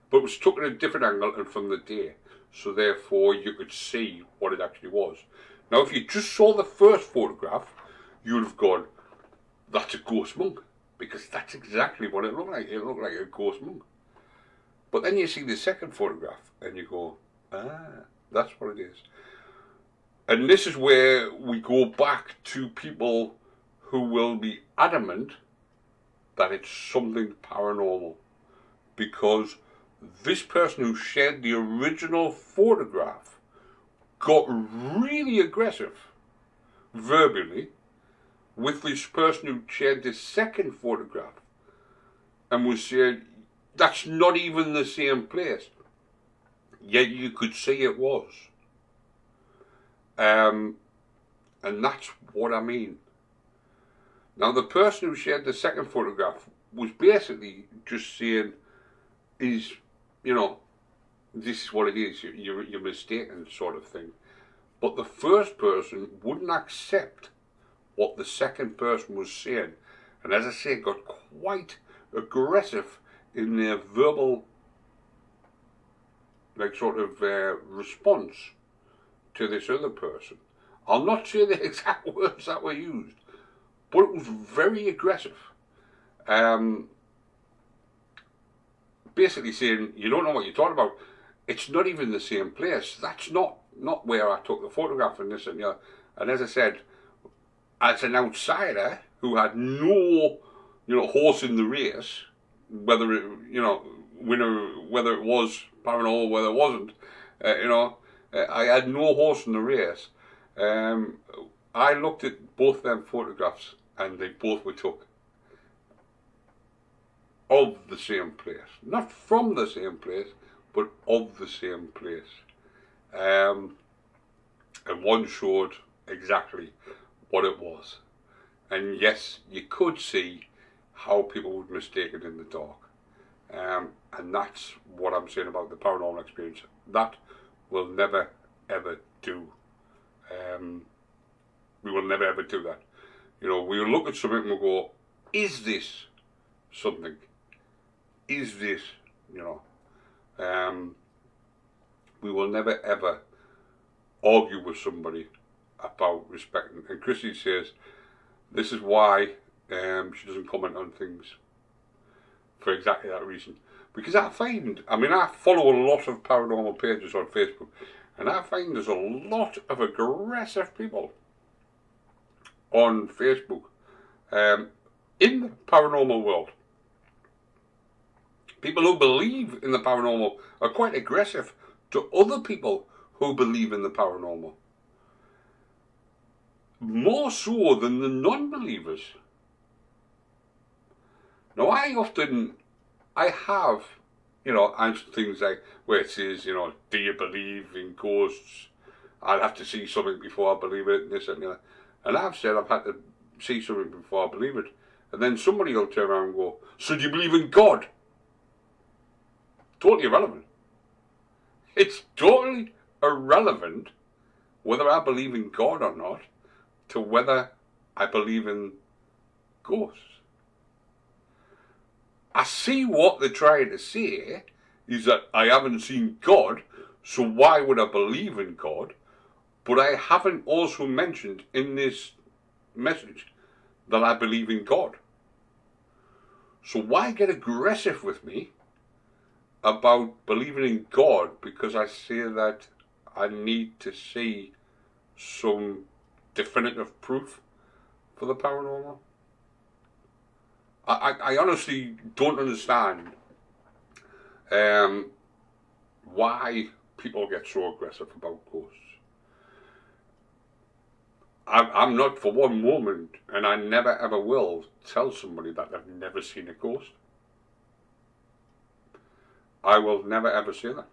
But it was took at a different angle and from the day. So therefore you could see what it actually was. Now if you just saw the first photograph, you'd have gone, that's a ghost monk. Because that's exactly what it looked like. It looked like a ghost monk. But then you see the second photograph and you go, that's what it is. And this is where we go back to people who will be adamant that it's something paranormal. Because this person who shared the original photograph got really aggressive verbally with this person who shared the second photograph and was saying that's not even the same place, yet you could see it was. And that's what I mean. Now the person who shared the second photograph was basically just saying, you know, this is what it is, you're mistaken sort of thing. But the first person wouldn't accept what the second person was saying. And as I say, got quite aggressive in their verbal, like sort of response to this other person. I'll not say the exact words that were used, but it was very aggressive. Basically saying, you don't know what you're talking about. It's not even the same place. That's not where I took the photograph and this and that. And as I said, as an outsider who had no, horse in the race, whether it, whether it was paranormal, whether it wasn't, I had no horse in the race. I looked at both them photographs and they both were took of the same place. Not from the same place, but of the same place. And one showed exactly what it was. And yes, you could see how people would mistake it in the dark. And that's what I'm saying about the paranormal experience. That will never, ever do. We will never, ever do that. You know, we'll look at something and we'll go, is this something? Is this, you know? We will never, ever argue with somebody about respect. And Chrissy says, this is why she doesn't comment on things for exactly that reason. Because I find, I mean, I follow a lot of paranormal pages on Facebook, and I find there's a lot of aggressive people on Facebook in the paranormal world. People who believe in the paranormal are quite aggressive to other people who believe in the paranormal. More so than the non-believers. Now, I have, you know, answered things like, where it says, you know, do you believe in ghosts? I'd have to see something before I believe it, and this and that. And I've said I've had to see something before I believe it. And then somebody will turn around and go, so do you believe in God? Totally irrelevant. It's totally irrelevant whether I believe in God or not to whether I believe in ghosts. I see what they're trying to say is that I haven't seen God, so why would I believe in God? But I haven't also mentioned in this message that I believe in God. So why get aggressive with me about believing in God because I say that I need to see some definitive proof for the paranormal? I honestly don't understand why people get so aggressive about ghosts. I'm not for one moment, and I never ever will, tell somebody that they've never seen a ghost. I will never ever say that.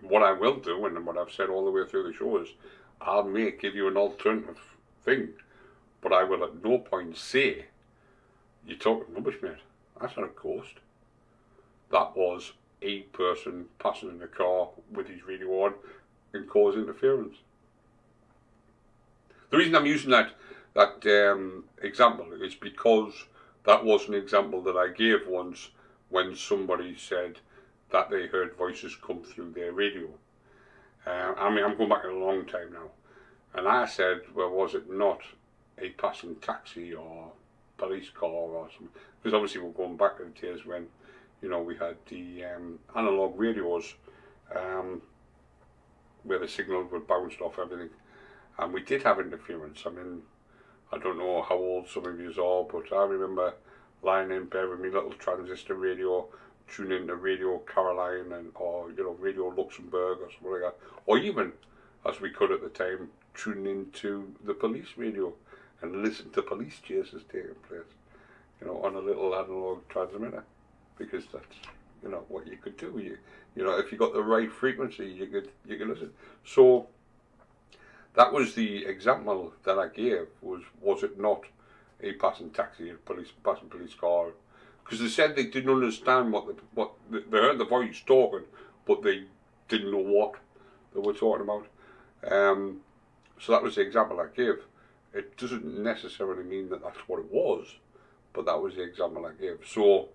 What I will do, and what I've said all the way through the show, is I may give you an alternative thing, but I will at no point say, you're talking rubbish, mate. That's not a ghost. That was a person passing in a car with his radio on and cause interference. The reason I'm using that example is because that was an example that I gave once when somebody said that they heard voices come through their radio. I mean, I'm going back a long time now. And I said, well, was it not a passing taxi or police car or something? Because obviously we're going back to the days when, you know, we had the analogue radios where the signals were bounced off everything. And we did have interference. I mean, I don't know how old some of you are, but I remember lying in bed with my little transistor radio, tuning into Radio Caroline or, you know, Radio Luxembourg or something like that. Or even, as we could at the time, tuning into the police radio and listen to police chases taking place, you know, on a little analog transmitter. Because that's, you know, what you could do. You know, if you got the right frequency, you could listen. So that was the example that I gave. Was it not a passing taxi, a passing police car? Because they said they didn't understand what they heard the voice talking, but they didn't know what they were talking about. So that was the example I gave. It doesn't necessarily mean that that's what it was, but that was the example I gave. So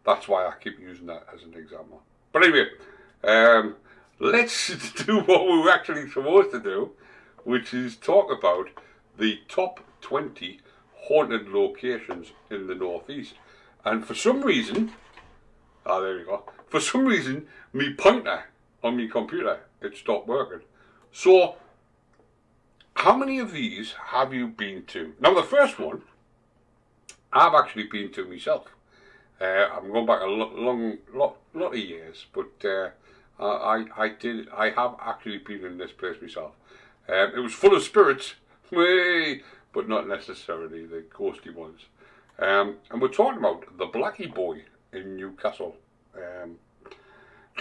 that's why I keep using that as an example. But anyway, let's do what we were actually supposed to do, which is talk about the top 20 haunted locations in the Northeast. And for some reason, there you go. For some reason, my pointer on my computer, it stopped working. So, how many of these have you been to? Now, the first one, I've actually been to myself. I'm going back a lot of years, but I have actually been in this place myself. It was full of spirits, but not necessarily the ghostly ones. And we're talking about the Blackie Boy in Newcastle.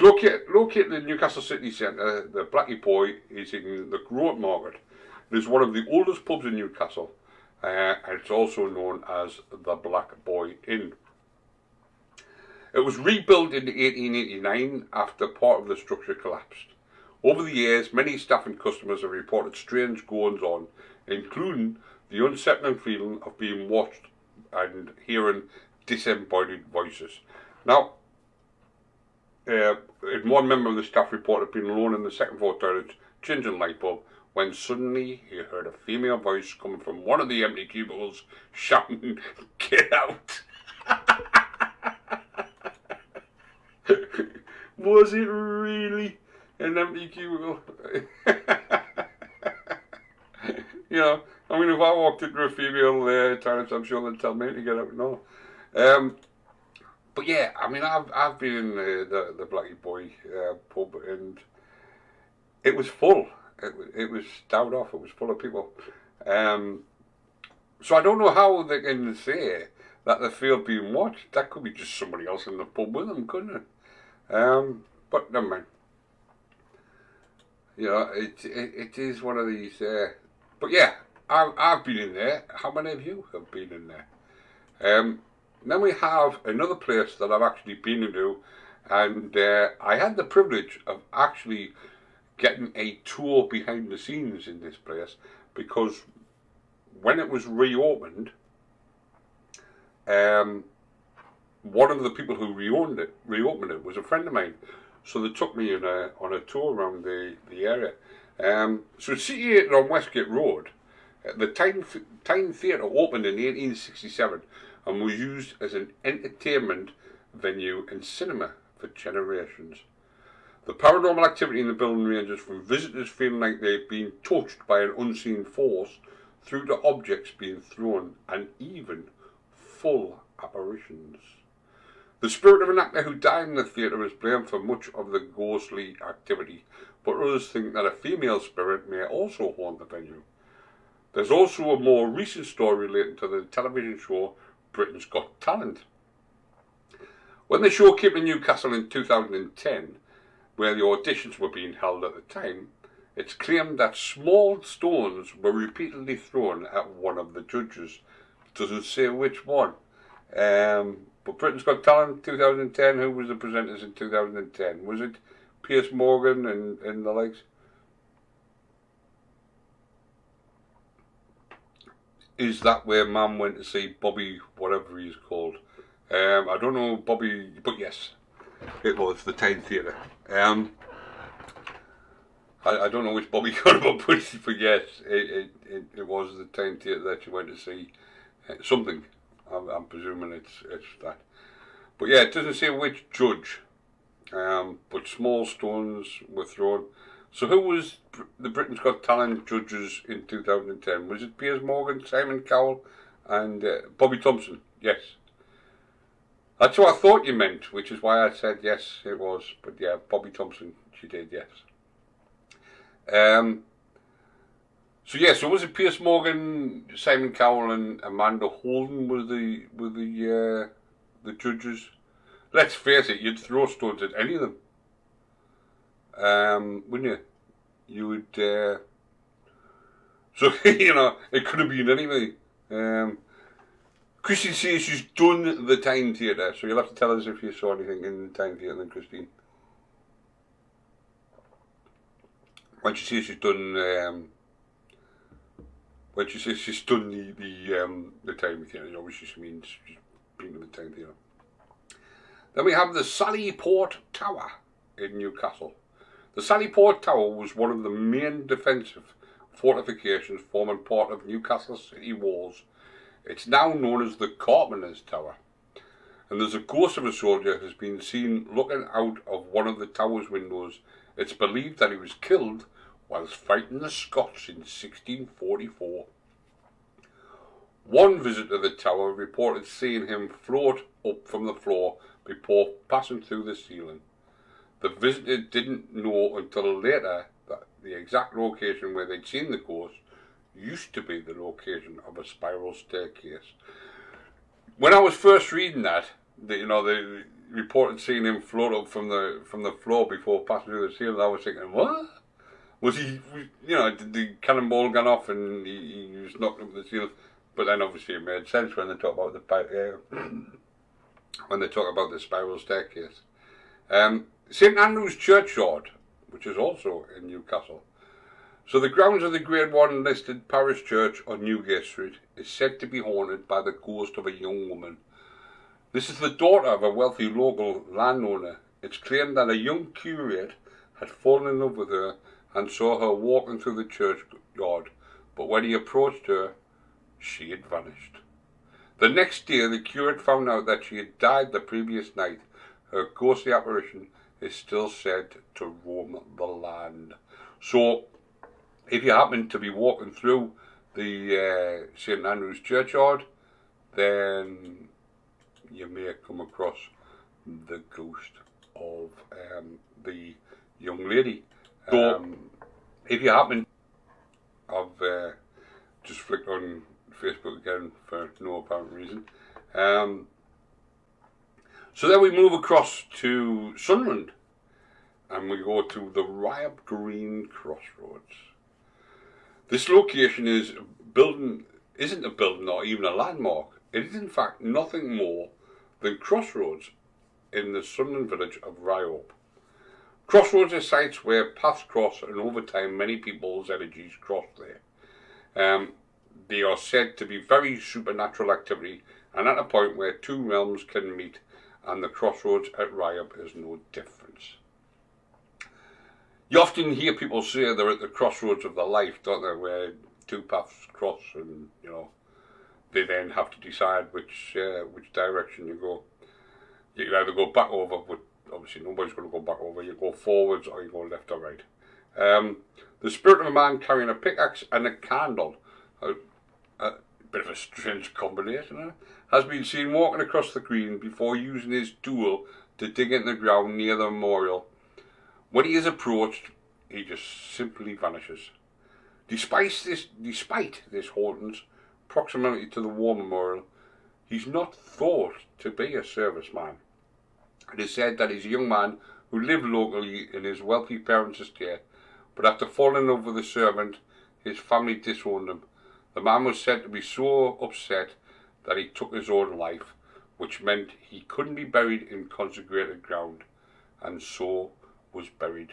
Located in Newcastle City Centre, the Blackie Boy is in the Groat Market. It is one of the oldest pubs in Newcastle, and it's also known as the Black Boy Inn. It was rebuilt in 1889 after part of the structure collapsed. Over the years, many staff and customers have reported strange goings-on, including the unsettling feeling of being watched and hearing disembodied voices. Now, one member of the staff reported being alone in the second floor toilet, changing light bulb, when suddenly he heard a female voice coming from one of the empty cubicles shouting, "Get out!" Was it really an empty cubicle? You know, I mean, if I walked into a female toilet, I'm sure they'd tell me to get out. No. But yeah, I mean, I've been in the Blackie Boy pub, and it was full. It was stowed off. It was full of people. So I don't know how they can say that they feel being watched. That could be just somebody else in the pub with them, couldn't it? But never mind. You know, it is one of these. But yeah, I've been in there. How many of you have been in there? Then we have another place that I've actually been into, and I had the privilege of actually getting a tour behind the scenes in this place, because when it was reopened, one of the people who reopened it was a friend of mine. So they took me on a tour around the area. So it's situated on Westgate Road. The Tyne Theatre opened in 1867 and was used as an entertainment venue and cinema for generations. The paranormal activity in the building ranges from visitors feeling like they've been touched by an unseen force, through to objects being thrown, and even full apparitions. The spirit of an actor who died in the theatre is blamed for much of the ghostly activity, but others think that a female spirit may also haunt the venue. There's also a more recent story relating to the television show Britain's Got Talent. When the show came to Newcastle in 2010, where the auditions were being held at the time, it's claimed that small stones were repeatedly thrown at one of the judges. It doesn't say which one. But Britain's Got Talent 2010, who was the presenters in 2010? Was it Piers Morgan and the likes? Is that where Mum went to see Bobby, whatever he's called? I don't know Bobby, but yes, it was the Tyne Theatre. I don't know which Bobby got about, but yes, it was the Tyne Theatre that you went to see something. I'm presuming it's that. But yeah, it doesn't say which judge. But small stones were thrown. So who was the Britain's Got Talent judges in 2010? Was it Piers Morgan, Simon Cowell, and Bobby Thompson? Yes. That's what I thought you meant, which is why I said yes, it was. But yeah, Bobby Thompson, she did, yes. So yeah, so was it Piers Morgan, Simon Cowell, and Amanda Holden were the judges? Let's face it, you'd throw stones at any of them, wouldn't you? You would. So you know, it could have been anybody. Christine says she's done the Tyne Theatre, so you'll have to tell us if you saw anything in the Tyne Theatre then, Christine. When she says she's done, when she says she's done the Tyne Theatre, obviously she means she's been to the Tyne Theatre. Then we have the Sallyport Tower in Newcastle. The Sallyport Tower was one of the main defensive fortifications forming part of Newcastle city walls. It's now known as the Carpenter's Tower, and there's a ghost of a soldier who has been seen looking out of one of the tower's windows. It's believed that he was killed whilst fighting the Scots in 1644. One visitor to the tower reported seeing him float up from the floor before passing through the ceiling. The visitor didn't know until later that the exact location where they'd seen the ghost used to be the location of a spiral staircase. When I was first reading that, they reported seeing him float up from the floor before passing through the ceiling, I was thinking, what? Was he, did the cannonball gone off and he was knocked up the ceiling? But then obviously it made sense when they talk about the pipe. when they talk about the spiral staircase. St Andrew's Churchyard, which is also in Newcastle. So the grounds of the Grade 1 listed parish church on Newgate Street is said to be haunted by the ghost of a young woman. This is the daughter of a wealthy local landowner. It's claimed that a young curate had fallen in love with her and saw her walking through the churchyard, but when he approached her, she had vanished. The next day, the curate found out that she had died the previous night. Her ghostly apparition is still said to roam the land. So, if you happen to be walking through the St Andrew's Churchyard, then you may come across the ghost of the young lady. If you happen, I've just flicked on Facebook again for no apparent reason. So then we move across to Sunderland, and we go to the Ryab Green Crossroads. This location isn't a building or even a landmark. It is in fact nothing more than crossroads in the Sunderland village of Ryab. Crossroads are sites where paths cross, and over time many people's energies cross there. They are said to be very supernatural activity, and at a point where two realms can meet, and the crossroads at Ryab is no difference. You often hear people say they're at the crossroads of their life, don't they, where two paths cross, and they then have to decide which direction you go. You can either go back over, but obviously nobody's going to go back over. You go forwards or you go left or right. The spirit of a man carrying a pickaxe and a candle, a bit of a strange combination, has been seen walking across the green before using his tool to dig in the ground near the memorial. When he is approached, he just simply vanishes. Despite this haunting's proximity to the war memorial, he's not thought to be a serviceman. It is said that he's a young man who lived locally in his wealthy parents' estate, but after falling in love with a servant, his family disowned him. The man was said to be so upset that he took his own life, which meant he couldn't be buried in consecrated ground, and so was buried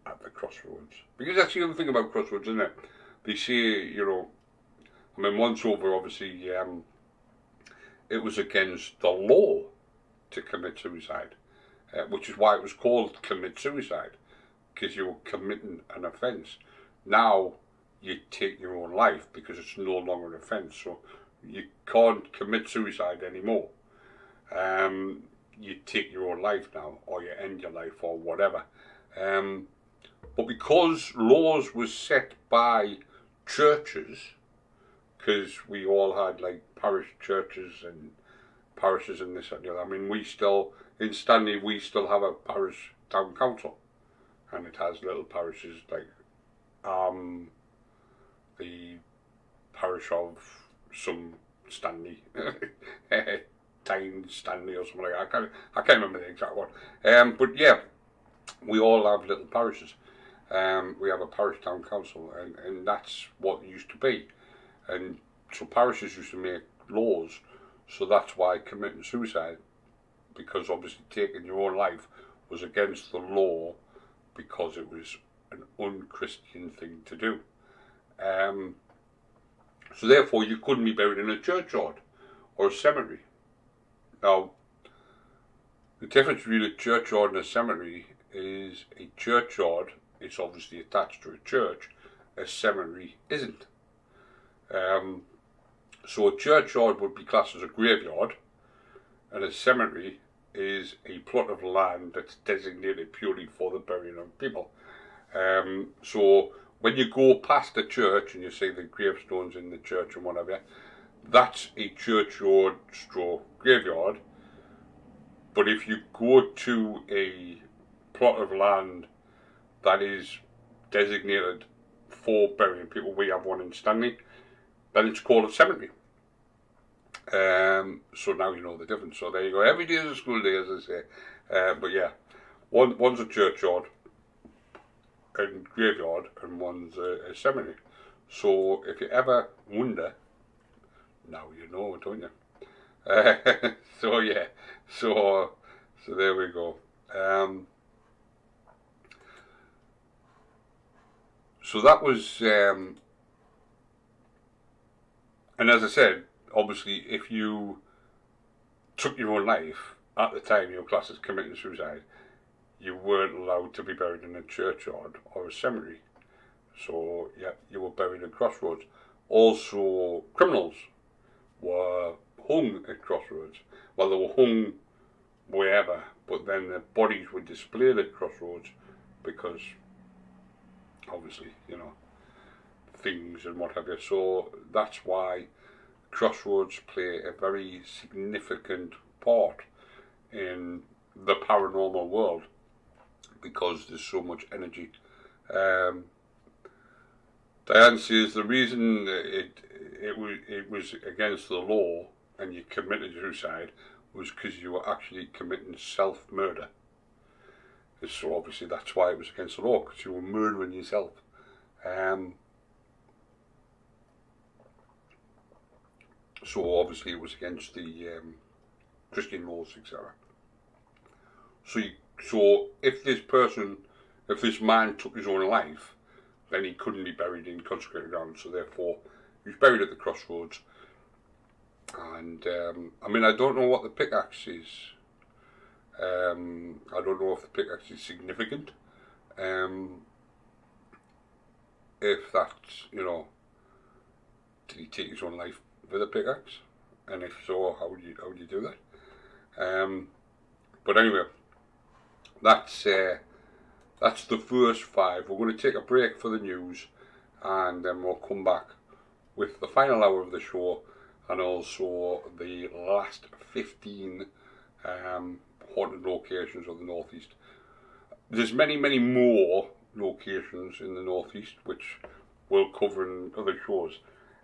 at the crossroads. Because that's the other thing about crossroads, isn't it? They say, once over, obviously, it was against the law to commit suicide, which is why it was called commit suicide, because you were committing an offence. Now you take your own life because it's no longer an offence, so you can't commit suicide anymore. You take your own life now, or you end your life, or whatever. But because laws were set by churches, because we all had like parish churches and parishes and this and the other. I mean, in Stanley, we still have a parish town council, and it has little parishes like the parish of some Stanley, Tyne Stanley or something like that. I can't remember the exact one. But yeah, we all have little parishes. We have a parish town council, and that's what it used to be. And so parishes used to make laws, so that's why committing suicide, because obviously taking your own life was against the law, because it was an unchristian thing to do. So therefore you couldn't be buried in a churchyard or a cemetery. Now, the difference between a churchyard and a cemetery is a churchyard is obviously attached to a church, a cemetery isn't. So a churchyard would be classed as a graveyard, and a cemetery is a plot of land that's designated purely for the burying of people. So when you go past a church and you see the gravestones in the church and whatever, that's a churchyard / graveyard. But if you go to a plot of land that is designated for burying people, we have one in Stanley, then it's called a cemetery. So now you know the difference. So there you go. Every day is a school day, as I say. But yeah, one's a churchyard and graveyard, and one's a cemetery. So if you ever wonder, now you know, don't you? So yeah, so there we go. So that was, and as I said, obviously, if you took your own life at the time you were classed as committing suicide, you weren't allowed to be buried in a churchyard or a cemetery. So yeah, you were buried at crossroads. Also, criminals were hung at crossroads. Well, they were hung wherever, but then the bodies were displayed at crossroads because, obviously, you know, things and what have you. So that's why crossroads play a very significant part in the paranormal world, because there's so much energy. Diane says the reason it was against the law and you committed suicide was because you were actually committing self-murder. So obviously that's why it was against the law, because you were murdering yourself. So obviously it was against the Christian laws, etc. So if this man took his own life, then he couldn't be buried in consecrated ground. So therefore, he was buried at the crossroads. And I mean, I don't know what the pickaxe is. I don't know if the pickaxe is significant. If that's, you know, did he take his own life with a pickaxe? And if so, how would you do that? But anyway, that's the first 5. We're going to take a break for the news, and then we'll come back with the final hour of the show, and also the last 15 haunted locations of the Northeast. There's many more locations in the Northeast which we'll cover in other shows,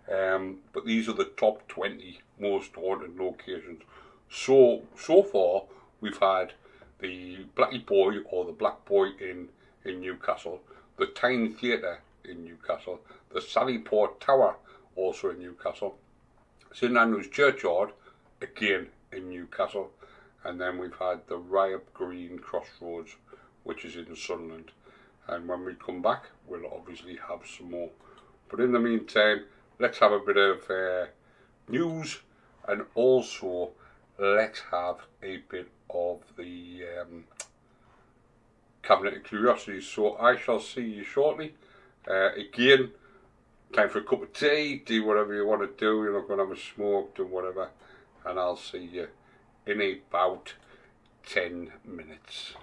but these are the top 20 most haunted locations. So far we've had the Blackie Boy, or the Black Boy in Newcastle, the Tyne Theatre in Newcastle, the Sallyport Tower also in Newcastle, St Andrew's Churchyard again in Newcastle, and then we've had the Riot Green Crossroads, which is in Sunderland. And when we come back, we'll obviously have some more. But in the meantime, let's have a bit of news, and also let's have a bit of the Cabinet of Curiosities. So I shall see you shortly. Again, time for a cup of tea, do whatever you want to do, you're not going to have a smoke, do whatever, and I'll see you in about 10 minutes.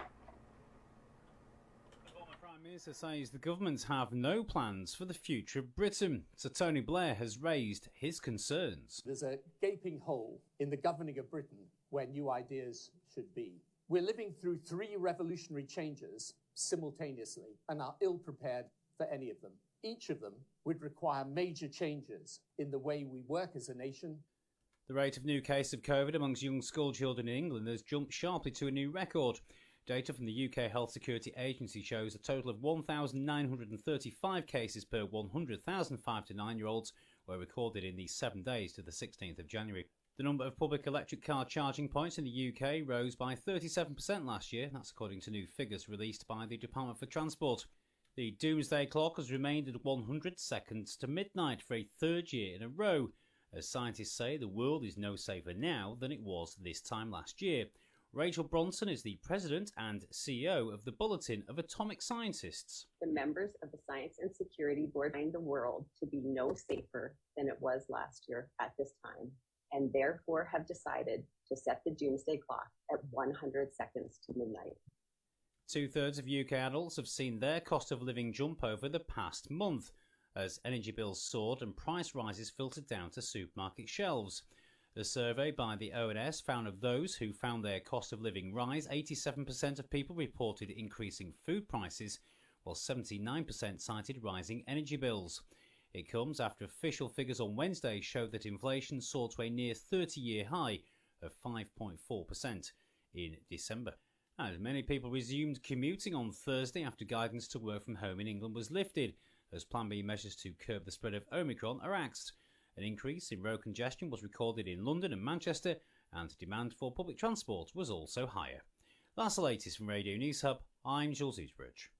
The former Prime Minister says the government have no plans for the future of Britain, so Tony Blair has raised his concerns. There's a gaping hole in the governing of Britain where new ideas should be. We're living through 3 revolutionary changes simultaneously and are ill-prepared for any of them. Each of them would require major changes in the way we work as a nation. The rate of new cases of COVID amongst young school children in England has jumped sharply to a new record. Data from the UK Health Security Agency shows a total of 1,935 cases per 100,000 5 to 9-year-olds were recorded in the 7 days to the 16th of January. The number of public electric car charging points in the UK rose by 37% last year. That's according to new figures released by the Department for Transport. The doomsday clock has remained at 100 seconds to midnight for a 3rd year in a row, as scientists say the world is no safer now than it was this time last year. Rachel Bronson is the president and CEO of the Bulletin of Atomic Scientists. The members of the Science and Security Board find the world to be no safer than it was last year at this time, and therefore have decided to set the doomsday clock at 100 seconds to midnight. 2/3 of UK adults have seen their cost of living jump over the past month, as energy bills soared and price rises filtered down to supermarket shelves. A survey by the ONS found of those who found their cost of living rise, 87% of people reported increasing food prices, while 79% cited rising energy bills. It comes after official figures on Wednesday showed that inflation soared to a near 30-year high of 5.4% in December. And many people resumed commuting on Thursday after guidance to work from home in England was lifted, as Plan B measures to curb the spread of Omicron are axed. An increase in road congestion was recorded in London and Manchester, and demand for public transport was also higher. That's the latest from Radio News Hub. I'm Jules Eastbridge.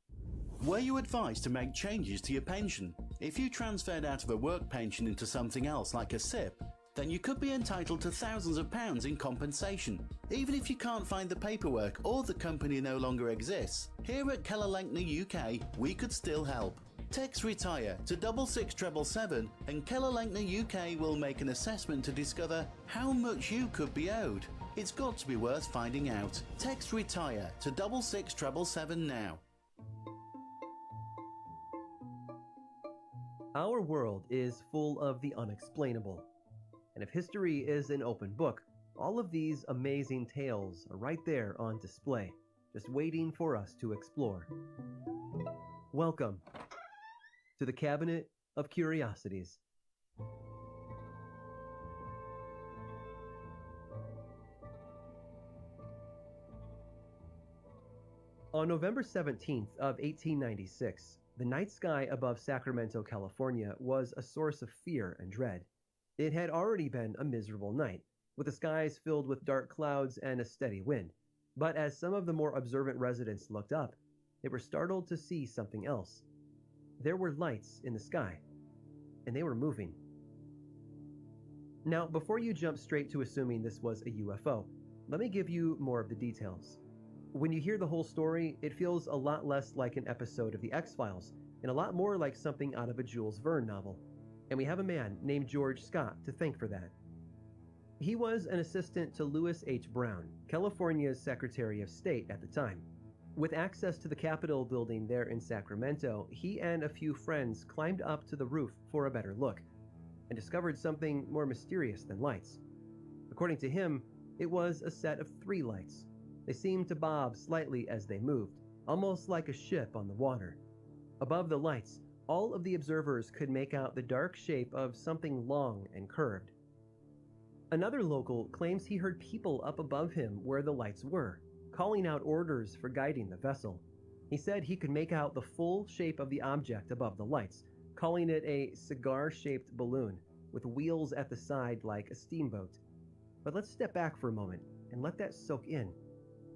Were you advised to make changes to your pension? If you transferred out of a work pension into something else like a SIP, then you could be entitled to thousands of pounds in compensation. Even if you can't find the paperwork or the company no longer exists, here at Keller Lankner UK, we could still help. Text RETIRE to 66777 and Keller Lankner UK will make an assessment to discover how much you could be owed. It's got to be worth finding out. Text RETIRE to 66777 now. Our world is full of the unexplainable. And if history is an open book, all of these amazing tales are right there on display, just waiting for us to explore. Welcome to the Cabinet of Curiosities. On November 17th of 1896, the night sky above Sacramento, California was a source of fear and dread. It had already been a miserable night, with the skies filled with dark clouds and a steady wind. But as some of the more observant residents looked up, they were startled to see something else. There were lights in the sky, and they were moving. Now, before you jump straight to assuming this was a UFO, let me give you more of the details. When you hear the whole story, it feels a lot less like an episode of The X-Files, and a lot more like something out of a Jules Verne novel. And we have a man named George Scott to thank for that. He was an assistant to Lewis H. Brown, California's Secretary of State at the time. With access to the Capitol building there in Sacramento, he and a few friends climbed up to the roof for a better look, and discovered something more mysterious than lights. According to him, it was a set of 3 lights. They seemed to bob slightly as they moved, almost like a ship on the water. Above the lights, all of the observers could make out the dark shape of something long and curved. Another local claims he heard people up above him where the lights were, calling out orders for guiding the vessel. He said he could make out the full shape of the object above the lights, calling it a cigar-shaped balloon with wheels at the side like a steamboat. But let's step back for a moment and let that soak in.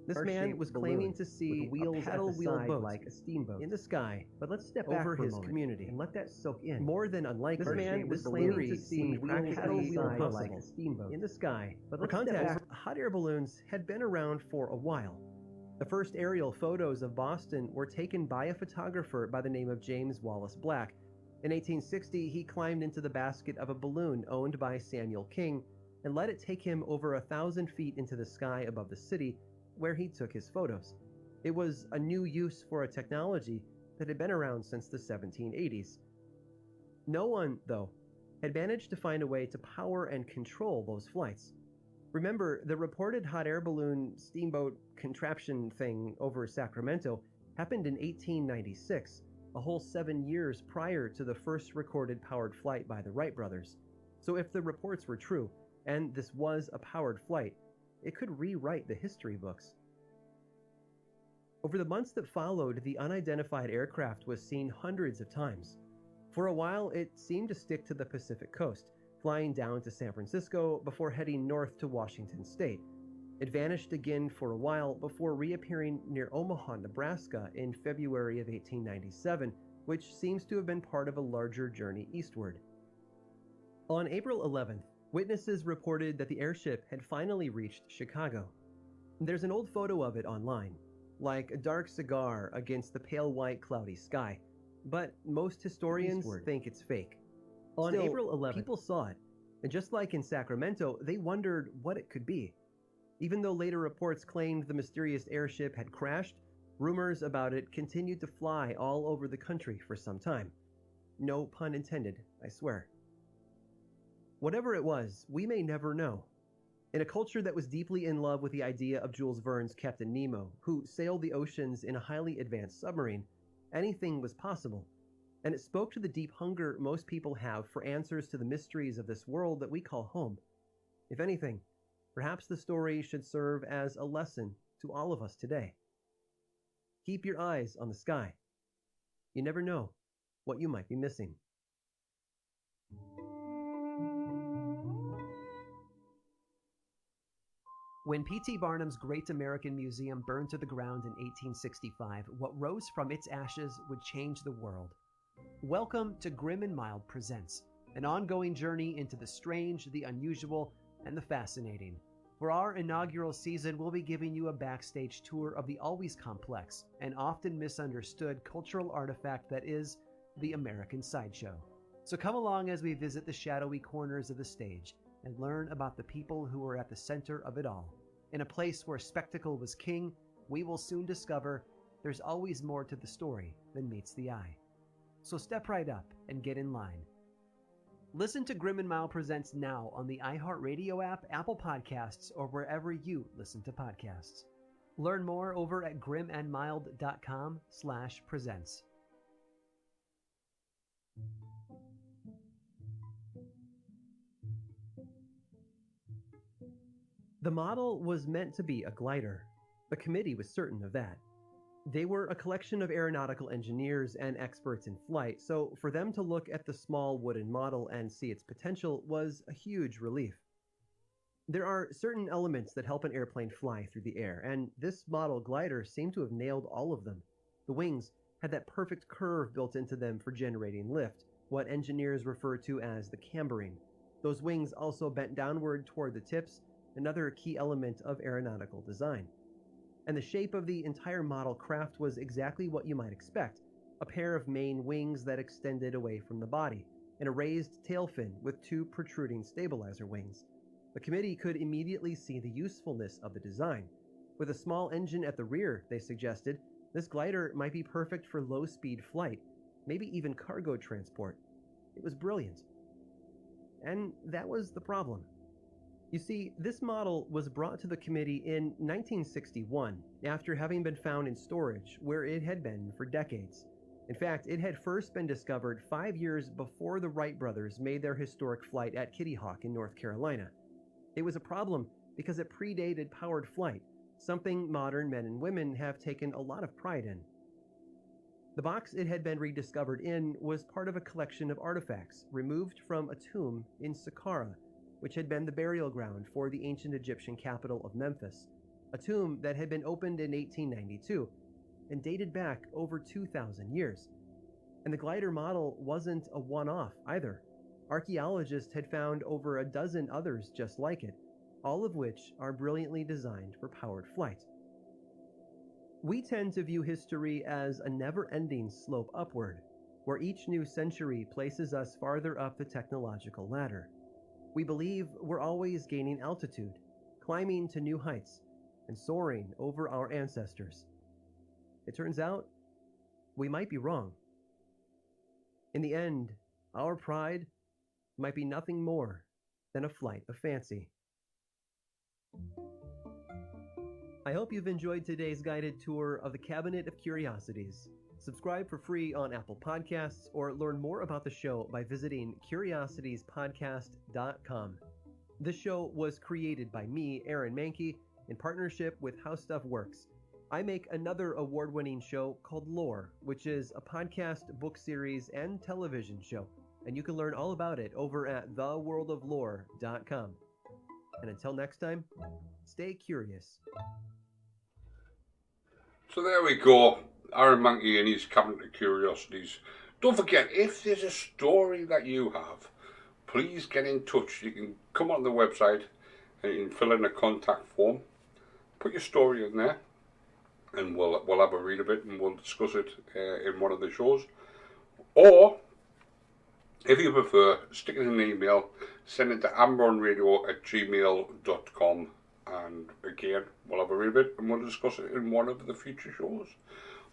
This man was claiming to see a paddle-wheel boat like a steamboat in the sky, but let's step back over his community and let that soak in. More than unlikely, this man was claiming to see a paddle-wheel boat like a steamboat in the sky. But for context, hot air balloons had been around for a while. The first aerial photos of Boston were taken by a photographer by the name of James Wallace Black. In 1860, he climbed into the basket of a balloon owned by Samuel King and let it take him over 1,000 feet into the sky above the city, where he took his photos. It was a new use for a technology that had been around since the 1780s. No one, though, had managed to find a way to power and control those flights. Remember, the reported hot air balloon steamboat contraption thing over Sacramento happened in 1896, a whole 7 years prior to the first recorded powered flight by the Wright brothers. So if the reports were true, and this was a powered flight, it could rewrite the history books. Over the months that followed, the unidentified aircraft was seen hundreds of times. For a while, it seemed to stick to the Pacific coast, flying down to San Francisco before heading north to Washington state. It vanished again for a while before reappearing near Omaha, Nebraska in February of 1897, which seems to have been part of a larger journey eastward. On April 11th, witnesses reported that the airship had finally reached Chicago. There's an old photo of it online, like a dark cigar against the pale white cloudy sky, but most historians think it's fake. On April 11th, people saw it, and just like in Sacramento, they wondered what it could be. Even though later reports claimed the mysterious airship had crashed, rumors about it continued to fly all over the country for some time. No pun intended, I swear. Whatever it was, we may never know. In a culture that was deeply in love with the idea of Jules Verne's Captain Nemo, who sailed the oceans in a highly advanced submarine, anything was possible. And it spoke to the deep hunger most people have for answers to the mysteries of this world that we call home. If anything, perhaps the story should serve as a lesson to all of us today. Keep your eyes on the sky. You never know what you might be missing. When P.T. Barnum's Great American Museum burned to the ground in 1865, what rose from its ashes would change the world. Welcome to Grim and Mild Presents, an ongoing journey into the strange, the unusual, and the fascinating. For our inaugural season, we'll be giving you a backstage tour of the always complex and often misunderstood cultural artifact that is the American sideshow. So come along as we visit the shadowy corners of the stage and learn about the people who were at the center of it all. In a place where spectacle was king, we will soon discover there's always more to the story than meets the eye. So step right up and get in line. Listen to Grim and Mild Presents now on the iHeartRadio app, Apple Podcasts, or wherever you listen to podcasts. Learn more over at grimandmild.com/presents. The model was meant to be a glider. The committee was certain of that. They were a collection of aeronautical engineers and experts in flight, so for them to look at the small wooden model and see its potential was a huge relief. There are certain elements that help an airplane fly through the air, and this model glider seemed to have nailed all of them. The wings had that perfect curve built into them for generating lift, what engineers refer to as the cambering. Those wings also bent downward toward the tips, another key element of aeronautical design. And the shape of the entire model craft was exactly what you might expect, a pair of main wings that extended away from the body, and a raised tail fin with two protruding stabilizer wings. The committee could immediately see the usefulness of the design. With a small engine at the rear, they suggested, this glider might be perfect for low-speed flight, maybe even cargo transport. It was brilliant. And that was the problem. You see, this model was brought to the committee in 1961, after having been found in storage, where it had been for decades. In fact, it had first been discovered 5 years before the Wright brothers made their historic flight at Kitty Hawk in North Carolina. It was a problem because it predated powered flight, something modern men and women have taken a lot of pride in. The box it had been rediscovered in was part of a collection of artifacts removed from a tomb in Saqqara, which had been the burial ground for the ancient Egyptian capital of Memphis, a tomb that had been opened in 1892 and dated back over 2,000 years. And the glider model wasn't a one-off either. Archaeologists had found over a dozen others just like it, all of which are brilliantly designed for powered flight. We tend to view history as a never-ending slope upward, where each new century places us farther up the technological ladder. We believe we're always gaining altitude, climbing to new heights, and soaring over our ancestors. It turns out, we might be wrong. In the end, our pride might be nothing more than a flight of fancy. I hope you've enjoyed today's guided tour of the Cabinet of Curiosities. Subscribe for free on Apple Podcasts or learn more about the show by visiting curiositiespodcast.com. This show was created by me, Aaron Mankey, in partnership with How Stuff Works. I make another award-winning show called Lore, which is a podcast, book series, and television show, and you can learn all about it over at theworldoflore.com. And until next time, stay curious. So there we go. Aaron Mankey and his Cabinet of Curiosities. Don't forget, if there's a story that you have, please get in touch. You can come on the website and you can fill in a contact form. Put your story in there and we'll have a read of it and we'll discuss it in one of the shows. Or, if you prefer, stick it in an email, send it to amronradio@gmail.com, and again, we'll have a read of it and we'll discuss it in one of the future shows.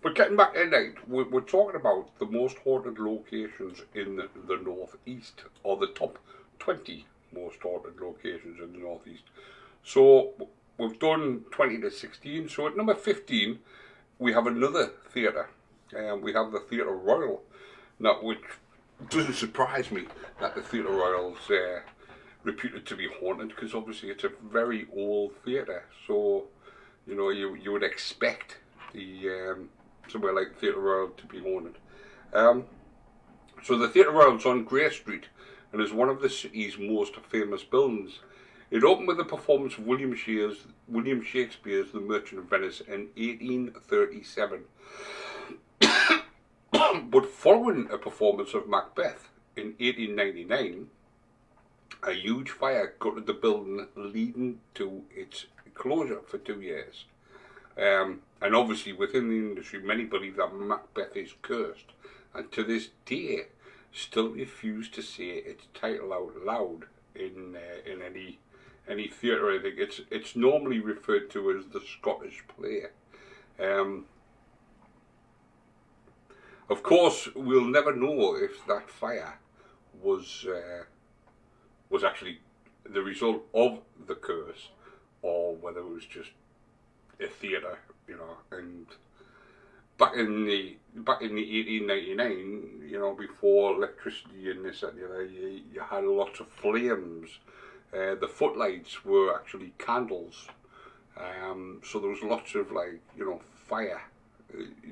But getting back to tonight, we're talking about the most haunted locations in the Northeast, or the top 20 most haunted locations in the Northeast. So we've done 20 to 16, so at number 15, we have another theatre. We have the Theatre Royal, now, which doesn't surprise me that the Theatre Royal's reputed to be haunted, because obviously it's a very old theatre, so you know you would expect the somewhere like the Theatre Royal to be haunted. So the Theatre Royal's on Grey Street and is one of the city's most famous buildings. It opened with the performance of William Shakespeare's The Merchant of Venice in 1837. But following a performance of Macbeth in 1899, a huge fire gutted the building, leading to its closure for 2 years. And obviously within the industry, many believe that Macbeth is cursed, and to this day still refuse to say its title out loud in any theatre. I think it's normally referred to as the Scottish play. Of course, we'll never know if that fire was actually the result of the curse, or whether it was just a theatre, you know. And back in the 1899, you know, before electricity and this and the other, you had lots of flames. The footlights were actually candles, so there was lots of, like, you know, fire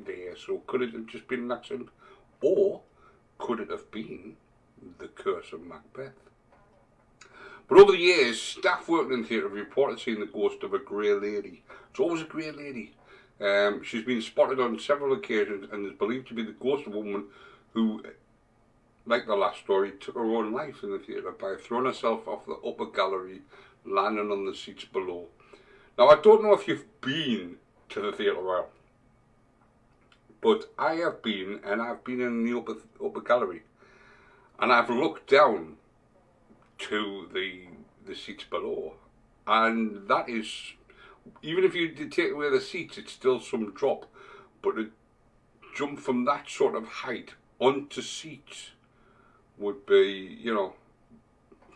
there. So could it have just been an accident, or could it have been the curse of Macbeth? But over the years, staff working in theatre have reported seeing the ghost of a grey lady. It's always a grey lady. She's been spotted on several occasions and is believed to be the ghost of a woman who, like the last story, took her own life in the theatre by throwing herself off the upper gallery, landing on the seats below. Now, I don't know if you've been to the Theatre Royal, but I have been, and I've been in the upper gallery, and I've looked down to the seats below, and that is, even if you did take away the seats, it's still some drop, but to jump from that sort of height onto seats would be, you know,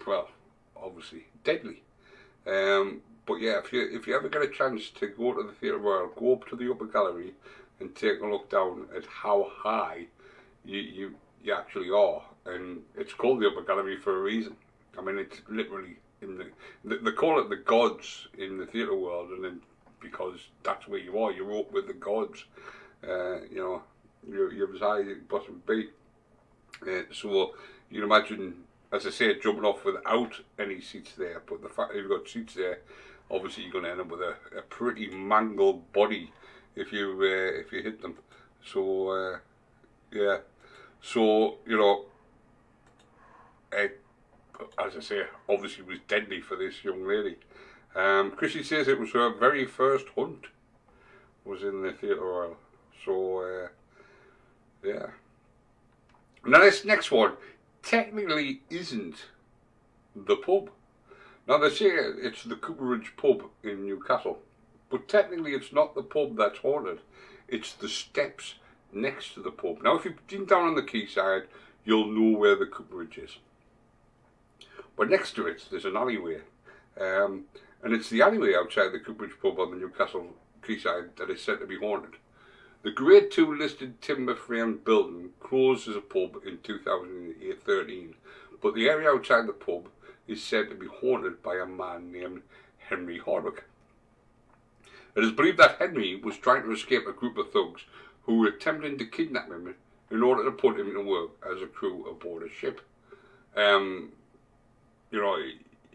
well, obviously deadly. But yeah, if you ever get a chance to go to the Theatre Royal, go up to the upper gallery and take a look down at how high you actually are. And it's called the upper gallery for a reason. I mean, it's literally in they call it the gods in the theatre world, and then because that's where you are, you're up with the gods. You know, you're as high as you can possibly be. So you can imagine, as I say, jumping off without any seats there. But the fact that you've got seats there, obviously you're going to end up with a pretty mangled body if you hit them. So yeah, so you know, as I say, obviously was deadly for this young lady. Chrissy says it was her very first hunt was in the Theatre Royal. So yeah. Now this next one technically isn't the pub. Now they say it's the Cooperage pub in Newcastle, but technically it's not the pub that's haunted. It's the steps next to the pub. Now if you've been down on the quayside, you'll know where the Cooperage is. But next to it, there's an alleyway, and it's the alleyway outside the Cooperage pub on the Newcastle quayside that is said to be haunted. The Grade 2 listed timber framed building closed as a pub in 2013, but the area outside the pub is said to be haunted by a man named Henry Hardwick. It is believed that Henry was trying to escape a group of thugs who were attempting to kidnap him in order to put him to work as a crew aboard a ship. You know,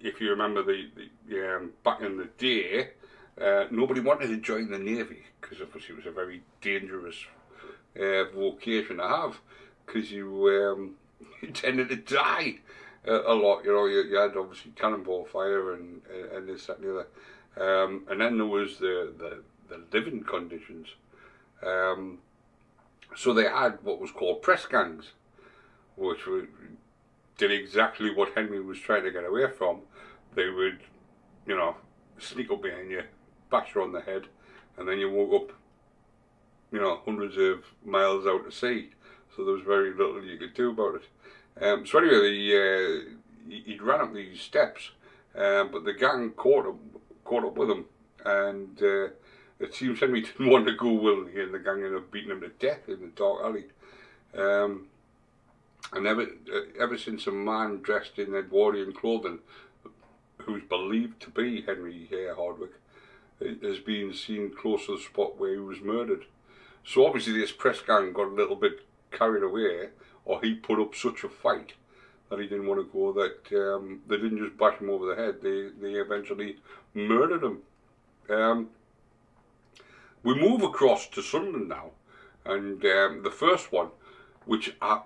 if you remember back in the day, nobody wanted to join the Navy because obviously it was a very dangerous vocation to have, because you tended to die a lot. You know, you had obviously cannonball fire and this, that and the other. And then there was the living conditions. So they had what was called press gangs, which did exactly what Henry was trying to get away from. They would, you know, sneak up behind you, bash you on the head, and then you woke up, you know, hundreds of miles out to sea. So there was very little you could do about it. So anyway, he ran up these steps, but the gang caught up with him, and it seems Henry didn't want to go willingly, and the gang ended up beating him to death in the dark alley. And ever since, a man dressed in Edwardian clothing, who's believed to be Henry Hardwick, has been seen close to the spot where he was murdered. So obviously this press gang got a little bit carried away, or he put up such a fight that he didn't want to go, that they didn't just bash him over the head, they eventually murdered him. We move across to Sunderland now, and the first one, which I've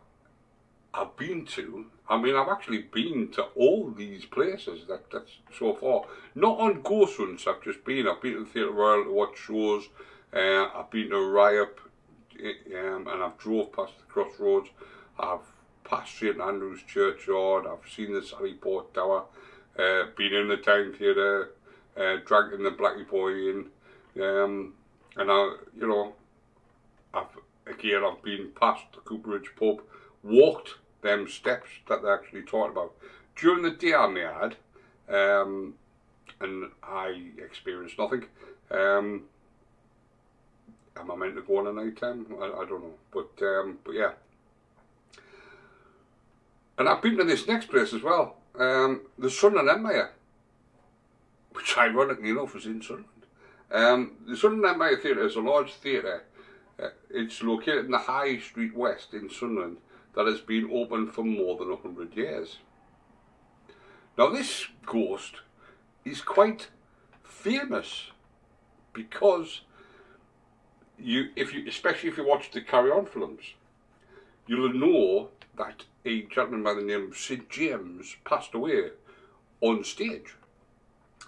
been to, I mean, I've actually been to all these places that's so far. Not on ghost hunts, I've been to the Theatre Royal to watch shows, I've been to Riop, and I've drove past the Crossroads, I've passed St Andrew's Churchyard, I've seen the Sallyport Tower, been in the Town Theatre, dragged in the Blackie Boy in, and I've been past the Cooperage pub, walked them steps that they actually talked about. During the day I had, and I experienced nothing. Am I meant to go on a night time? I don't know, but yeah. And I've been to this next place as well, the Sunderland Empire, which ironically enough was in Sunderland. The Sunderland Empire Theatre is a large theatre. It's located in the High Street West in Sunderland, that has been open for more than 100 years. Now this ghost is quite famous because especially if you watch the Carry On films, you'll know that a gentleman by the name of Sid James passed away on stage.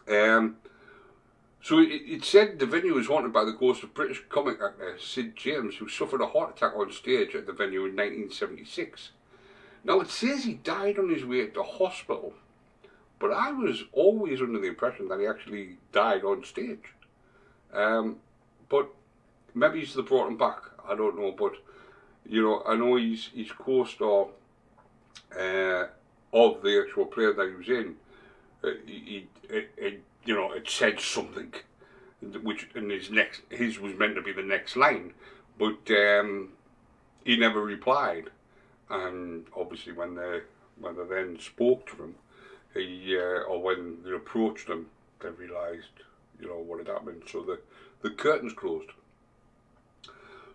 So it said the venue was haunted by the ghost of British comic actor Sid James, who suffered a heart attack on stage at the venue in 1976. Now it says he died on his way to hospital, but I was always under the impression that he actually died on stage. But maybe they brought him back, I don't know, but I know he's co-star of the actual play that he was in. It said something, which in his was meant to be the next line, but he never replied. And obviously, when they then spoke to him, or when they approached him, they realised, what had happened. So the curtains closed.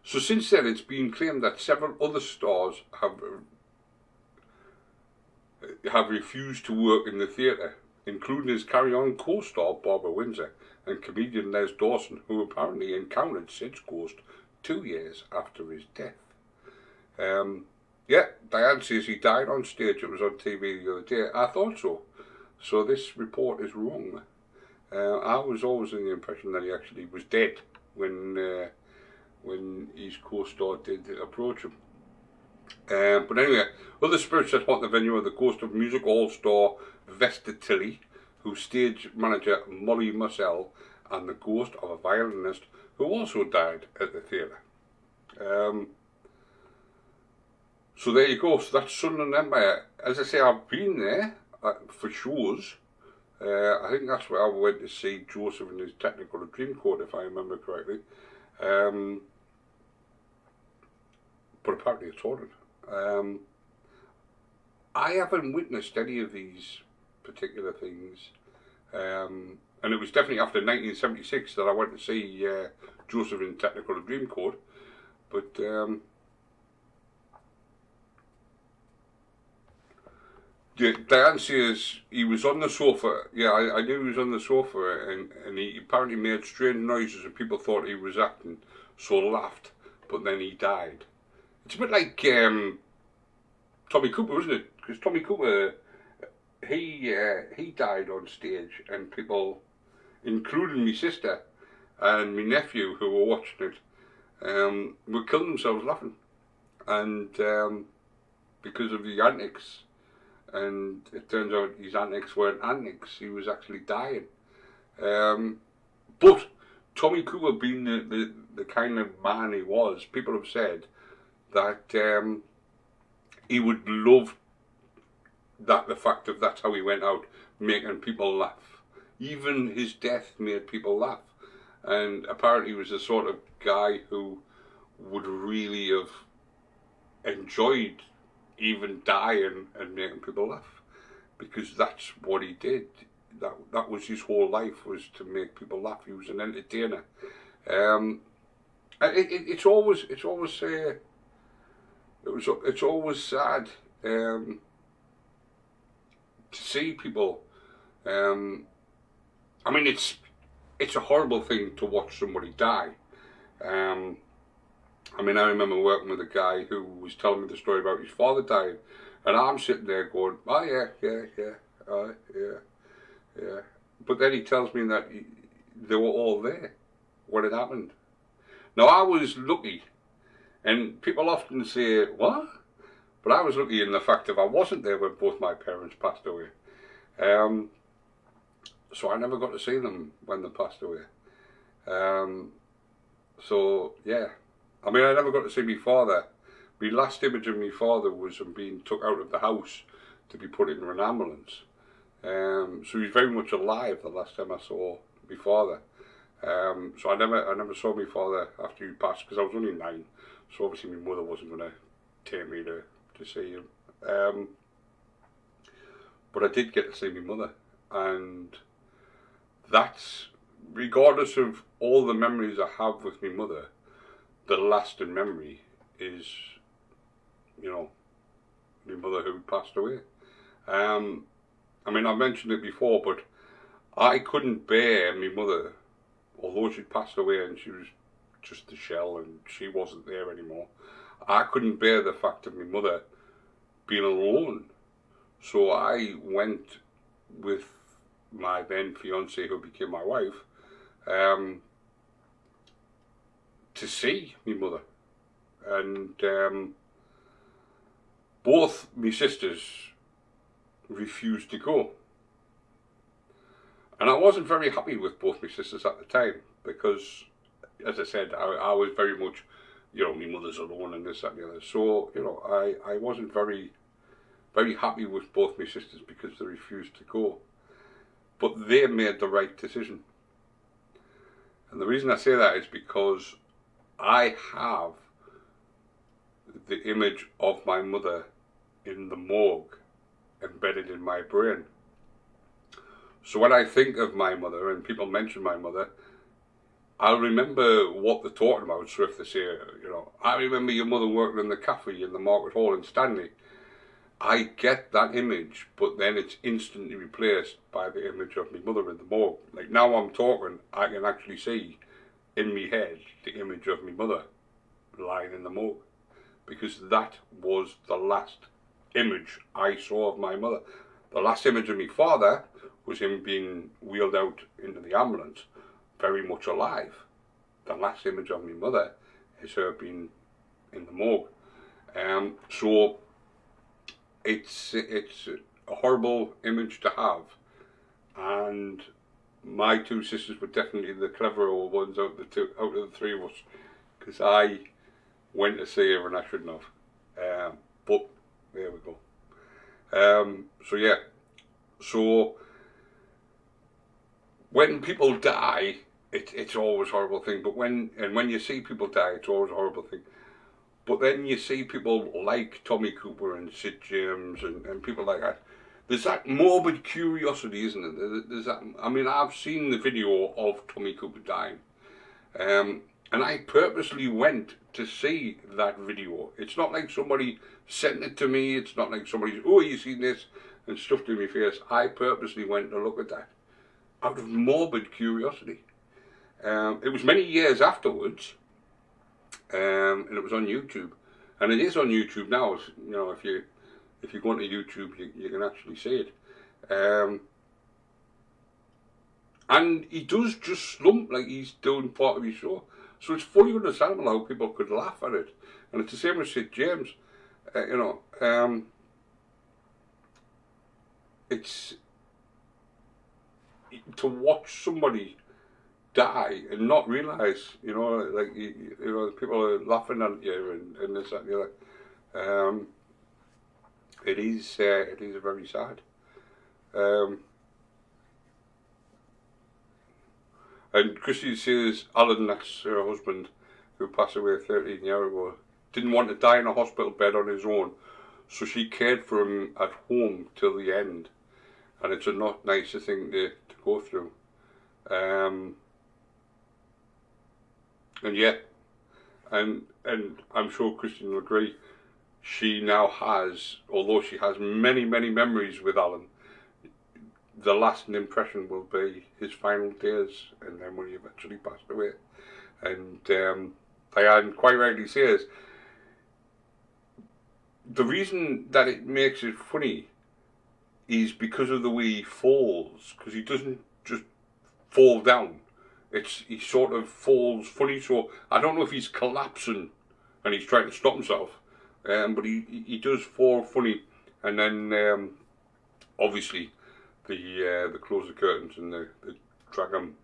So since then, it's been claimed that several other stars have refused to work in the theatre, including his Carry On co-star Barbara Windsor and comedian Les Dawson, who apparently encountered Sid's ghost 2 years after his death. Yeah, Diane says he died on stage. It was on TV the other day. I thought so. So this report is wrong. I was always in the impression that he actually was dead when his co-star did approach him. But anyway, other spirits that haunt the venue are the ghost of music all-star Vesta Tilley, whose stage manager Molly Mussell, and the ghost of a violinist who also died at the theatre. So there you go. So that's Sunderland Empire. As I say, I've been there for shows. I think that's where I went to see Joseph and his Technicolor Dreamcoat, if I remember correctly. But apparently it's haunted. I haven't witnessed any of these particular things, and it was definitely after 1976 that I went to see Joseph in Technicolor Dreamcoat. But Diane says he was on the sofa. Yeah, I knew he was on the sofa, and he apparently made strange noises, and people thought he was acting, so laughed. But then he died. It's a bit like Tommy Cooper, isn't it? Because Tommy Cooper, he died on stage, and people, including my sister and my nephew who were watching it, were killing themselves laughing, and because of the antics. And it turns out his antics weren't antics; he was actually dying. But Tommy Cooper, being the kind of man he was, people have said that he would love the fact that that's how he went out, making people laugh. Even his death made people laugh, and apparently he was the sort of guy who would really have enjoyed even dying and making people laugh, because that's what he did. That was his whole life, was to make people laugh. He was an entertainer. It's always sad to see people, I mean, it's a horrible thing to watch somebody die. I mean, I remember working with a guy who was telling me the story about his father dying, and I'm sitting there going, oh yeah. But then he tells me that they were all there when it happened. Now, I was lucky, and people often say, what? But I was lucky in the fact that I wasn't there when both my parents passed away. So I never got to see them when they passed away. So, yeah. I mean, I never got to see my father. My last image of my father was him being took out of the house to be put into an ambulance. So he was very much alive the last time I saw my father. So I never saw my father after he passed, because I was only 9. So obviously my mother wasn't going to take me to see him. But I did get to see my mother, and that's, regardless of all the memories I have with my mother, the lasting memory is, you know, my mother who passed away. I mean, I mentioned it before, but I couldn't bear my mother, although she'd passed away and she was just a shell and she wasn't there anymore. I couldn't bear the fact of my mother being alone. So I went with my then fiancée, who became my wife, to see my mother. And both my sisters refused to go. And I wasn't very happy with both my sisters at the time, because, as I said, I was very much, you know, my mother's alone and this, that and the other. So, you know, I wasn't very happy with both my sisters because they refused to go. But they made the right decision. And the reason I say that is because I have the image of my mother in the morgue embedded in my brain. So when I think of my mother and people mention my mother, I'll remember what they're talking about. So if they say, you know, I remember your mother working in the cafe in the Market Hall in Stanley, I get that image, but then it's instantly replaced by the image of my mother in the morgue. Like now I'm talking, I can actually see in my head the image of my mother lying in the morgue, because that was the last image I saw of my mother. The last image of my father was him being wheeled out into the ambulance, very much alive. The last image of my mother is her being in the morgue. So it's a horrible image to have, and my two sisters were definitely the cleverer ones out of the three of us, because I went to see her and I shouldn't have. But there we go. So yeah, so when people die, it's always a horrible thing. But when you see people die, it's always a horrible thing. But then you see people like Tommy Cooper and Sid James and people like that. There's that morbid curiosity, isn't it? There's that. I mean, I've seen the video of Tommy Cooper dying, and I purposely went to see that video. It's not like somebody sent it to me. It's not like somebody, oh, you seen this, and stuffed it in my face. I purposely went to look at that out of morbid curiosity. It was many years afterwards, and it was on YouTube, and it is on YouTube now. You know, if you go onto YouTube, you can actually see it. And he does just slump like he's doing part of his show. So it's fully understandable how people could laugh at it. And it's the same with Sid James. You know, it's to watch somebody die and not realise, you know, like, you know, people are laughing at you and this, that, and the other. It is very sad. And Christine says Alan, that's her husband, who passed away 13 years ago, didn't want to die in a hospital bed on his own, so she cared for him at home till the end. And it's a not nice thing to go through. And yeah, and I'm sure Christine will agree, she now has, although she has many, many memories with Alan, the lasting impression will be his final days, and then when he eventually passed away. And Diane quite rightly says, the reason that it makes it funny is because of the way he falls, because he doesn't just fall down. He sort of falls funny, so I don't know if he's collapsing and he's trying to stop himself, but he does fall funny, and then obviously they close the curtains and they drag him,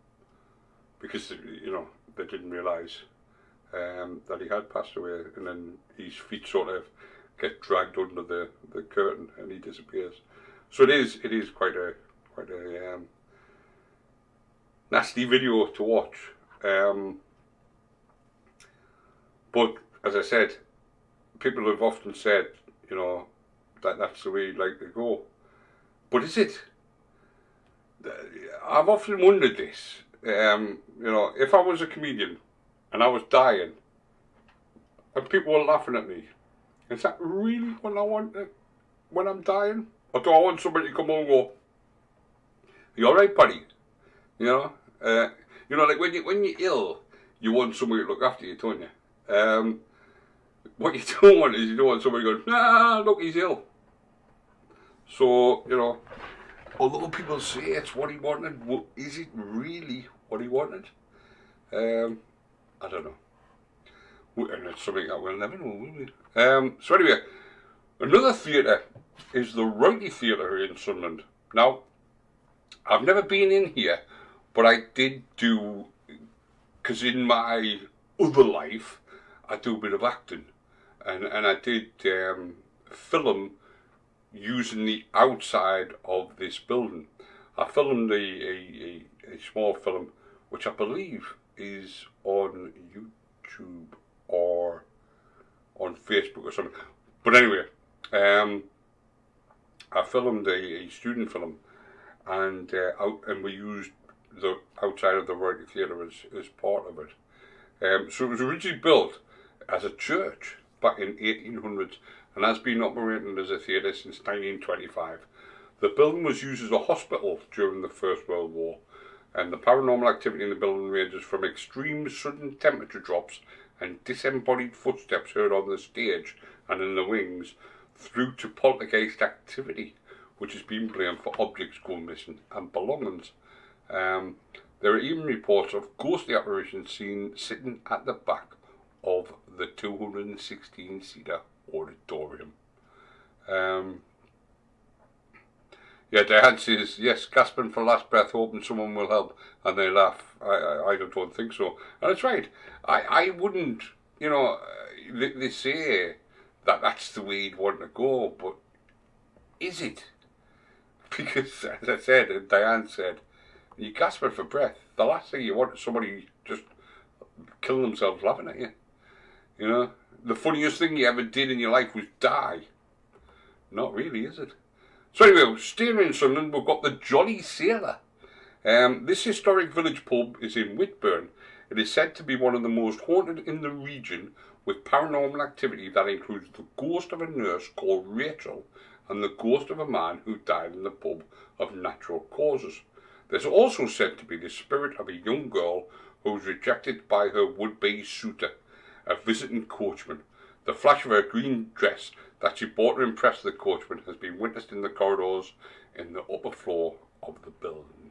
because they didn't realise that he had passed away, and then his feet sort of get dragged under the curtain and he disappears. So it is quite a nasty video to watch. But as I said, people have often said, that that's the way you'd like to go. But is it? I've often wondered this. If I was a comedian and I was dying and people were laughing at me, is that really what I want when I'm dying? Or do I want somebody to come home and go, "You alright, Paddy?" Like when you're ill, you want somebody to look after you, don't you? What you don't want is you don't want somebody going, "Nah, look, he's ill." So, although people say it's what he wanted, is it really what he wanted? I don't know. And it's something that we'll never know, will we? So anyway, another theatre is the Rowley Theatre in Sunderland. Now, I've never been in here, but I did do, because in my other life, I do a bit of acting. And I did film using the outside of this building. I filmed a small film, which I believe is on YouTube or on Facebook or something. But anyway, I filmed a student film, and we used the outside of the Rowley Theatre as part of it. So it was originally built as a church back in 1800s and has been operating as a theatre since 1925. The building was used as a hospital during the First World War, and the paranormal activity in the building ranges from extreme sudden temperature drops and disembodied footsteps heard on the stage and in the wings, through to poltergeist activity, which has been blamed for objects going missing and belongings. There are even reports of ghostly apparitions seen sitting at the back of the 216-seater auditorium. Diane says, yes, gasping for last breath, hoping someone will help, and they laugh. I don't think so. And that's right. I wouldn't, they say that that's the way you'd want to go, but is it? Because, as I said, and Diane said, you're gasping for breath. The last thing you want is somebody just killing themselves laughing at you. The funniest thing you ever did in your life was die. Not really, is it? So anyway, staying in Sunderland, we've got the Jolly Sailor. This historic village pub is in Whitburn. It is said to be one of the most haunted in the region, with paranormal activity that includes the ghost of a nurse called Rachel and the ghost of a man who died in the pub of natural causes. There's also said to be the spirit of a young girl who was rejected by her would-be suitor, a visiting coachman. The flash of her green dress that she bought to impress the coachman has been witnessed in the corridors in the upper floor of the building.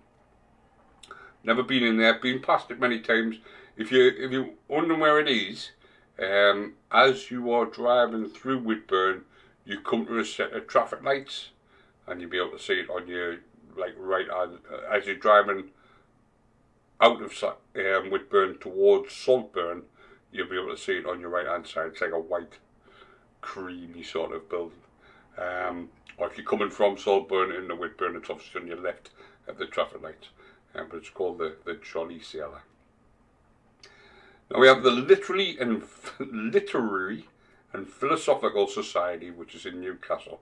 Never been in there, been past it many times. If you wonder where it is, as you are driving through Whitburn, you come to a set of traffic lights, and you'll be able to see it on your right hand as you're driving out of Whitburn towards Saltburn. You'll be able to see it on your right hand side. It's like a white, creamy sort of building. Or if you're coming from Saltburn into Whitburn, it's obviously on your left at the traffic lights. But it's called the Jolly Sailor. Now we have the Literary and Philosophical Society, which is in Newcastle.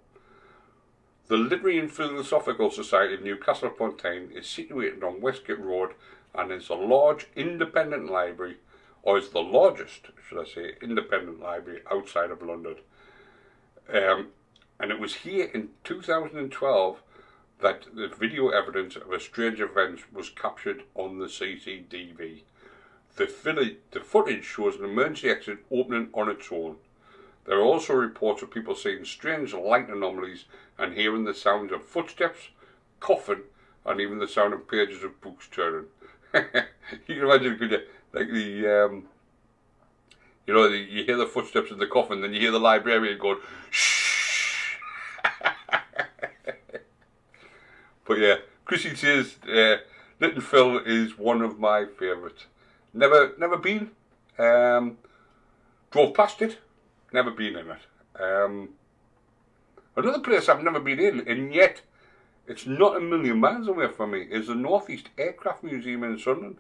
The Literary and Philosophical Society of Newcastle upon Tyne is situated on Westgate Road and is a large independent library, or is the largest, should I say, independent library outside of London. And it was here in 2012 that the video evidence of a strange event was captured on the CCTV. The footage shows an emergency exit opening on its own. There are also reports of people seeing strange light anomalies and hearing the sounds of footsteps, coughing, and even the sound of pages of books turning. You can imagine, could you, like the, you hear the footsteps in the coffin, then you hear the librarian going, shh. But yeah, Chrissy says, Little Phil is one of my favourites. Never been. Drove past it. Never been in it. Another place I've never been in, and yet it's not a million miles away from me, is the North East Aircraft Museum in Sunderland.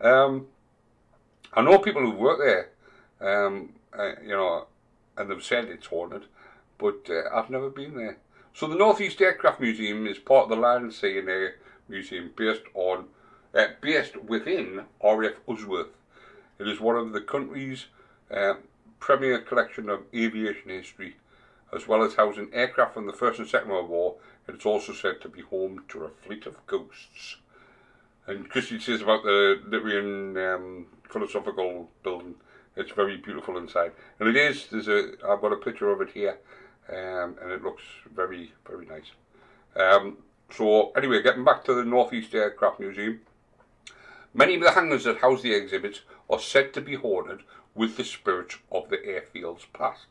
I know people who work there, and they've said it's haunted, but I've never been there. So the North East Aircraft Museum is part of the Land, Sea and Air Museum based within RAF Usworth. It is one of the country's premier collection of aviation history, as well as housing aircraft from the First and Second World War. It's also said to be home to a fleet of ghosts. And Christy says about the Lithuanian philosophical building, it's very beautiful inside. And it is, I've got a picture of it here, and it looks very, very nice. So anyway, getting back to the North East Aircraft Museum, many of the hangars that house the exhibits are said to be haunted with the spirits of the airfield's past,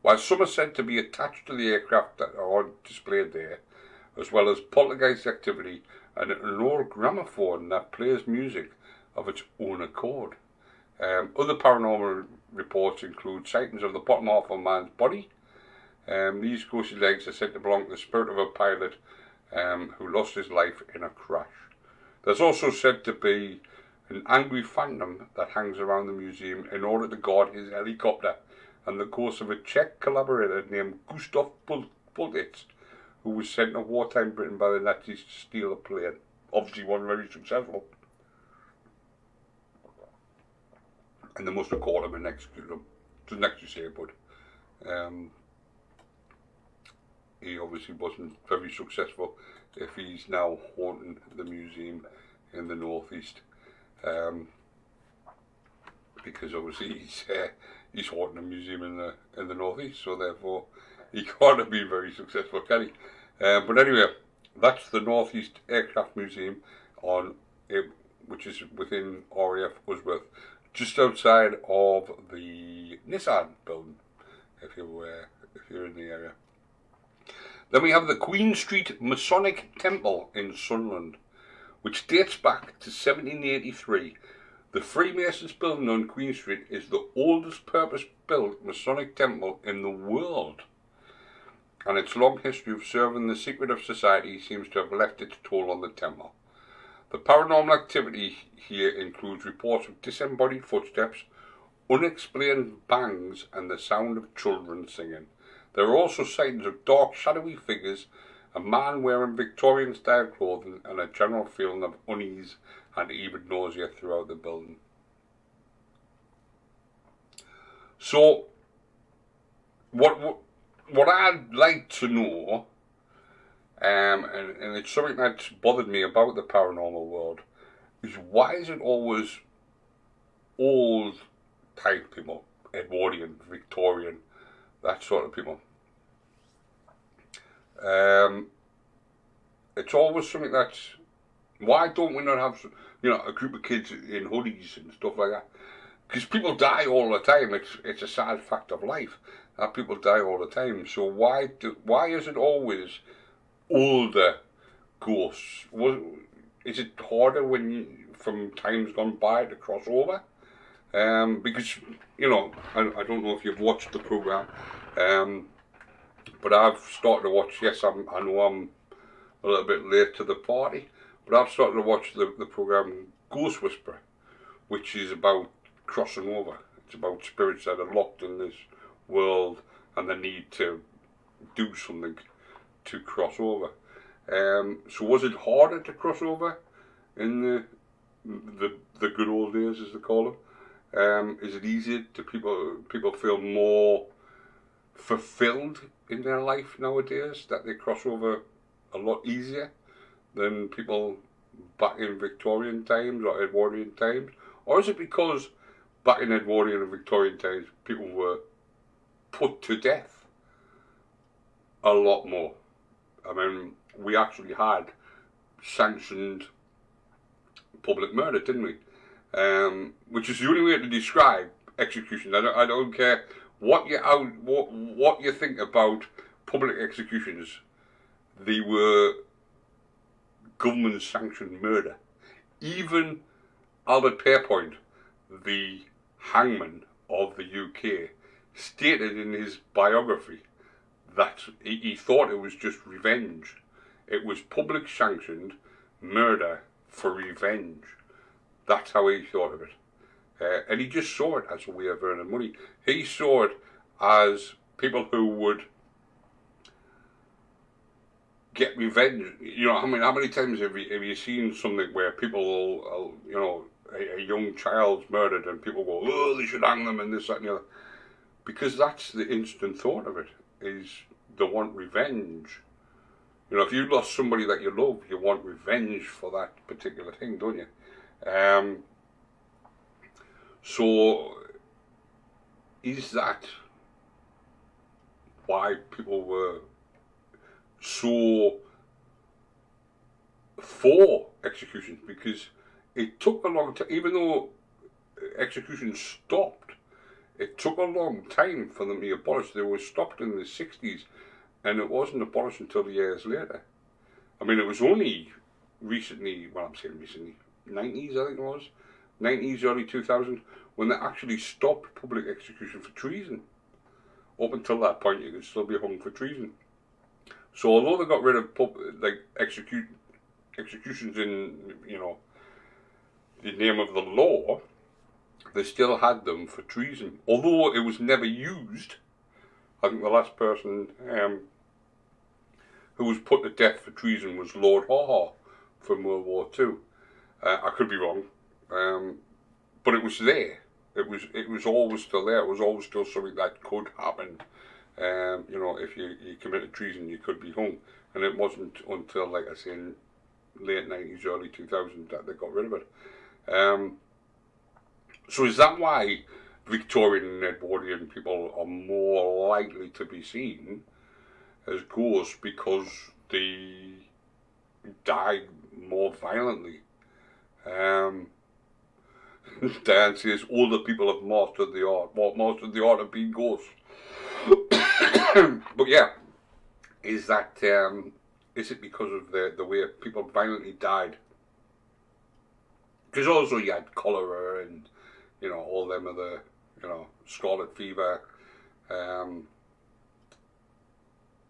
while some are said to be attached to the aircraft that are displayed there, as well as poltergeist activity and an old gramophone that plays music of its own accord. Other paranormal reports include sightings of the bottom half of a man's body. These ghostly legs are said to belong to the spirit of a pilot who lost his life in a crash. There's also said to be an angry phantom that hangs around the museum in order to guard his helicopter, and the ghost of a Czech collaborator named Gustav Bultitz, who was sent to wartime Britain by the Nazis to steal a plane. Obviously wasn't very successful. And they must have caught him and executed him. Doesn't actually say, but he obviously wasn't very successful if he's now haunting the museum in the northeast. Because obviously he's haunting a museum in the northeast, so therefore he can't have been very successful, can he? But anyway, that's the Northeast Aircraft Museum which is within RAF Usworth, just outside of the Nissan building, if you're in the area. Then we have the Queen Street Masonic Temple in Sunderland, which dates back to 1783. The Freemasons building on Queen Street is the oldest purpose-built Masonic temple in the world, and its long history of serving the secret of society seems to have left its toll on the temple. The paranormal activity here includes reports of disembodied footsteps, unexplained bangs, and the sound of children singing. There are also sightings of dark, shadowy figures, a man wearing Victorian-style clothing, and a general feeling of unease and even nausea throughout the building. So, what I'd like to know, and it's something that's bothered me about the paranormal world, is why is it always old type people, Edwardian, Victorian, that sort of people? It's always something that's, why don't we not have, a group of kids in hoodies and stuff like that? Because people die all the time. It's a sad fact of life that people die all the time. So why is it always older ghosts? Is it harder from times gone by to cross over? Because I don't know if you've watched the program, but I've started to watch. Yes, I know I'm a little bit late to the party, but I've started to watch the program Ghost Whisperer, which is about crossing over. It's about spirits that are locked in this world and the need to do something to cross over. So was it harder to cross over in the good old days, as they call them? Is it easier to people feel more fulfilled in their life nowadays that they cross over a lot easier than people back in Victorian times or Edwardian times? Or is it because back in Edwardian and Victorian times people were put to death a lot more? I mean, we actually had sanctioned public murder, didn't we? Which is the only way to describe execution. I don't care what you think about public executions. They were government-sanctioned murder. Even Albert Pierpoint, the hangman of the UK, stated in his biography that he thought it was just revenge. It was public-sanctioned murder for revenge. That's how he thought of it. And he just saw it as a way of earning money. He saw it as people who would get revenge. You know, how many times have you seen something where people, you know, a young child's murdered and people go, oh, they should hang them and this, that and the other. Because that's the instant thought of it, is they want revenge. You know, if you lost somebody that you love, you want revenge for that particular thing, don't you? So, is that why people were so for executions? Because it took a long time, even though executions stopped, it took a long time for them to be abolished. They were stopped in the 60s, and it wasn't abolished until years later. I mean, it was only recently, well, I'm saying recently, 90s I think it was, 90s, early 2000s, when they actually stopped public execution for treason. Up until that point, you could still be hung for treason. So although they got rid of executions in, you know, the name of the law, they still had them for treason. Although it was never used. I think the last person who was put to death for treason was Lord Haw from World War II. I could be wrong, but it was there. It was always still there. It was always still something that could happen. You know, if you committed treason, you could be hung. And it wasn't until, like I say, in late 90s, early 2000s that they got rid of it. So is that why Victorian and Edwardian people are more likely to be seen as ghosts, because they died more violently? Diane says older people have mastered the art. Well, mastered the art of being ghosts. But yeah, is that is it because of the way people violently died? Because also you had cholera and, you know, all them other, you know, scarlet fever,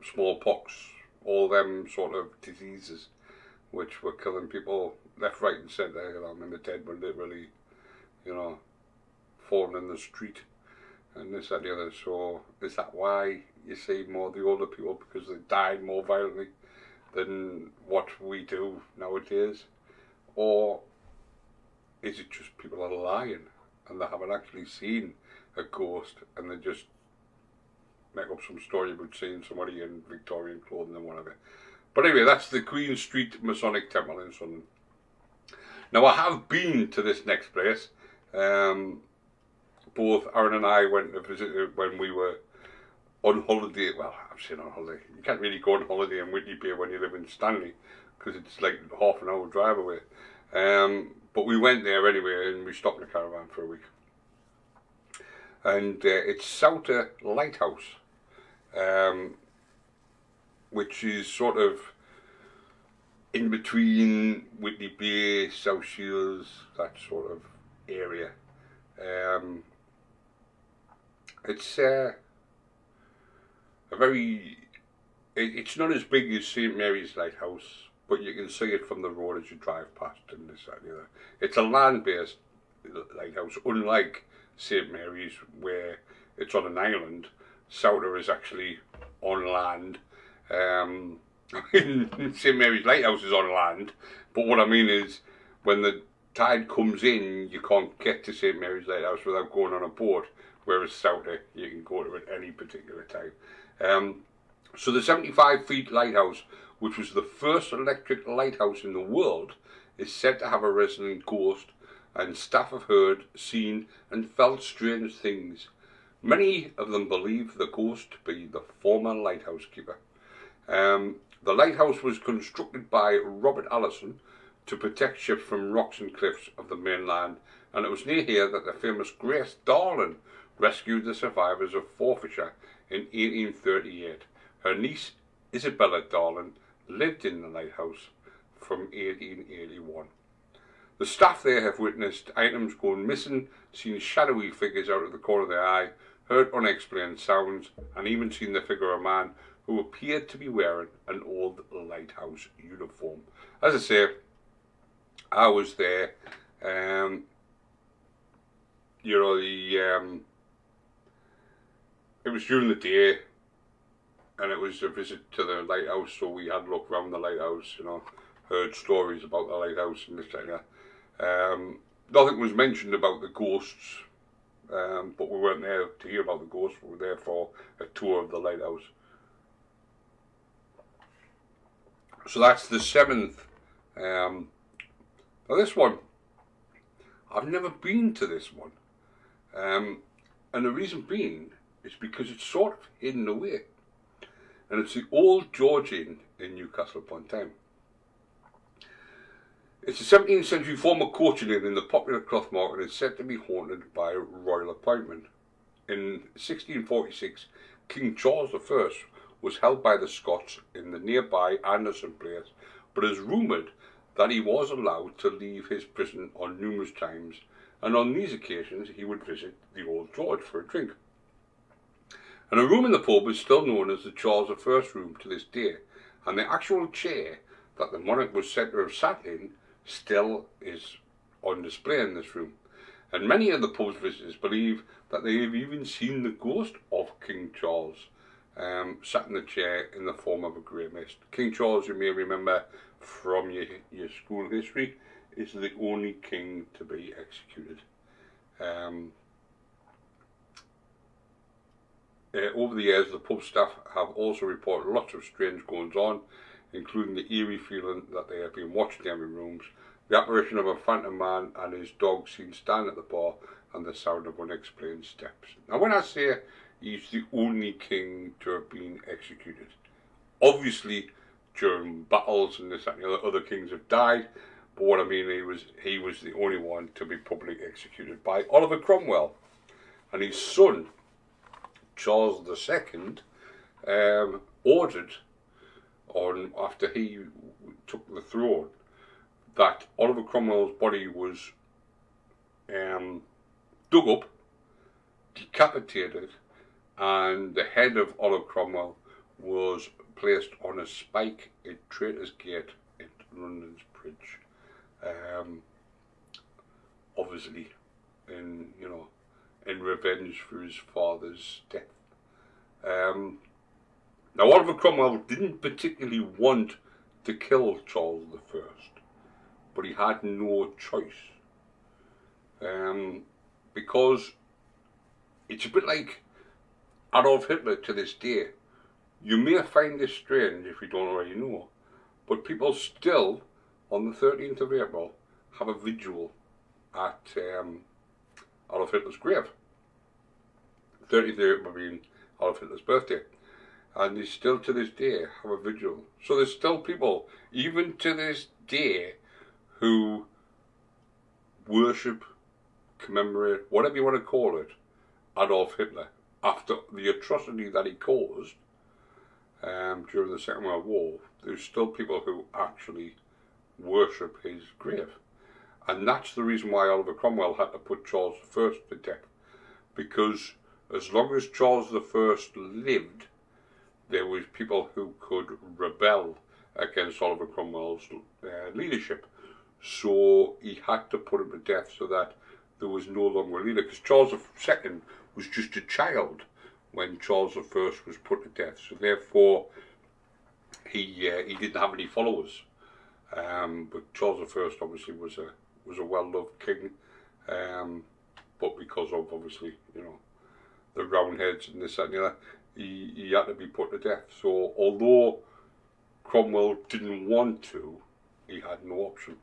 smallpox, all them sort of diseases which were killing people left, right and centre. You know, I mean, the dead were literally, you know, falling in the street and this, that, the other. So is that why you see more of the older people, because they died more violently than what we do nowadays? Or is it just people are lying and they haven't actually seen a ghost and they just make up some story about seeing somebody in Victorian clothing and whatever? But anyway, that's the Queen Street Masonic Temple in Sunderland. Now, I have been to this next place. Both Aaron and I went to visit it when we were on holiday. Well, I'm saying on holiday. You can't really go on holiday in Whitney Bay when you live in Stanley, because it's like half an hour drive away. But we went there anyway, and we stopped in the caravan for a week. And it's Souter Lighthouse, which is sort of in between Whitney Bay, South Shields, that sort of area. It's a very, it's not as big as St. Mary's Lighthouse, but you can see it from the road as you drive past and this, that and the other. It's a land-based lighthouse, unlike St. Mary's where it's on an island. Souter is actually on land. St. Mary's Lighthouse is on land, but what I mean is when the tide comes in, you can't get to St. Mary's Lighthouse without going on a boat, whereas Souter, you can go to it any particular time. So the 75 feet lighthouse which was the first electric lighthouse in the world, is said to have a resident ghost, and staff have heard, seen, and felt strange things. Many of them believe the ghost to be the former lighthouse keeper. The lighthouse was constructed by Robert Allison to protect ships from rocks and cliffs of the mainland, and it was near here that the famous Grace Darling rescued the survivors of Forfarshire in 1838. Her niece, Isabella Darling, lived in the lighthouse from 1881. The staff there have witnessed items going missing, seen shadowy figures out of the corner of their eye, heard unexplained sounds, and even seen the figure of a man who appeared to be wearing an old lighthouse uniform. As I say, I was there. It was during the day, and it was a visit to the lighthouse, so we had a look around the lighthouse, heard stories about the lighthouse and this and that. Nothing was mentioned about the ghosts, but we weren't there to hear about the ghosts. We were there for a tour of the lighthouse. So that's the 7th. Now this one, I've never been to this one. And the reason being is because it's sort of hidden away. And it's the Old George Inn in Newcastle upon Tyne. It's a 17th century former coaching inn in the popular cloth market and is said to be haunted by royal appointment. In 1646, King Charles I was held by the Scots in the nearby Anderson Place, but it is rumoured that he was allowed to leave his prison on numerous times, and on these occasions he would visit the Old George for a drink. And a room in the pub is still known as the Charles I room to this day, and the actual chair that the monarch was said to have sat in still is on display in this room. And many of the pub's visitors believe that they have even seen the ghost of King Charles sat in the chair in the form of a grey mist. King Charles, you may remember from your school history, is the only king to be executed. Over the years, the pub staff have also reported lots of strange goings on, including the eerie feeling that they have been watched in every rooms, the apparition of a phantom man and his dog seen standing at the bar, and the sound of unexplained steps. Now when I say he's the only king to have been executed, obviously during battles and this and the other kings have died, but what I mean, he was the only one to be publicly executed by Oliver Cromwell. And his son, Charles II, ordered, after he took the throne, that Oliver Cromwell's body was dug up, decapitated, and the head of Oliver Cromwell was placed on a spike at Traitors Gate at London's Bridge. Obviously, in revenge for his father's death. Now, Oliver Cromwell didn't particularly want to kill Charles I, but he had no choice. Because it's a bit like Adolf Hitler to this day. You may find this strange if you don't already know, but people still, on the 13th of April, have a vigil at Adolf Hitler's grave. 30th of April being Adolf Hitler's birthday. And they still to this day have a vigil. So there's still people, even to this day, who worship, commemorate, whatever you want to call it, Adolf Hitler, after the atrocity that he caused during the Second World War. There's still people who actually worship his grave. And that's the reason why Oliver Cromwell had to put Charles I to death. Because as long as Charles I lived, there was people who could rebel against Oliver Cromwell's leadership. So he had to put him to death so that there was no longer a leader. Because Charles II was just a child when Charles I was put to death. So therefore, he didn't have any followers. But Charles I obviously was a well-loved king. But because of obviously the Roundheads and this and the other, he had to be put to death. So although Cromwell didn't want to, he had no option.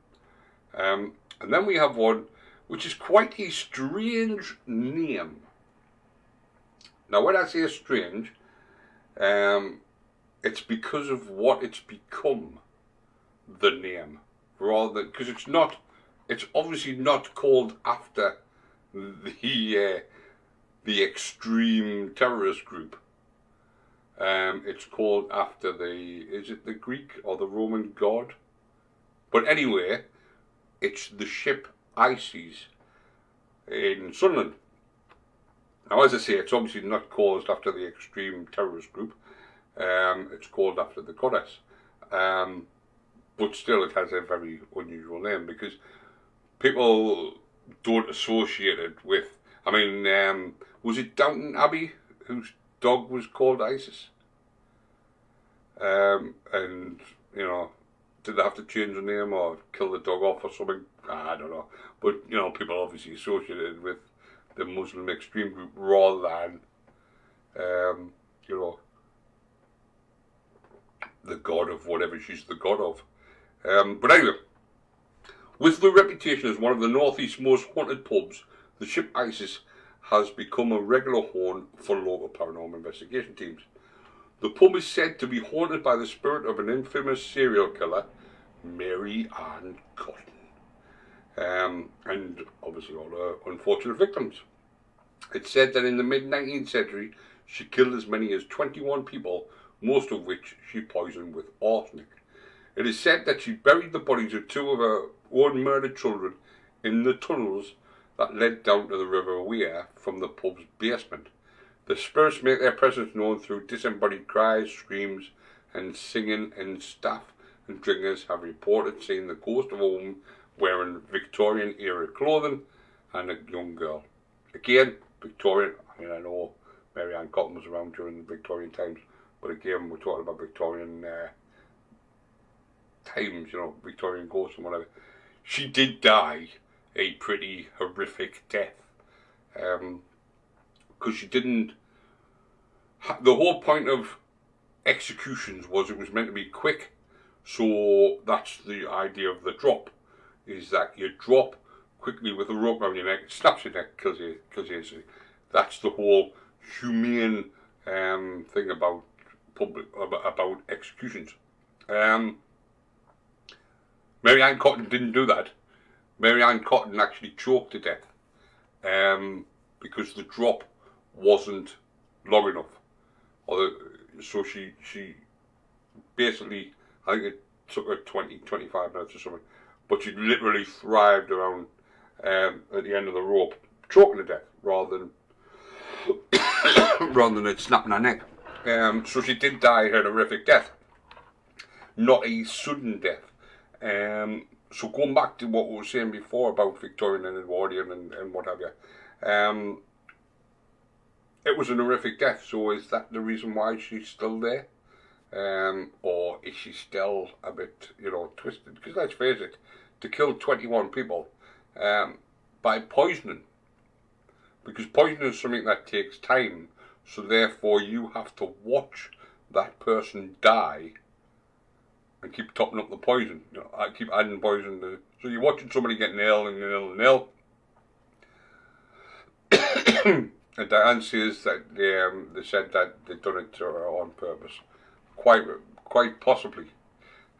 And then we have one which is quite a strange name. Now, when I say strange, it's because of what it's become, the name, rather than, because it's obviously not called after the extreme terrorist group. It's called after is it the Greek or the Roman god? But anyway, it's the ship Isis in Sunderland. Now, as I say, it's obviously not called after the extreme terrorist group. It's called after the goddess. But still, it has a very unusual name because people don't associate it with... I mean, was it Downton Abbey whose dog was called Isis? And, you know, did they have to change the name or kill the dog off or something? I don't know. But, you know, people obviously associated it with the Muslim extreme group rather than, you know, the god of whatever she's the god of. But anyway, with the reputation as one of the Northeast's most haunted pubs, the ship Isis has become a regular haunt for local paranormal investigation teams. The pub is said to be haunted by the spirit of an infamous serial killer, Mary Ann Cotton. And obviously all her unfortunate victims. It's said that in the mid-19th century, she killed as many as 21 people, most of which she poisoned with arsenic. It is said that she buried the bodies of two of her own murdered children in the tunnels that led down to the River Wear from the pub's basement. The spirits make their presence known through disembodied cries, screams, and singing, and staff and drinkers have reported seeing the ghost of a woman wearing Victorian-era clothing and a young girl. Again, Victorian, I mean, I know Mary Ann Cotton was around during the Victorian times, but again, we're talking about Victorian times, you know, Victorian ghosts and whatever. She did die a pretty horrific death. Because she didn't... The whole point of executions was it was meant to be quick, so that's the idea of the drop, is that you drop quickly with a rope around your neck, it snaps your neck, kills you instantly. That's the whole humane thing about about executions. Mary Ann Cotton didn't do that. Mary Ann Cotton actually choked to death because the drop wasn't long enough. So she basically, I think it took her 20-25 minutes or something, but she literally thrived around at the end of the rope, choking to death rather than it snapping her neck. So she did die a horrific death, not a sudden death. So going back to what we were saying before about Victorian and Edwardian and what have you, it was an horrific death. So is that the reason why she's still there? Or is she still a bit, you know, twisted? Because let's face it, to kill 21 people by poisoning, because poisoning is something that takes time, so therefore you have to watch that person die and keep topping up the poison. You know, I keep adding poison to, so you're watching somebody getting ill and ill and ill. And Diane says that they said that they'd done it to her on purpose, quite possibly,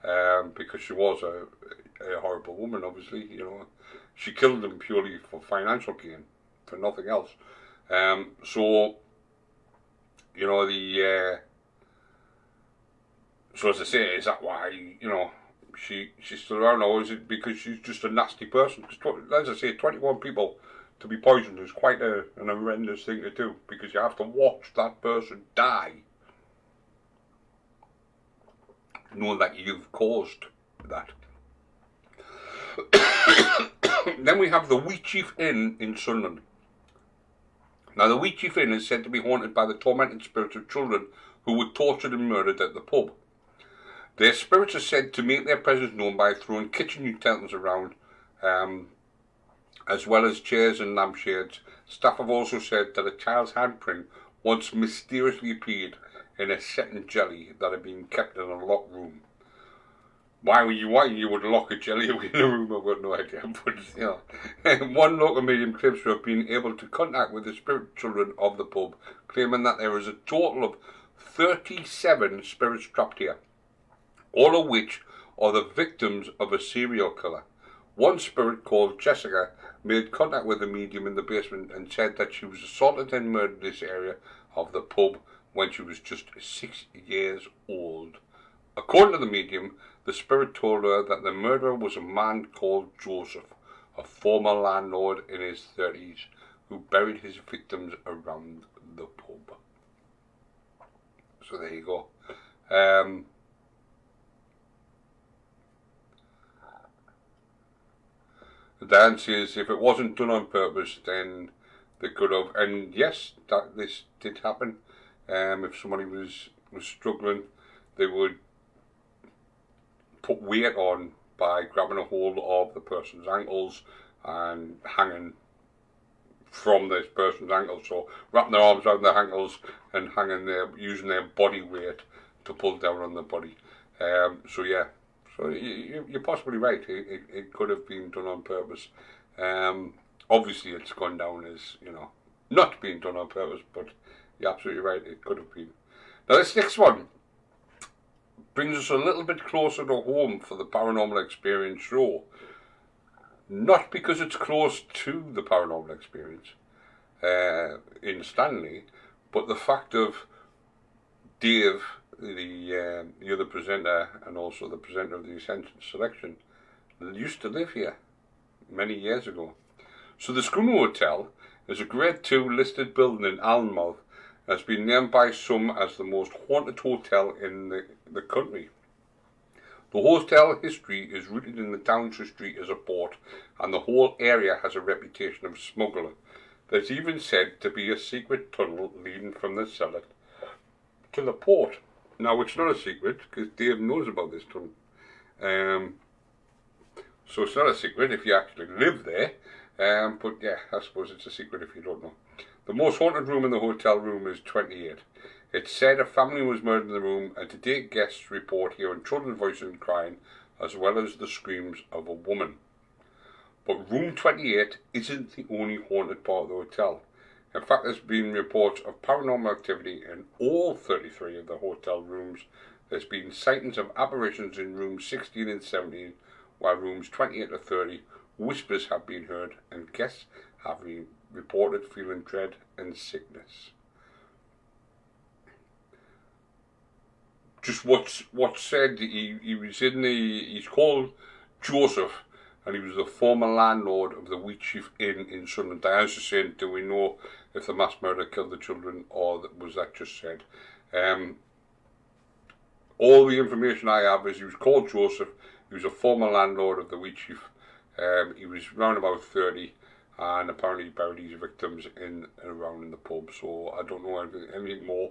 because she was a horrible woman. Obviously, you know, she killed them purely for financial gain, for nothing else. So, you know, so as I say, is that why, you know, she's still around, or is it because she's just a nasty person? Because, as I say, 21 people to be poisoned is quite an horrendous thing to do, because you have to watch that person die, knowing that you've caused that. Then we have the Wheatsheaf Inn in Sunderland. Now, the Wheatsheaf Inn is said to be haunted by the tormented spirits of children who were tortured and murdered at the pub. Their spirits are said to make their presence known by throwing kitchen utensils around, as well as chairs and lampshades. Staff have also said that a child's handprint once mysteriously appeared in a setting jelly that had been kept in a locked room. Why you would lock a jelly away in a room, I've got no idea. But, you know, one local medium claims to have been able to contact with the spirit children of the pub, claiming that there is a total of 37 spirits trapped here, all of which are the victims of a serial killer. One spirit, called Jessica, made contact with the medium in the basement and said that she was assaulted and murdered in this area of the pub when she was just 6 years old. According to the medium, the spirit told her that the murderer was a man called Joseph, a former landlord in his 30s, who buried his victims around the pub. So there you go. Dan says if it wasn't done on purpose, then they could have. And yes, this did happen. If somebody was struggling, they would put weight on by grabbing a hold of the person's ankles and hanging from this person's ankles. So wrapping their arms around their ankles and hanging there, using their body weight to pull down on the body. So yeah. So you're possibly right. It could have been done on purpose. Obviously, it's gone down as, you know, not being done on purpose, but you're absolutely right. It could have been. Now, this next one brings us a little bit closer to home for the Paranormal Experience show. Not because it's close to the Paranormal Experience in Stanley, but the fact of Dave, the other presenter and also the presenter of the Essential Selection, used to live here many years ago. So the Schooner Hotel is a Grade 2 listed building in Allenmouth and has been named by some as the most haunted hotel in the country. The hotel history is rooted in the Township Street as a port, and the whole area has a reputation of smuggling. There's even said to be a secret tunnel leading from the cellar to the port. Now, it's not a secret, because Dave knows about this tunnel. So it's not a secret if you actually live there. But yeah, I suppose it's a secret if you don't know. The most haunted room in the hotel room is 28. It's said a family was murdered in the room, and to date guests report hearing children's voices and crying, as well as the screams of a woman. But room 28 isn't the only haunted part of the hotel. In fact, there's been reports of paranormal activity in all 33 of the hotel rooms. There's been sightings of apparitions in rooms 16 and 17, while rooms 28 to 30, whispers have been heard, and guests have been reported feeling dread and sickness. Just what's said, he was in he's called Joseph, and he was the former landlord of the Wheatsheaf Inn in Sunderland. Diana's just saying, do we know if the mass murder killed the children, or was that just said? All the information I have is he was called Joseph, he was a former landlord of the Wheatsheaf. He was around about 30, and apparently buried his victims in and around in the pub. So I don't know anything more.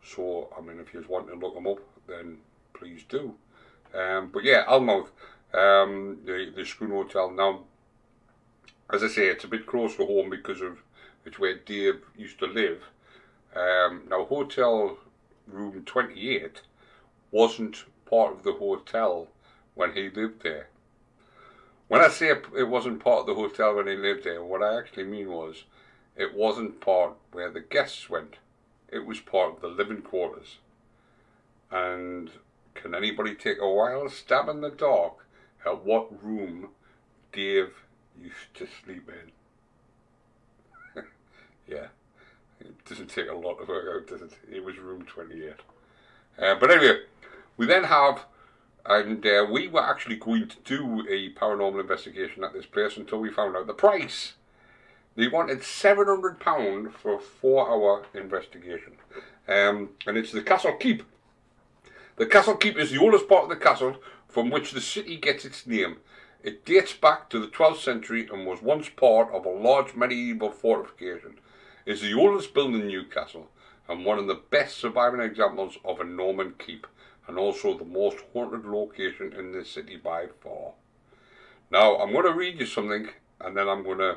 So, I mean, if you want to look him up, then please do. But yeah, Allenmouth, the Schooner Hotel. Now, as I say, it's a bit close to home because of it's where Dave used to live. Now, hotel room 28 wasn't part of the hotel when he lived there. When I say it wasn't part of the hotel when he lived there, what I actually mean was it wasn't part where the guests went. It was part of the living quarters. And can anybody take a wild stab in the dark at what room Dave used to sleep in? Yeah, it doesn't take a lot to work out, does it? It was room 28. But anyway, we then have, and we were actually going to do a paranormal investigation at this place until we found out the price. They wanted £700 for a 4-hour investigation. And it's the Castle Keep. The Castle Keep is the oldest part of the castle from which the city gets its name. It dates back to the 12th century and was once part of a large medieval fortification. It's the oldest building in Newcastle and one of the best surviving examples of a Norman keep, and also the most haunted location in the city by far. Now, I'm going to read you something, and then I'm going to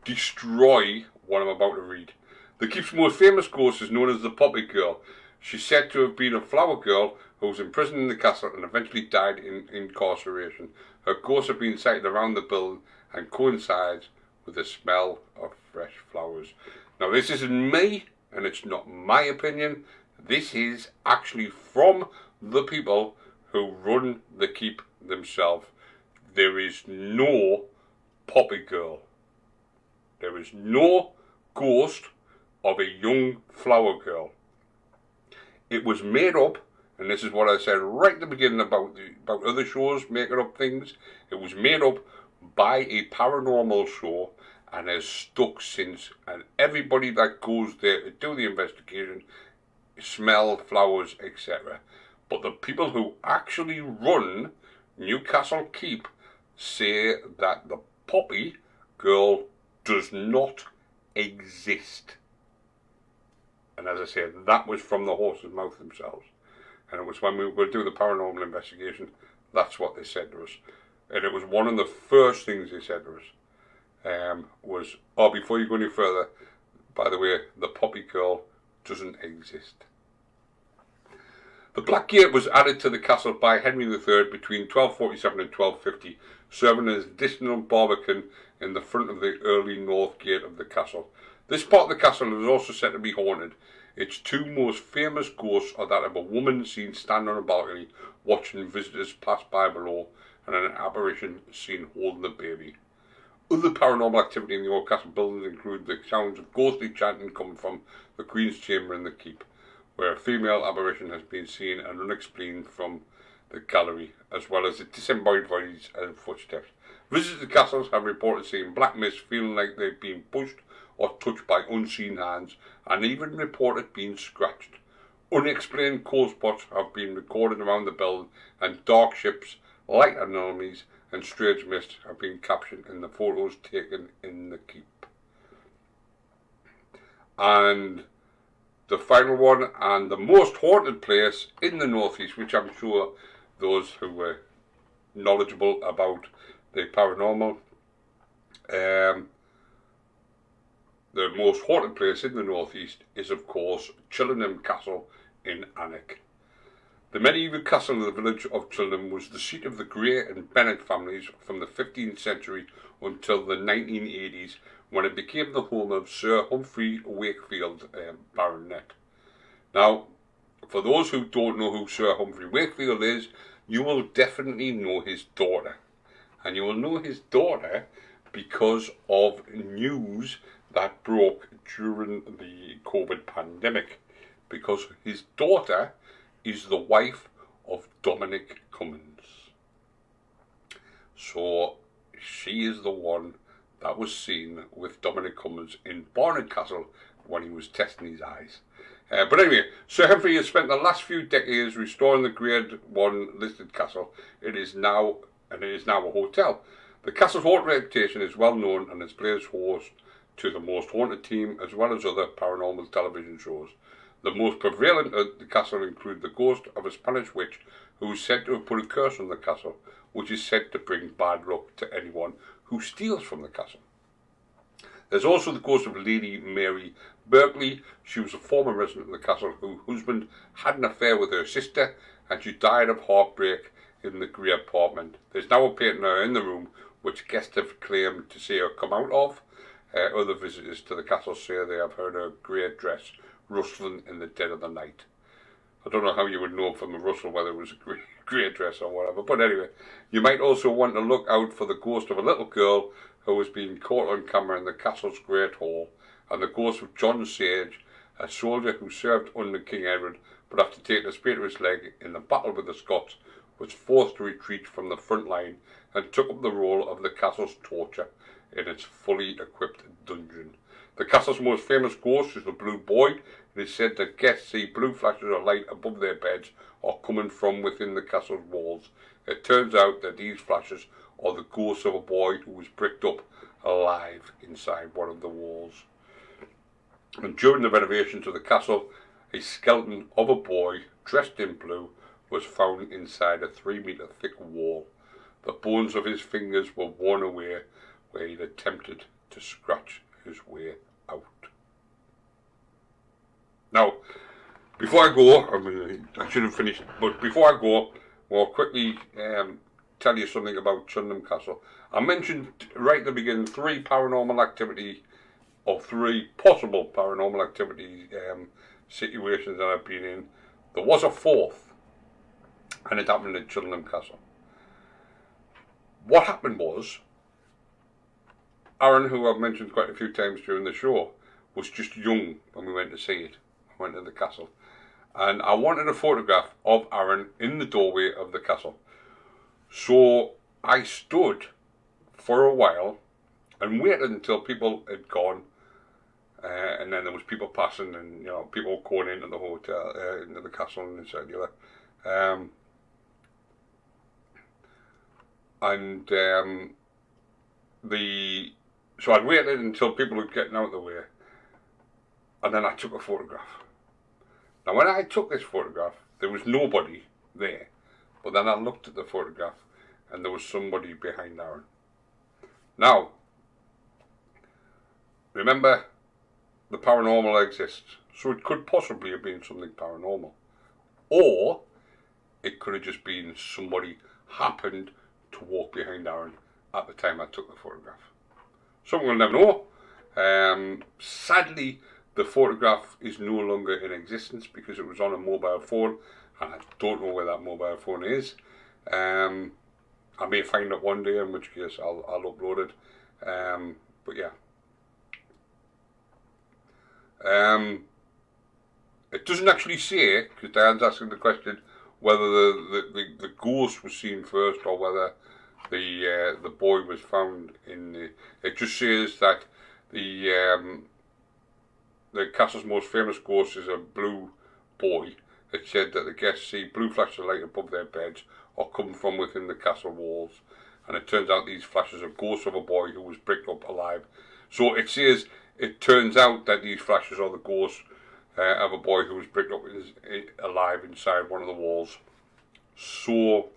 destroy what I'm about to read. The keep's most famous ghost is known as the Poppy Girl. She's said to have been a flower girl who was imprisoned in the castle and eventually died in incarceration. Her ghost has been sighted around the building and coincides with the smell of fresh flowers. Now, this isn't me, and it's not my opinion. This is actually from the people who run the keep themselves. There is no poppy girl. There is no ghost of a young flower girl. It was made up, and this is what I said right at the beginning about other shows making up things. It was made up by a paranormal show and has stuck since. And everybody that goes there to do the investigation smell flowers, etc. But the people who actually run Newcastle Keep say that the poppy girl does not exist. And as I said, that was from the horse's mouth themselves. And it was when we were doing the paranormal investigation, that's what they said to us. And it was one of the first things they said to us, was, oh, before you go any further, by the way, the poppy girl doesn't exist. The Black Gate was added to the castle by Henry III between 1247 and 1250, serving as additional barbican in the front of the early north gate of the castle. This part of the castle is also said to be haunted. Its two most famous ghosts are that of a woman seen standing on a balcony watching visitors pass by below, and an apparition seen holding a baby. Other paranormal activity in the old castle buildings include the sounds of ghostly chanting coming from the Queen's Chamber in the keep, where a female apparition has been seen and unexplained from the gallery, as well as the disembodied bodies and footsteps. Visitors to castles have reported seeing black mist, feeling like they've been pushed or touched by unseen hands, and even reported being scratched. Unexplained cold spots have been recorded around the building, and dark ships, light anomalies, and strange mist have been captured in the photos taken in the keep. And the final one, and the most haunted place in the northeast, which I'm sure those who were knowledgeable about the paranormal, the most haunted place in the northeast is, of course, Chillingham Castle in Alnwick. The medieval castle of the village of Chillingham was the seat of the Grey and Bennett families from the 15th century until the 1980s, when it became the home of Sir Humphrey Wakefield, Baronet. Now, for those who don't know who Sir Humphrey Wakefield is, you will definitely know his daughter. And you will know his daughter because of news that broke during the COVID pandemic, because his daughter is the wife of Dominic Cummins. So she is the one that was seen with Dominic Cummins in Barnard Castle when he was testing his eyes. But anyway, Sir Humphrey has spent the last few decades restoring the Grade 1 listed castle. It is now a hotel. The castle's haunted reputation is well known and has played host to the Most Haunted team as well as other paranormal television shows. The most prevalent at the castle include the ghost of a Spanish witch who is said to have put a curse on the castle, which is said to bring bad luck to anyone who steals from the castle. There's also the ghost of Lady Mary Berkeley. She was a former resident of the castle whose husband had an affair with her sister, and she died of heartbreak in the grey apartment. There's now a painting of her in the room, which guests have claimed to see her come out of. Other visitors to the castle say they have heard her grey dress rustling in the dead of the night. I don't know how you would know from the rustle whether it was a grey dress or whatever, but anyway, you might also want to look out for the ghost of a little girl who was being caught on camera in the castle's great hall, and the ghost of John Sage, a soldier who served under King Edward, but after taking a spear to his leg in the battle with the Scots, was forced to retreat from the front line and took up the role of the castle's torture in its fully equipped dungeon. The castle's most famous ghost is the Blue Boy. It is said that guests see blue flashes of light above their beds or coming from within the castle's walls. It turns out that these flashes are the ghosts of a boy who was bricked up alive inside one of the walls. And during the renovations of the castle, a skeleton of a boy dressed in blue was found inside a 3-metre thick wall. The bones of his fingers were worn away where he'd attempted to scratch his way out. Now, Before I go, I mean, I should have finished, but before I go, I'll quickly tell you something about Chunham Castle. I mentioned right at the beginning 3 paranormal activity, or 3 possible paranormal activity situations that I've been in. There was a 4th, and it happened at Chunham Castle. What happened was, Aaron, who I've mentioned quite a few times during the show, was just young when we went to see it. I went to the castle. And I wanted a photograph of Aaron in the doorway of the castle. So I stood for a while and waited until people had gone. And then there was people passing, and you know, people going into the hotel, into the castle and this and the other. So I'd waited until people were getting out of the way, and then I took a photograph. Now when I took this photograph, there was nobody there, but then I looked at the photograph and there was somebody behind Aaron. Now, remember, the paranormal exists, so it could possibly have been something paranormal, or it could have just been somebody happened to walk behind Aaron at the time I took the photograph. Someone will never know. Sadly, the photograph is no longer in existence because it was on a mobile phone, and I don't know where that mobile phone is. I may find it one day, in which case I'll upload it. But yeah. It doesn't actually say, because Diane's asking the question, whether the ghost was seen first or whether the boy was found in the... It just says that the castle's most famous ghost is a blue boy. It said that the guests see blue flashes of light above their beds or come from within the castle walls. And it turns out these flashes are ghosts of a boy who was bricked up alive. So it says it turns out that these flashes are the ghosts of a boy who was bricked up alive inside one of the walls. So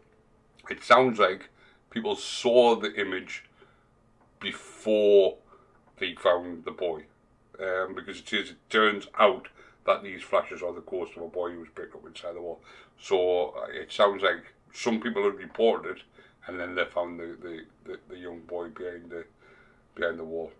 it sounds like people saw the image before they found the boy. Because it says it turns out that these flashes are the ghost of a boy who was bricked up inside the wall. So it sounds like some people had reported it, and then they found the young boy behind the wall.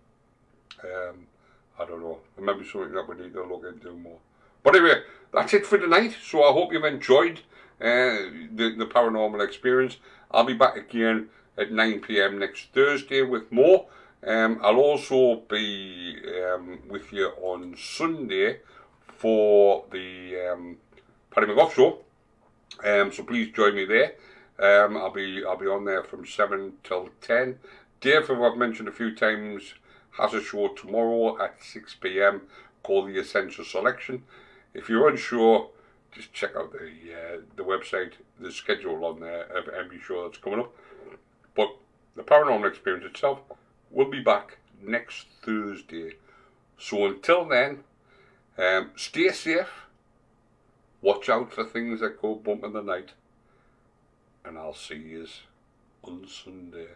I don't know. It might be something that we need to look into more. But anyway, that's it for tonight. So I hope you've enjoyed the paranormal experience. I'll be back again at 9 PM next Thursday with more. I'll also be with you on Sunday for the Paddy McGough show. So please join me there. I'll be on there from 7 till 10. Dave, who I've mentioned a few times, has a show tomorrow at 6 PM called The Essential Selection. If you're unsure, just check out the website, the schedule on there of every show that's coming up. But the paranormal experience itself will be back next Thursday. So until then, stay safe, watch out for things that go bump in the night, and I'll see you on Sunday.